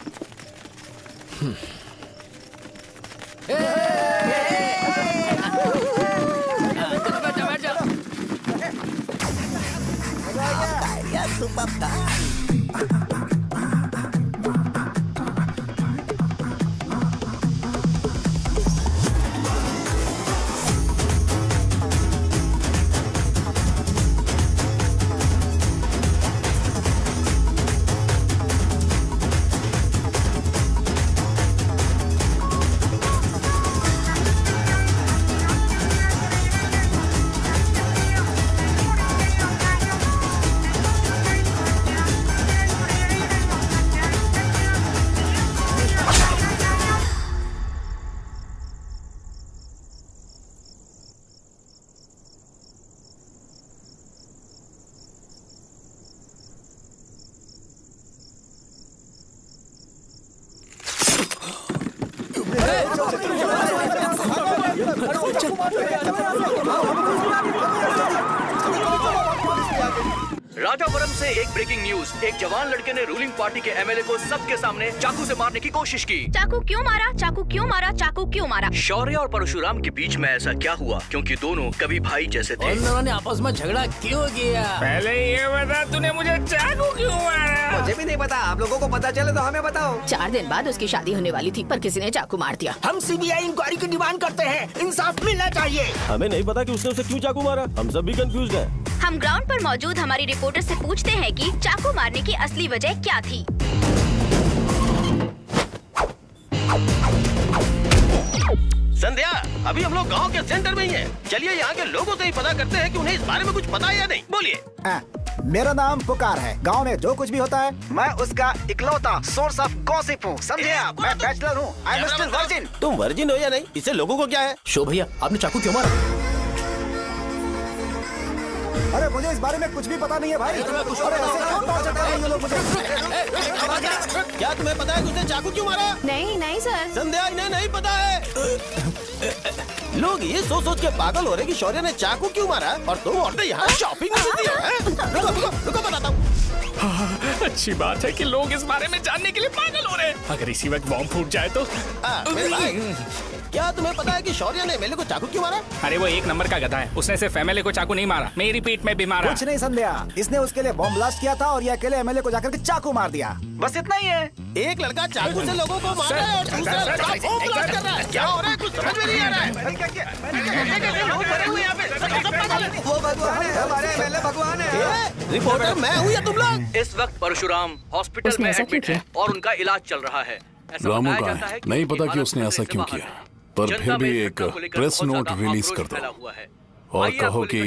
राजापुरम से एक ब्रेकिंग न्यूज। एक जवान लड़के ने रूलिंग पार्टी के एमएलए को सबके सामने चाकू से मारने की कोशिश की। चाकू क्यों मारा? चाकू क्यों मारा? चाकू क्यों मारा? शौर्य और परशुराम के बीच में ऐसा क्या हुआ? क्योंकि दोनों कभी भाई जैसे थे। उन दोनों ने आपस में झगड़ा क्यों किया? पहले ये बता, तूने मुझे चाकू क्यों मारा? मुझे भी नहीं पता। आप लोगों को पता चले तो हमें बताओ। 4 दिन बाद उसकी शादी होने वाली थी पर किसी ने चाकू मार दिया। हम सीबीआई इंक्वायरी की डिमांड करते हैं। इंसाफ मिलना चाहिए। हमें नहीं पता कि उसने उसे क्यों चाकू मारा। हम सब भी कंफ्यूज हैं। हम ग्राउंड पर मौजूद हमारी रिपोर्टर से पूछते हैं कि चाकू मारने की असली वजह क्या थी। संध्या, अभी हम लोग गांव के सेंटर में ही हैं। चलिए यहाँ के लोगों से ही पता करते हैं कि उन्हें इस बारे में कुछ पता है या नहीं। बोलिए। मेरा नाम पुकार है। गांव में जो कुछ भी होता है मैं उसका इकलौता सोर्स ऑफ गॉसिप हूँ, समझे आप? मैं बैचलर हूँ। I am still virgin. तुम वर्जिन हो या नहीं, इससे लोगों को क्या है? शो भैया, आपने चाकू क्यों मारा? अरे मुझे इस बारे में कुछ भी पता नहीं है भाई। अरे ऐसे क्यों टॉर्चर कर रहे हैं ये लोग मुझे? क्या तुम्हें पता है कि उसने चाकू क्यों मारा? नहीं नहीं सर। संध्या, इन्हें नहीं पता है। लोग ये सोच सोच के पागल हो रहे कि शौर्य ने चाकू क्यों मारा और तुम औरतें यहाँ शॉपिंग में बिजी हैं। रुको बताता हूँ। अच्छी बात है कि लोग इस बारे में जानने के लिए पागल हो रहे हैं। अगर इसी वक्त बॉम्ब फूट जाए तो। मेरे भाई, क्या तुम्हें पता है कि शौर्य ने एमएलए को चाकू क्यों मारा? अरे वो एक नंबर का गधा है। उसने सिर्फ एमएलए को चाकू नहीं मारा, मेरी पीठ में भी मारा। कुछ नहीं संध्या, इसने उसके लिए बॉम्ब ब्लास्ट किया था और ये अकेले एमएलए को जाकर के चाकू मार दिया। बस इतना ही है। एक लड़का चाकू से लोगों को मार रहा है और दूसरा लड़का बॉम्ब ब्लास्ट कर रहा है। क्या हो रहा है? कुछ समझ में नहीं आ रहा है। लोग खड़े हुए यहाँ पे। वो भगवान है, हमारे एमएलए भगवान है। रिपोर्टर मैं हूँ या तुम लोग? इस वक्त परशुराम हॉस्पिटल में एडमिट है और उनका इलाज चल रहा है। रामू कहाँ है? नहीं पता कि उसने ऐसा क्यों किया। पर फिर भी एक प्रेस नोट रिलीज कर दो और कहो कि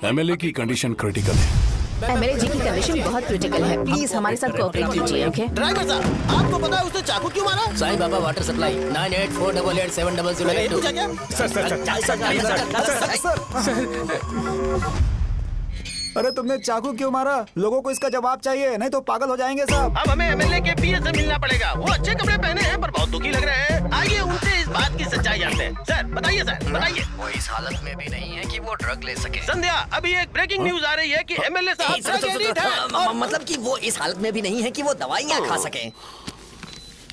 एमएलए की कंडीशन क्रिटिकल है। एमएलए जी की कंडीशन बहुत क्रिटिकल है, प्लीज हमारे साथ कोऑपरेट कीजिए। ओके ड्राइवर साहब, आपको पता है उसने चाकू क्यों मारा? Sai Baba water supply 9848870082। अरे तुमने चाकू क्यों मारा? लोगों को इसका जवाब चाहिए, नहीं तो पागल हो जाएंगे साहब। अब हमें एमएलए के पीए से मिलना पड़ेगा। वो अच्छे कपड़े पहने हैं पर बहुत दुखी लग रहे हैं। आइए उनसे इस बात की सच्चाई जानते हैं। सर बताइए, सर बताइए। वो इस हालत में भी नहीं है कि वो ड्रग ले सके। संध्या, अभी एक ब्रेकिंग न्यूज आ रही है कि एमएलए साहब ड्रग एडिक्ट हैं। मतलब कि वो इस हालत में भी नहीं है कि वो दवाइयाँ खा सके।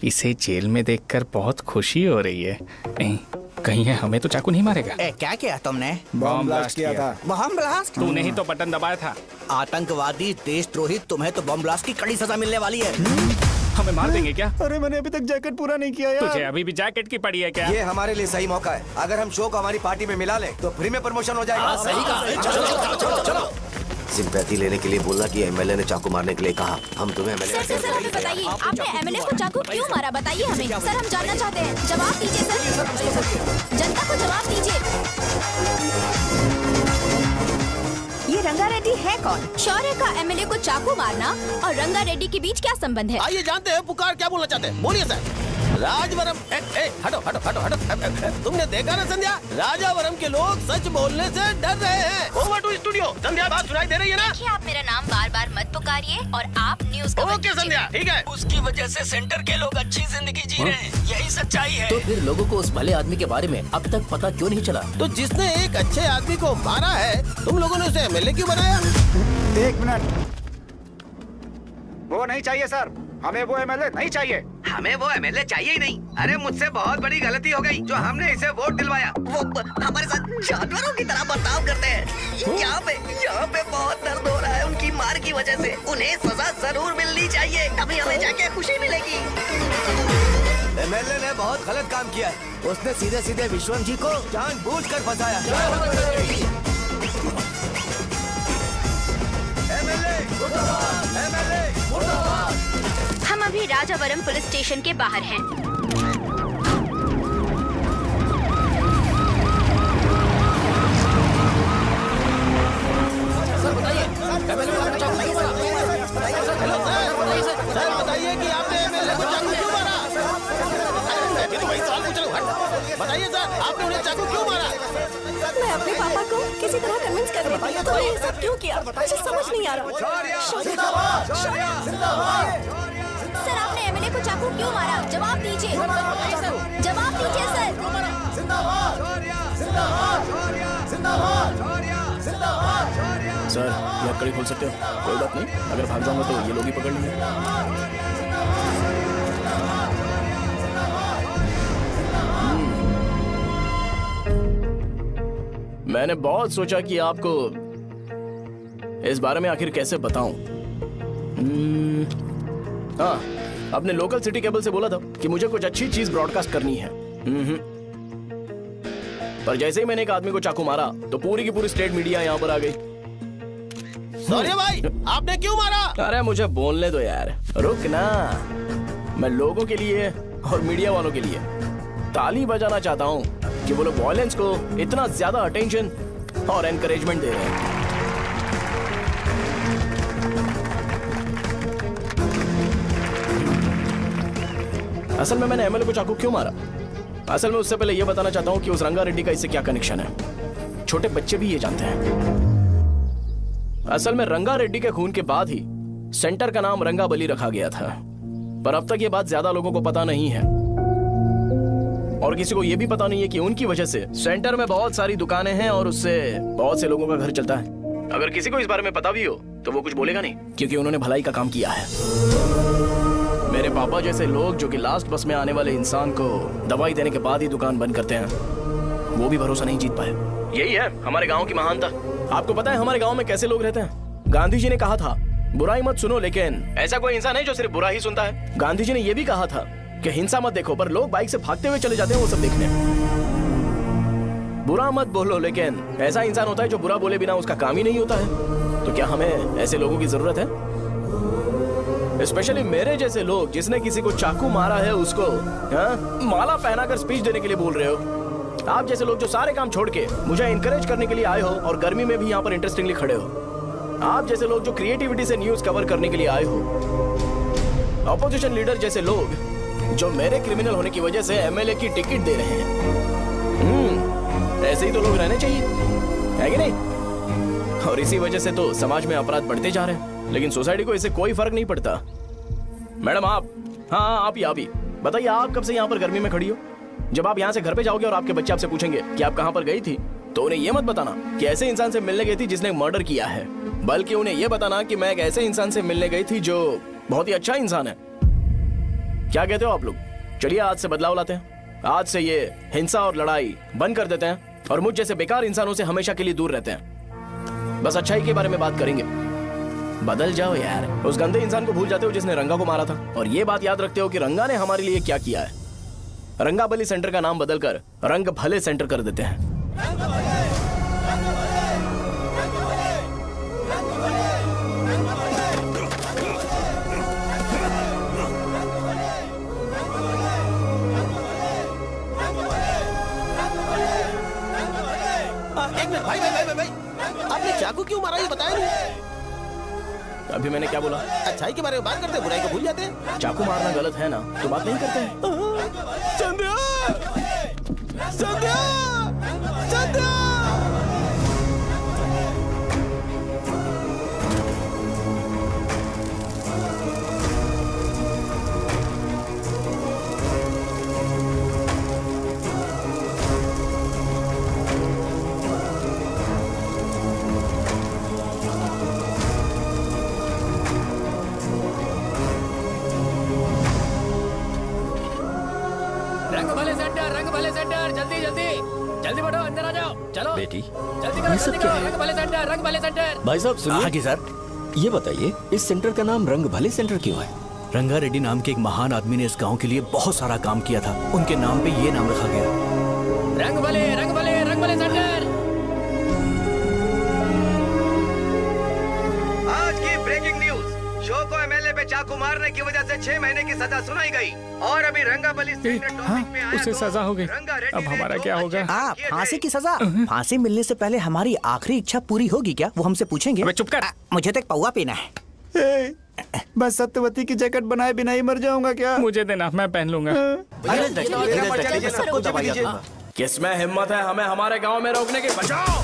इसे जेल में देखकर बहुत खुशी हो रही है। कहीं है हमें तो चाकू नहीं मारेगा। क्या किया तुमने? बम ब्लास्ट किया था। Bomb blast? तूने ही तो बटन दबाया था। आतंकवादी, देशद्रोही, तुम्हें तो बम ब्लास्ट की कड़ी सजा मिलने वाली है। हमें मार देंगे क्या? अरे मैंने अभी तक जैकेट पूरा नहीं किया यार। तुझे अभी भी जैकेट की पड़ी है क्या? ये हमारे लिए सही मौका है। अगर हम शो को हमारी पार्टी में मिला ले तो फ्री में प्रमोशन हो जाएगा। सही कहा। चलो। सिंपैथी लेने के लिए बोला कि एमएलए ने चाकू मारने के लिए कहा। हम तुम्हें एमएलए सर हमें बताइए, आपने एमएलए को चाकू क्यों मारा? बताइए हमें। सर हम जानना चाहते हैं, जवाब दीजिए सर। जनता को जवाब दीजिए। ये रंगा रेड्डी है कौन? शौर्य का एमएलए को चाकू मारना और रंगा रेड्डी के बीच क्या संबंध है? आइए जानते हैं पुकार क्या बोलना चाहते हैं। बोलिए सर। राजवरम हटो हटो हटो हटो। तुमने देखा ना संध्या, राजावरम के लोग सच बोलने से डर रहे हैं। Over to studio. संध्या बात सुनाई दे रही है ना? देखिए आप मेरा नाम बार बार मत पुकारिए और आप न्यूज का ओके संध्या, ठीक है। उसकी वजह से सेंटर के लोग अच्छी जिंदगी जी रहे हैं, यही सच्चाई है। तो फिर लोगों को उस भले आदमी के बारे में अब तक पता क्यों नहीं चला? तो जिसने एक अच्छे आदमी को मारा है, तुम लोगों ने उसे एमएलए क्यों बनाया? 1 मिनट। वो नहीं चाहिए सर, हमें वो एमएलए नहीं चाहिए। हमें वो एमएलए चाहिए ही नहीं। अरे मुझसे बहुत बड़ी गलती हो गई जो हमने इसे वोट दिलवाया। वो हमारे साथ जानवरों की तरह बर्ताव करते हैं। यहाँ पे बहुत दर्द हो रहा है उनकी मार की वजह से। उन्हें सजा जरूर मिलनी चाहिए, तभी हमें जाके खुशी मिलेगी। एमएलए ने बहुत गलत काम किया है। उसने सीधे सीधे विश्वम जी को जानबूझकर फंसाया। हम अभी राजावरम पुलिस स्टेशन के बाहर हैं। सर बताइए कि आपने एमएलए को चाकू क्यों मारा? मैं तो वही सवाल पूछ रहा हूँ। बताइए सर, आपने उन्हें चाकू क्यों मारा? मैं अपने पापा को किसी तरह कन्विंस कर रही थी। तो ये सब क्यों किया मुझे समझ नहीं आ रहा। सर आपने एमएलए को चाकू क्यों मारा? जवाब दीजिए। जवाब दीजिए सर। सर ये आप कड़ी खोल सकते हो? कोई बात नहीं, अगर भाग जाऊंगा तो ये लोग ही पकड़ लेंगे। मैंने बहुत सोचा कि आपको इस बारे में आखिर कैसे बताऊं। हाँ, अपने लोकल सिटी केबल से बोला था कि मुझे कुछ अच्छी चीज ब्रॉडकास्ट करनी है। पर जैसे ही मैंने एक आदमी को चाकू मारा तो पूरी की पूरी स्टेट मीडिया यहाँ पर आ गई। सॉरी भाई, आपने क्यों मारा? अरे मुझे बोलने दो यार, रुक ना। मैं लोगों के लिए और मीडिया वालों के लिए ताली बजाना चाहता हूँ कि वो लोग वायलेंस को इतना ज्यादा अटेंशन और एनकरेजमेंट दे रहे हैं। असल में मैंने एमएलए को चाकू क्यों मारा? असल में उससे पहले यह बताना चाहता हूँ कि उस रंगा रेड्डी का इससे क्या कनेक्शन है। छोटे बच्चे भी ये जानते हैं। असल में रंगा रेड्डी के खून के बाद ही सेंटर का नाम रंगाबली रखा गया था, पर अब तक ये बात ज्यादा लोगों को पता नहीं है और किसी को यह भी पता नहीं है कि उनकी वजह से सेंटर में बहुत सारी दुकानें हैं और उससे बहुत से लोगों का घर चलता है। अगर किसी को इस बारे में पता भी हो तो वो कुछ बोलेगा नहीं, क्योंकि उन्होंने भलाई का काम किया है। मेरे पापा जैसे लोग जो कि लास्ट बस में आने वाले इंसान को दवाई देने के बाद ही दुकान बंद करते हैं, वो भी भरोसा नहीं जीत पाए। यही है हमारे गांव की महानता। आपको पता है हमारे गांव में कैसे लोग रहते हैं? गांधी जी ने कहा था बुराई मत सुनो, लेकिन ऐसा कोई इंसान है जो सिर्फ बुरा ही सुनता है। गांधी जी ने यह भी कहा था कि हिंसा मत देखो, पर लोग बाइक से भागते हुए चले जाते हैं वो सब देखने। बुरा मत बोलो, लेकिन ऐसा इंसान होता है जो बुरा बोले बिना उसका काम ही नहीं होता है। तो क्या हमें ऐसे लोगों की जरूरत है? स्पेशली मेरे जैसे लोग जिसने किसी को चाकू मारा है उसको माला पहनाकर स्पीच देने के लिए बोल रहे हो। आप जैसे लोग जो सारे काम छोड़ के मुझे इंकरेज करने के लिए आए हो और गर्मी में भी यहाँ पर इंटरेस्टिंगली खड़े हो। आप जैसे लोग जो क्रिएटिविटी से न्यूज कवर करने के लिए आए हो। अपोजिशन लीडर जैसे लोग जो मेरे क्रिमिनल होने की वजह से एमएलए की टिकट दे रहे हैं। ऐसे ही तो लोग रहने चाहिए, है कि नहीं? और इसी वजह से तो समाज में अपराध बढ़ते जा रहे हैं, लेकिन सोसाइटी को इससे कोई फर्क नहीं पड़ता। मैडम आप, हाँ आप ही बताइए, आप कब से यहाँ पर गर्मी में खड़ी हो? जब आप यहाँ से घर पे जाओगे और आपके बच्चे आपसे पूछेंगे कि आप कहाँ पर गई थी, तो उन्हें यह मत बताना कि ऐसे इंसान से मिलने गई थी जिसने मर्डर किया है, बल्कि उन्हें यह बताना कि मैं एक ऐसे इंसान से मिलने गई थी जो बहुत ही अच्छा इंसान है। क्या कहते हो आप लोग? चलिए आज से बदलाव लाते हैं। आज से ये हिंसा और लड़ाई बंद कर देते हैं और मुझ जैसे बेकार इंसानों से हमेशा के लिए दूर रहते हैं। बस अच्छाई के बारे में बात करेंगे। बदल जाओ यार, उस गंदे इंसान को भूल जाते हो जिसने रंगा को मारा था, और ये बात याद रखते हो कि रंगा ने हमारे लिए क्या किया है। रंगाबली सेंटर का नाम बदलकर रंग भले सेंटर कर देते हैं। भाई आपने चाकू क्यों मारा ये बताया नहीं। अभी मैंने क्या बोला? अच्छाई के बारे में बात करते हैं, बुराई को भूल जाते हैं। चाकू मारना गलत है ना, तो बात नहीं करते हैं। संध्या! संध्या! संध्या! जल्दी बढ़ो, अंदर आ जाओ। चलो बेटी, जल्दी करो, जल्दी करो। रंग भले सेंटर, रंग भले सेंटर। भाई साहब सुनिए। हाँ जी सर। ये बताइए इस सेंटर का नाम रंग भले सेंटर क्यों है? रंगा रेड्डी नाम के एक महान आदमी ने इस गांव के लिए बहुत सारा काम किया था, उनके नाम पे ये नाम रखा गया। रंग भले, रंग भले, रंग भले सेंटर। आज की ब्रेकिंग न्यूज, शो को एमएलए पे चाकू मारने की वजह से 6 महीने की सजा सुनाई गई और अभी रंगाबली उसे सजा हो गई। अब हमारा क्या होगा? फांसी की सजा? फांसी मिलने से पहले हमारी आखिरी इच्छा पूरी होगी क्या, वो हमसे पूछेंगे। चुप कर। मुझे तो एक पौवा पीना है। बस सत्यवती की जैकेट बनाए बिना ही मर जाऊंगा क्या? मुझे देना, मैं पहन लूंगा। किसमें हिम्मत है हमें हमारे गांव में रोकने की? बचाओ।